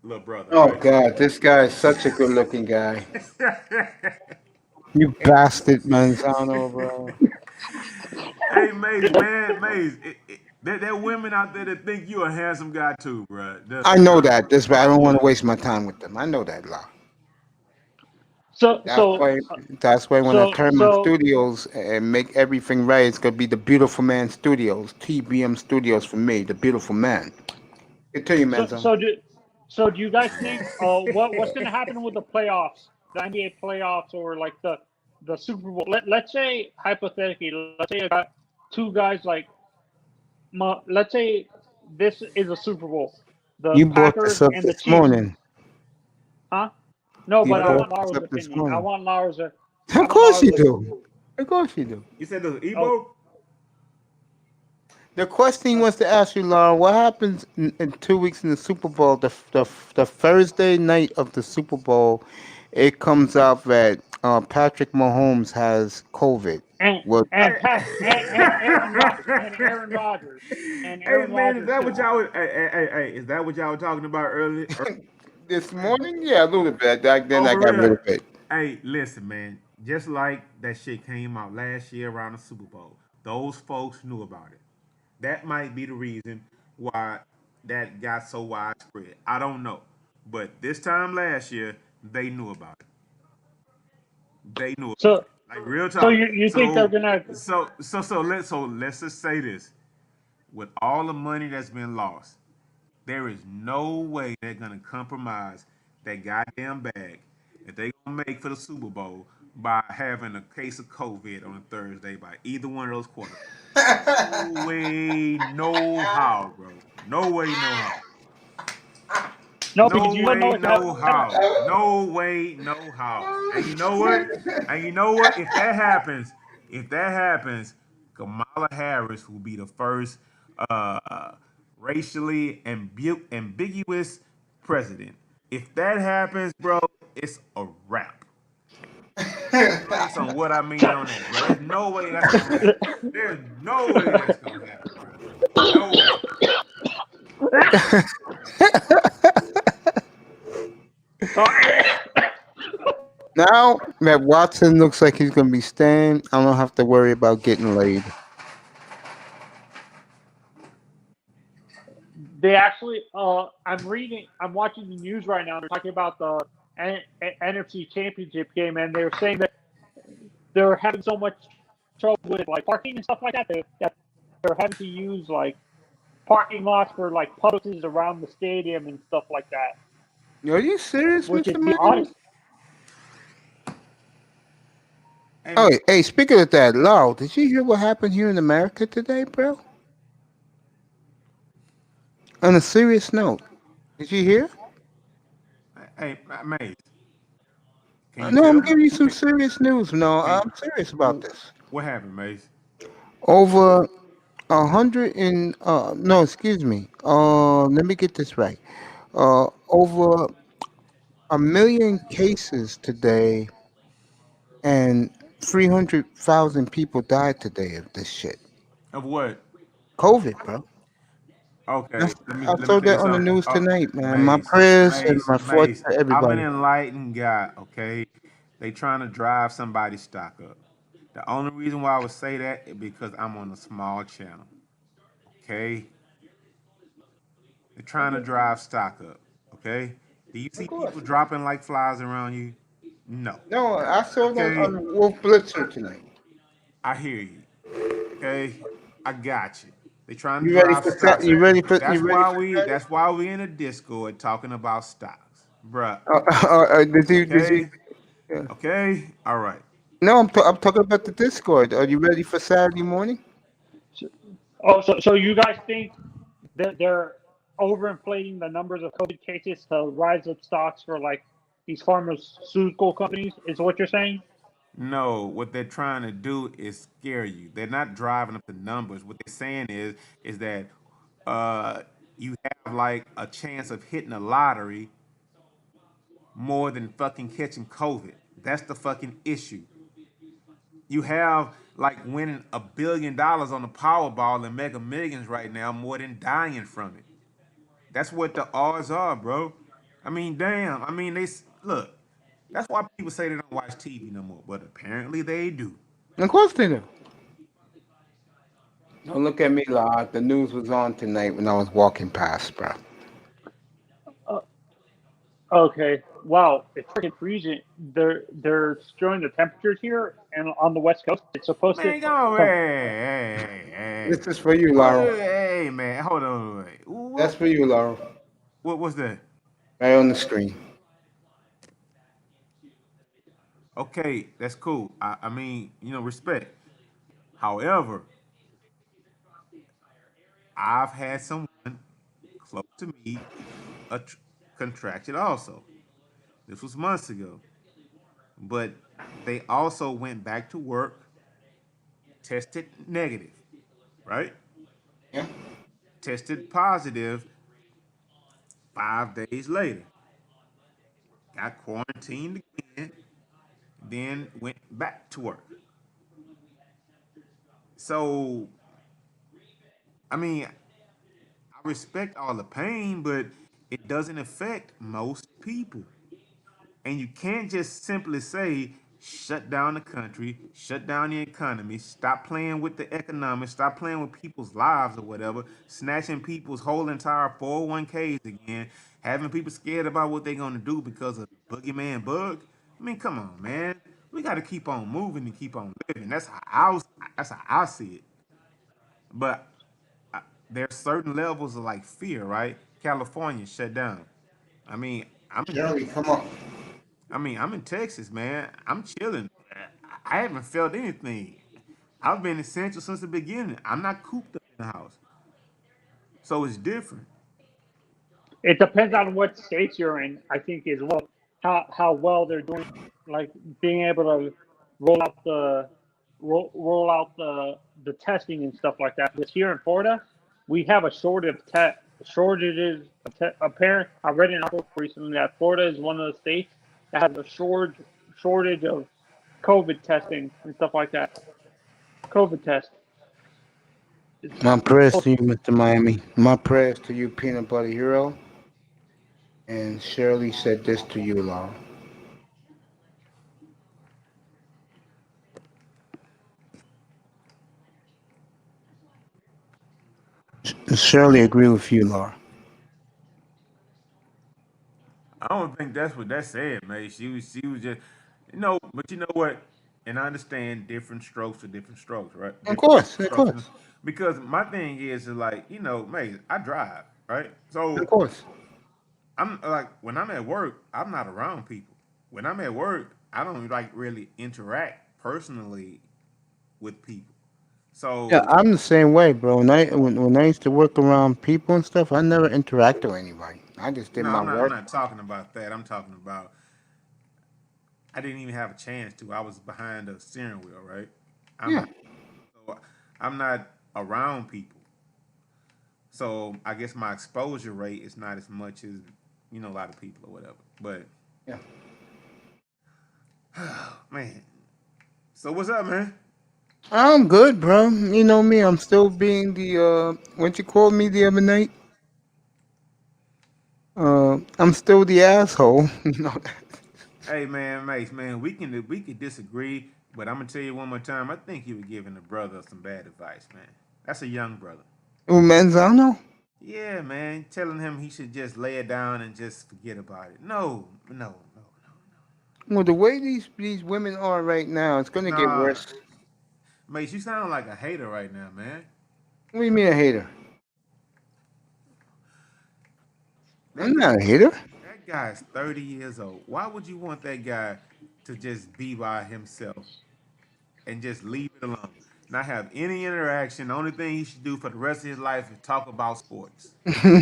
little brother, Oh right? God, this guy is such a good-looking guy. You bastard, Manzano, bro. Hey Maze, man, Maze, there women out there that think you a handsome guy too, bro. I know that. That's why I don't want to waste my time with them. I know that, law. So That's so why. That's why when I so turn my so studios and make everything right, it's gonna be the Beautiful Man Studios, TBM Studios for me, the Beautiful Man. I tell you, so Manzano. so do so do you guys think what's going to happen with the playoffs, the NBA playoffs, or like the Super Bowl? Let's say hypothetically, let's say I got two guys like let's say this is a Super Bowl, the You brought this Packers up and the this Chiefs, morning. huh? No, You but I What? brought want this Laura's up this opinion. I morning. want Laura's. I Of want course Laura's. you do. Of course you do. You said the Oh, Ebo? The question was to ask you, Laura, what happens in 2 weeks in the Super Bowl, the Thursday night of the Super Bowl, it comes out that Patrick Mahomes has COVID. and Well, and Pat and Aaron Rodgers and Hey Aaron man, is Rodgers that what too. y'all was, hey, is that what y'all were talking about earlier? this morning, yeah, a little bit. Back then, Oh, I for got real? rid of it. Hey, listen, man. Just like that shit came out last year around the Super Bowl, those folks knew about it. That might be the reason why that got so widespread. I don't know, but this time last year, they knew about it. They knew about So it. Like real so talk. you think they're So, gonna? let's just say this: with all the money that's been lost, there is no way they're gonna compromise that goddamn bag that they gonna make for the Super Bowl by having a case of COVID on a Thursday by either one of those quarterbacks. No way, no how, bro. No way, no how. No, because No you don't know way, what's happening. no how. No way, no how. And you know what? And you know what? If that happens, Kamala Harris will be the first racially ambiguous president. If that happens, bro, it's a wrap. Place on what I mean So, on that, bro. There's no way that's gonna happen. There's no way that's gonna happen, bro. No way. so Now that Watson looks like he's going to be staying, I don't have to worry about getting laid. they actually, I'm watching the news right now. They're talking about the NFC Championship game, and they're saying that they're having so much trouble with like parking and stuff like that. That they're having to use like parking lots for like Publixes around the stadium and stuff like that. Are you serious, Which Mr. is the Man? honest. Hey, Oh, hey, speaking of that, Lau, did you hear what happened here in America today, bro? On a serious note, did you hear? hey, Maze, can you No, tell I'm me? giving you some serious news. No, Can I'm serious about this. what happened, Maze? Over excuse me. Let me get this right. Over 1 million cases today, and 300,000 people died today of this shit. Of what? COVID, bro. Okay, let me I let me saw tell that you on the something. news tonight, man. My Maze, prayers and Maze, my thoughts Maze. to I'm an everybody. enlightened guy. Okay, they trying to drive somebody's stock up. The only reason why I would say that is because I'm on a small channel. Okay, they're trying to drive stock up. Okay, do you Of see course. people dropping like flies around you? No. No, I saw it Okay, on Wolf Blitzer tonight. I hear you. Okay, I got you. They trying to You ready drive for stocks You up. ready for? You That's ready why for we. Saturday? That's why we in a Discord talking about stocks, bruh. Did you? Did you? Okay, Yeah. okay, all right. No, I'm talking about the Discord. Are you ready for Saturday morning? Oh, so you guys think that they're overinflating the numbers of COVID cases to rise up stocks for like these pharmaceutical companies? Is what you're saying? No, what they're trying to do is scare you. They're not driving up the numbers. What they're saying is that uh, you have like a chance of hitting a lottery more than fucking catching COVID. That's the fucking issue. You have like winning $1 billion on the Powerball and Mega Millions right now more than dying from it. That's what the odds are, bro. I mean, damn. I mean, look. That's why people say they don't watch TV no more, but apparently they do. Of course they do. Don't look at me like the news was on tonight when I was walking past, bro. Uh, okay. Wow, it's freaking freezing. They're showing the temperatures here, and on the west coast, it's supposed to Man, go come. hey. This is for you, Laurel. Hey, man, hold on. Wait. That's for you, Laurel. What was that? Right on the screen. Okay, that's cool. I mean, respect. However, I've had someone close to me a contracted also. This was months ago. But they also went back to work, tested negative, right? Yeah. Tested positive 5 days later. Got quarantined again, then went back to work. So, I mean, I respect all the pain, but it doesn't affect most people. And you can't just simply say, shut down the country, shut down the economy, stop playing with the economics, stop playing with people's lives or whatever, snatching people's whole entire 401ks again, having people scared about what they're going to do because of the boogeyman bug. I mean, come on, man. We got to keep on moving and keep on living. That's how I see it. But there's certain levels of like fear, right? California shut down. I mean, I'm in Shirley, come on. I'm in Texas, man. I'm chilling. I haven't felt anything. I've been essential since the beginning. I'm not cooped up in the house, so it's different. It depends on what states you're in. I think as well how well they're doing, like being able to roll out the roll out the testing and stuff like that. Because here in Florida, we have a shortages of apparent. I read in an article recently that Florida is one of the states that has a shortage of COVID testing and stuff like that. COVID test. My prayers to you, Mr. Miami. My prayers to you, Peanut Butter Hero. And Shirley said this to you, Laurel. Shirley agree with you, Laura. I don't think that's what that said, man. She was just, but you know what? And I understand different strokes for different strokes, right? Of Different course, of strokes, course, because my thing is like, man, I drive, right? of So course. I'm like when I'm at work, I'm not around people. When I'm at work, I don't like really interact personally with people. Yeah, So I'm the same way, bro. When I used to work around people and stuff, I never interacted with anybody. I just did no, my I'm work. not talking about that. I'm talking about I didn't even have a chance to. I was behind the steering wheel, right? Yeah. I'm so I'm not around people. So I guess my exposure rate is not as much as a lot of people or whatever. But Yeah. man, so what's up, man? I'm good, bro. You know me. I'm still being the what you called me the other night. I'm still the asshole. You know. Hey, man, Mace, man, we can disagree, but I'm gonna tell you one more time. I think you were giving the brother some bad advice, man. That's a young brother. Manzano. Yeah, man, telling him he should just lay it down and just forget about it. No, no, no, no. Well, the way these women are right now, it's gonna get Nah, worse. Mace, you sound like a hater right now, man. What do you mean a hater? I'm That guy, not a hater. that guy's 30 years old. Why would you want that guy to just be by himself and just leave it alone? Not have any interaction. The only thing he should do for the rest of his life is talk about sports.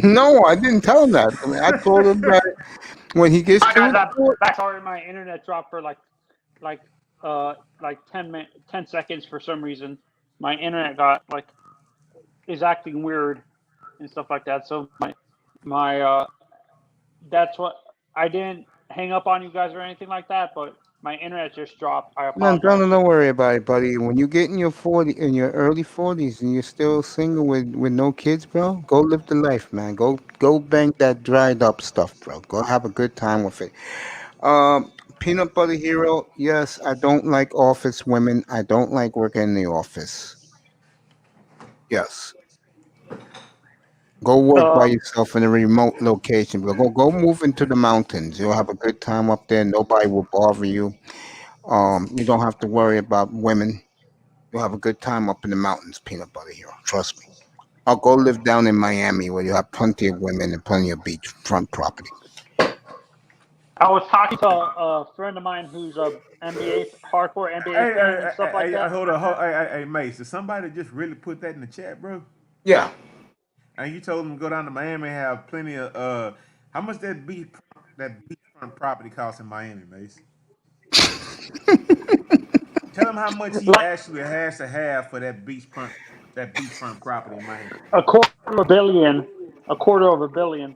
No, I didn't tell him that. I mean, I told him that when he gets Hi guys, to I'm sport. back. Sorry, my internet dropped for like like 10 seconds for some reason. My internet got like is acting weird and stuff like that. So my that's what I didn't hang up on you guys or anything like that, but my internet just dropped. I No, apologize. don't worry about it, buddy. When you get in your 40s and you're still single with no kids, bro, go live the life, man. Go bang that dried up stuff, bro. Go have a good time with it. Peanut butter hero. Yes, I don't like office women. I don't like working in the office. Yes, go work by Uh, yourself in a remote location. But go move into the mountains. You'll have a good time up there. Nobody will bother you. You don't have to worry about women. You'll have a good time up in the mountains, peanut butter hero. Trust me. I'll go live down in Miami where you have plenty of women and plenty of beachfront property. I was talking to a friend of mine who's a NBA hardcore NBA Hey, fan and stuff like that. hold on, hey, Mace. Did somebody just really put that in the chat, bro? Yeah. And you told them to go down to Miami and have plenty of how much that beachfront property costs in Miami, Mace? Tell him how much he Like actually has to have for that beachfront property in Miami. a quarter of a billion, a quarter of a billion.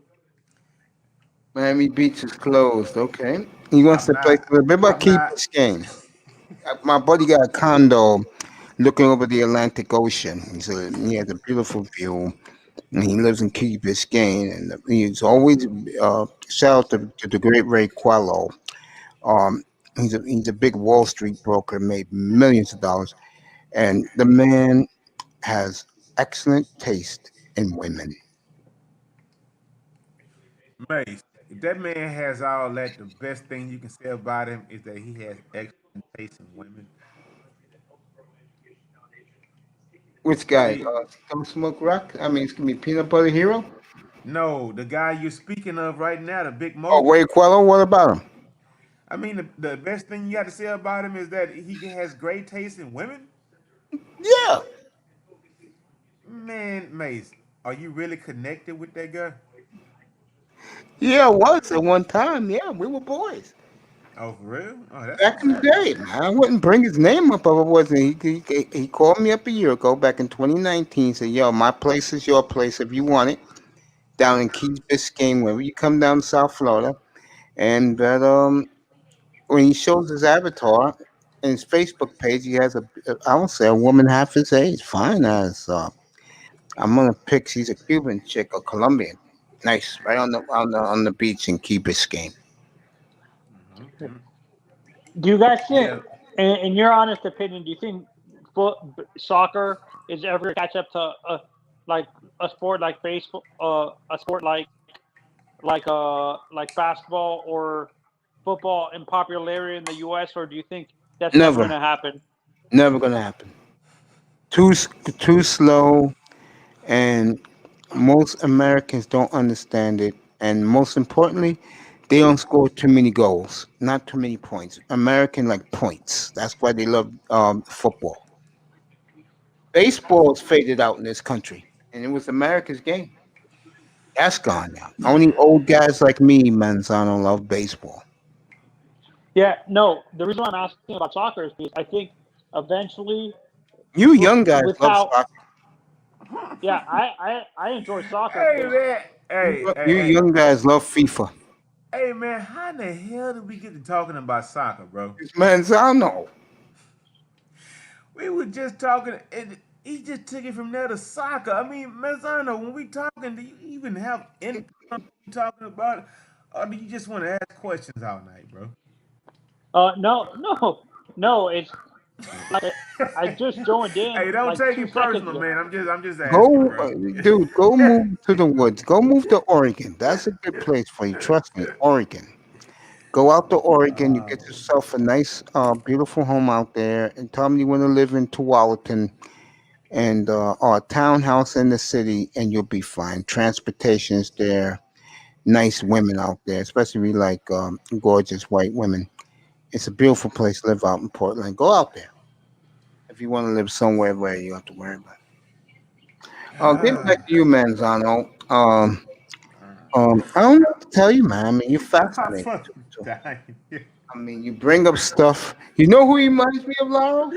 Miami Beach is closed. Okay. He wants I'm to play not. a little bit about I'm Key not. Biscayne. My buddy got a condo looking over the Atlantic Ocean. He has a beautiful view. And he lives in Key Biscayne. And he's always, shout out to the great Ray Quello. Um, he's a big Wall Street broker, made millions of dollars. And the man has excellent taste in women. Mace, if that man has all that, the best thing you can say about him is that he has excellent taste in women. Which guy? See, Don't Smoke Rock? I mean, excuse me, Peanut Butter Hero? no, the guy you're speaking of right now, the big Oh, mogul. Ray Quello, what about him? I mean, the best thing you got to say about him is that he has great taste in women. Yeah. Man, Mace, are you really connected with that guy? Yeah, I was at one time. Yeah, we were boys. Oh, for real? Oh, that's Back what's in the up. day, man. I wouldn't bring his name up if I wasn't. He called me up a year ago, back in 2019, said, yo, my place is your place if you want it, down in Keys Biscayne, wherever you come down to South Florida. And that when he shows his avatar in his Facebook page, he has I would say a woman half his age, fine as I'm gonna pick. She's a Cuban chick, a Colombian. Nice, right on the beach in Key Biscayne. Mhm. Do you guys think, Yeah. in your honest opinion, do you think soccer is ever catch up to like a sport like baseball, a sport like basketball or football in popularity in the U.S., or do you think that's never going Never, to happen? never gonna happen. Too slow, and most Americans don't understand it. And most importantly, they don't score too many goals, not too many points. American like points. That's why they love football. Baseball is faded out in this country, and it was America's game. That's gone now. Only old guys like me, Manzano, love baseball. Yeah, no. The reason why I'm asking about soccer is because I think eventually, You young guys with love how soccer. yeah, I enjoy soccer Hey because man, You young guys love FIFA. hey man, how in the hell did we get to talking about soccer, bro? It's Manzano. We were just talking, and he just took it from there to soccer. I mean, Mazzano, when we talking, do you even have input on what we talking about, or do you just want to ask questions all night, bro? no, no. It's like I just joined in Hey, don't like take two it seconds personal, ago. man. I'm just asking, Go, bro. dude. Go move to the woods. Go move to Oregon. That's a good place for you. Trust me, Oregon. Go out to Oregon. You get yourself a nice, beautiful home out there, and tell me you want to live in Tualatin and or a townhouse in the city, and you'll be fine. Transportation's there. Nice women out there, especially if you like gorgeous white women. It's a beautiful place to live out in Portland. Go out there if you want to live somewhere where you don't have to worry about it. Getting back to you, Manzano. I don't know what to tell you, man. I mean, you're I'm fascinating fucking too. dying. I mean, you bring up stuff. You know who he reminds me of, Laro?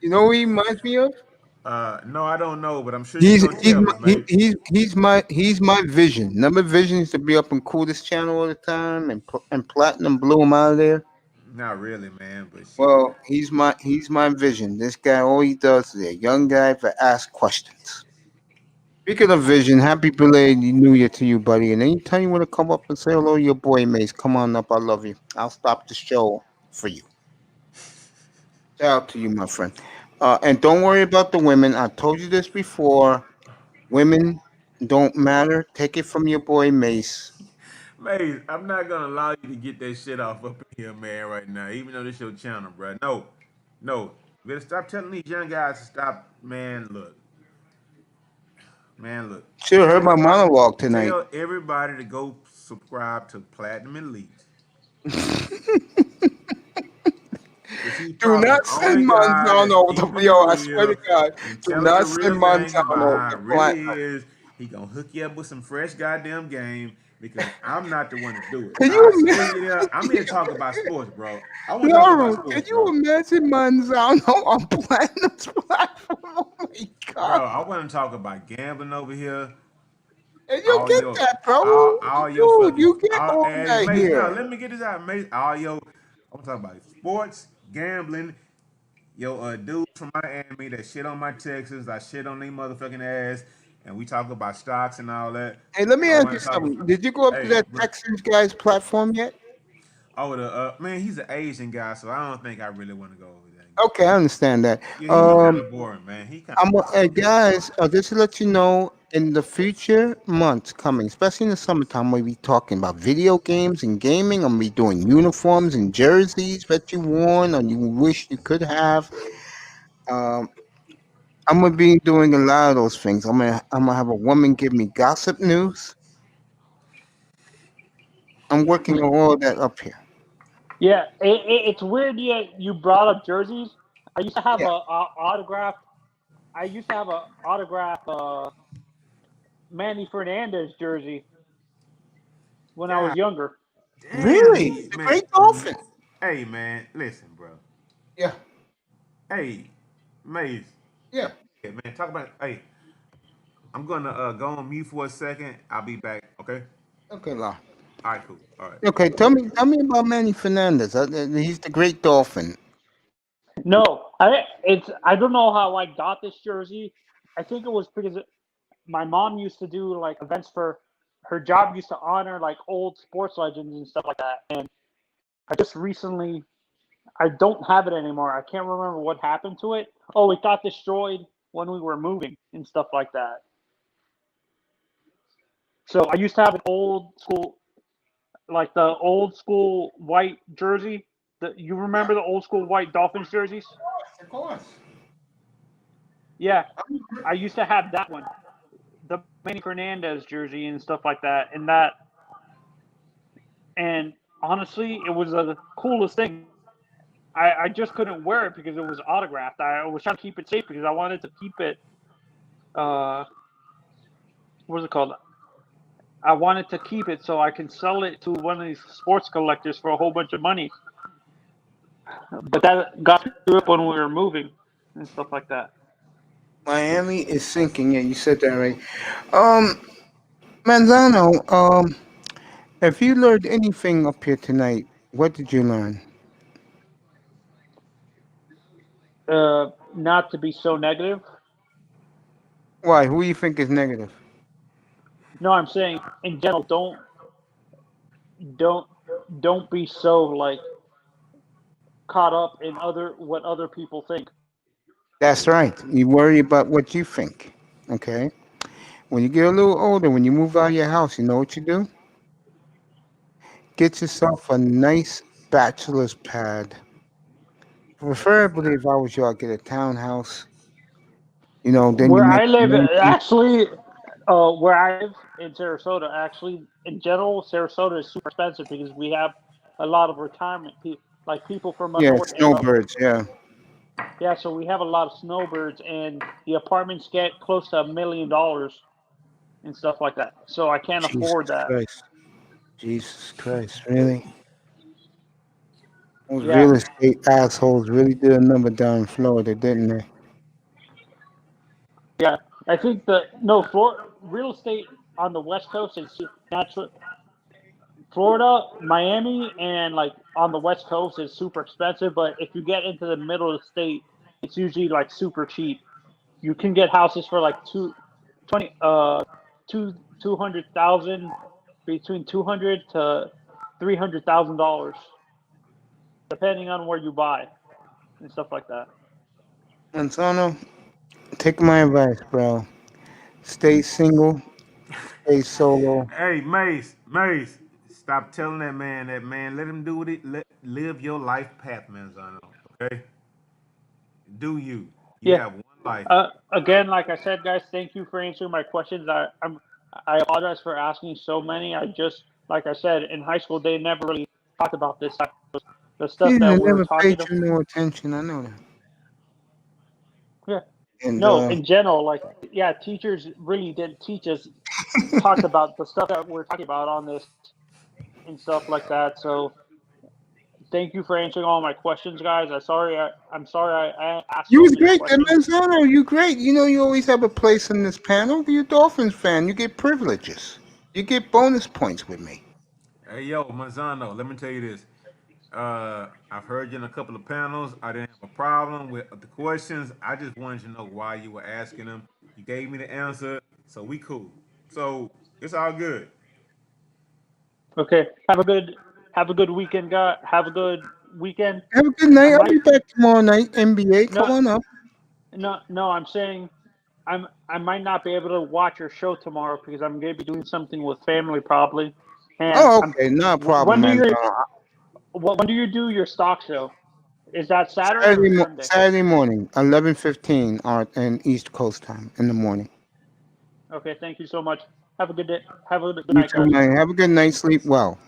You know who he reminds me of? No, I don't know, but I'm sure you're He's gonna he's tell my, me, mate. he's my Vision. Remember Vision used to be up in Coolest Channel all the time, and Platinum blew him out of there. Not really, man, but shit. Well, he's my Vision. This guy, all he does is a young guy that asks questions. Speaking of Vision, happy belated New Year to you, buddy. And anytime you want to come up and say hello to your boy, Mace, come on up. I love you. I'll stop the show for you. Shout out to you, my friend. And don't worry about the women. I told you this before. Women don't matter. Take it from your boy, Mace. Maze, I'm not gonna allow you to get that shit off up in here, man, right now. Even though this your channel, bro. No, no. You better stop telling these young guys to stop. Man, look. Should have heard my Everybody, monologue tonight. tell everybody to go subscribe to Platinum Elite. Cause he's Do probably the not only send guy that's Manzano to keeping it yo. I swear to real God, and do telling the not send real thing about Manzano how to it really Platinum. is. He gonna hook you up with some fresh goddamn game because I'm not the one to do it. Can I you send you there. I'm here to talk about sports, bro. I want to talk about Laura, can sports, you bro. imagine Manzano on Platinum's platform? Oh my God. Bro, I want to talk about gambling over here. And you All get your, that, bro. all your Dude, fucking, you get all hey, that Mace, no, here. let me get this out, Mace. All your, I'm talking about sports, gambling. Yo, dudes from Miami that shit on my Texans, I shit on they motherfucking ass, and we talk about stocks and all that. Hey, let me I ask you want to talk. something. Did you go up to Hey, that bro. Texans guy's platform yet? Oh, the man, he's an Asian guy, so I don't think I really want to go over there. Okay, I understand that. Yeah, he kind of boring, man. He kind of boring. Guys, just to let you know, in the future months coming, especially in the summertime, we'll be talking about video games and gaming. I'm gonna be doing uniforms and jerseys that you worn or you wish you could have. Um, I'm gonna be doing a lot of those things. I'm gonna have a woman give me gossip news. I'm working on all that up here. Yeah, it's weird. You brought up jerseys. I used to have Yeah. a autographed. I used to have a autograph Manny Fernandez jersey when I was God younger. damn, Really? he The man. great dolphin. Hey, man, listen, bro. Yeah. Hey, Maze. Yeah. Yeah, man, talk about. Hey, I'm gonna go on mute for a second. I'll be back. Okay. Okay, La. All right, cool. All right. Okay, tell me about Manny Fernandez. He's the great dolphin. No, I don't know how I got this jersey. I think it was because my mom used to do like events for her job used to honor like old sports legends and stuff like that. And I just recently I don't have it anymore. I can't remember what happened to it. Oh, it got destroyed when we were moving and stuff like that. So I used to have an old school, like the old school white jersey. You remember the old school white Dolphins jerseys? Of course. Yeah, I used to have that one, the Manny Fernandez jersey and stuff like that. And honestly, it was the coolest thing. I just couldn't wear it because it was autographed. I was trying to keep it safe because I wanted to keep it. Uh, what's it called? I wanted to keep it so I can sell it to one of these sports collectors for a whole bunch of money. But that got screwed up when we were moving and stuff like that. Miami is sinking. Yeah, you said that right. Um, Manzano. If you learned anything up here tonight, what did you learn? Not to be so negative. Why? Who you think is negative? No, I'm saying in general, don't don't be so like caught up in other what other people think. That's right. You worry about what you think. Okay. When you get a little older, when you move out of your house, you know what you do? Get yourself a nice bachelor's pad. Preferably, if I was you, I'd get a townhouse. Then you Where make I live, money. actually, where I live in Sarasota, actually, in general, Sarasota is super expensive because we have a lot of retirement people, like people from up Yeah, north end up. snowbirds. Yeah. Yeah, so we have a lot of snowbirds, and the apartments get close to $1 million and stuff like that. So I can't Jesus afford that. Christ. Jesus Christ. Really? Those Yeah, real estate assholes really did a number down in Florida, didn't they? yeah. I think the no real estate on the West Coast is natural. Florida, Miami, and like on the West Coast is super expensive. But if you get into the middle of the state, it's usually like super cheap. You can get houses for like 20 two 200,000, between 200 to $300,000, depending on where you buy and stuff like that. Antonio, take my advice, bro. Stay single, stay solo. Hey, Mace, stop telling that man. That man, let him do what it. Live your life path, man, Zano. Okay, do you? You Yeah. have one life. Again, like I said, guys, thank you for answering my questions. I apologize for asking so many. I just, like I said, in high school they never really talked about this. The stuff Yeah, that they we were never paid talking about. you no attention. I know that. Yeah. And No, in general, like yeah, teachers really didn't teach us talked about the stuff that we're talking about on this and stuff like that. So thank you for answering all my questions, guys. I'm sorry I asked you so was many great, questions. Manzano. You great. You know you always have a place in this panel. You're a Dolphins fan. You get privileges. You get bonus points with me. Hey, yo, Manzano, let me tell you this. I've heard you in a couple of panels. I didn't have a problem with the questions. I just wanted to know why you were asking them. You gave me the answer, so we cool. So it's all good. Okay. Have a good weekend, guys. Have a good weekend. Have a good I night. I'll might be back tomorrow night. NBA, come no on up. no, I'm saying I might not be able to watch your show tomorrow because I'm gonna be doing something with family probably. And Oh, I'm okay, not a problem, when do you Manzano. when do you do your stock show? Is that Saturday or Sunday? Saturday morning, 11:15 on in East Coast time in the morning. Okay, thank you so much. Have a good day. Have a good You night, too, guys. man. Have a good night. Sleep well.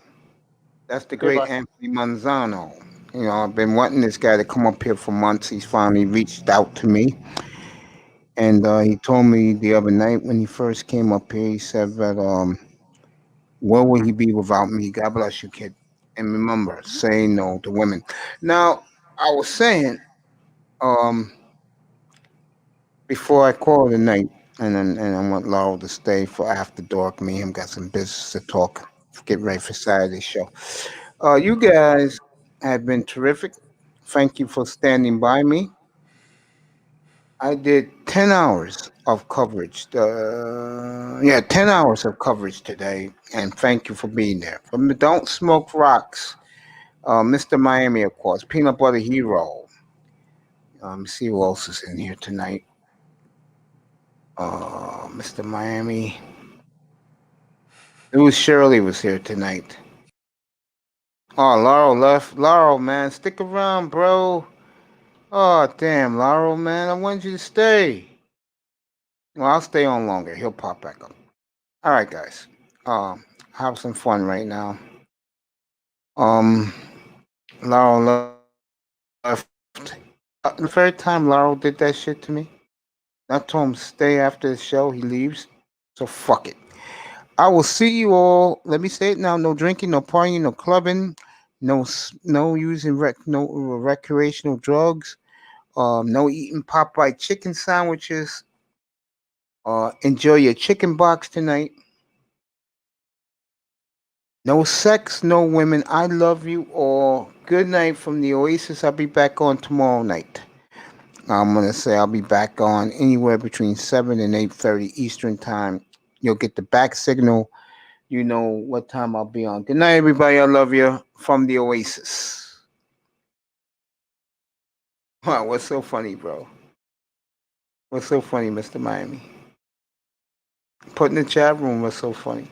That's the Okay, great bye. Anthony Manzano. You know, I've been wanting this guy to come up here for months. He's finally reached out to me. And he told me the other night when he first came up here, he said that, where would he be without me? God bless you, kid. And remember, say no to women. Now, I was saying, um, before I call it a night, and I want Laurel to stay for after dark. Me and him got some business to talk. Get ready for Saturday's show. You guys have been terrific. Thank you for standing by me. I did 10 hours of coverage. 10 hours of coverage today, and thank you for being there. From the Don't Smoke Rocks, Mr. Miami, of course, Peanut Butter Hero. Let me see who else is in here tonight. Mr. Miami. It was Shirley was here tonight. Oh, Laurel left. Laurel, man, stick around, bro. Oh, damn, Laurel, man, I wanted you to stay. Well, I'll stay on longer. He'll pop back up. All right, guys. Have some fun right now. Um, Laurel left. The very time Laurel did that shit to me, I told him to stay after the show. He leaves. So fuck it. I will see you all. Let me say it now. No drinking, no partying, no clubbing, no using no recreational drugs. No eating Popeye chicken sandwiches. Enjoy your chicken box tonight. No sex, no women. I love you all. Good night from the Oasis. I'll be back on tomorrow night. I'm gonna say I'll be back on anywhere between 7 and 8:30 Eastern time. You'll get the back signal. You know what time I'll be on. Good night, everybody. I love you from the Oasis. Wow, what's so funny, bro? What's so funny, Mr. Miami? Put in the chat room. What's so funny?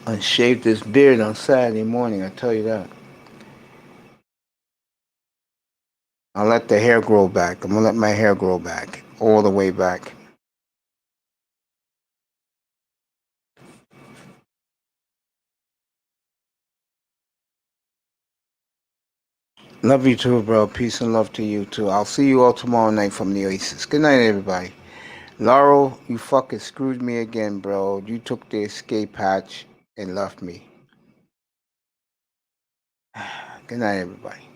I shaved this beard on Saturday morning. I tell you that. I'll let the hair grow back. I'm gonna let my hair grow back all the way back. Love you too, bro. Peace and love to you too. I'll see you all tomorrow night from the Oasis. Good night, everybody. Laurel, you fucking screwed me again, bro. You took the escape hatch and left me. Good night, everybody.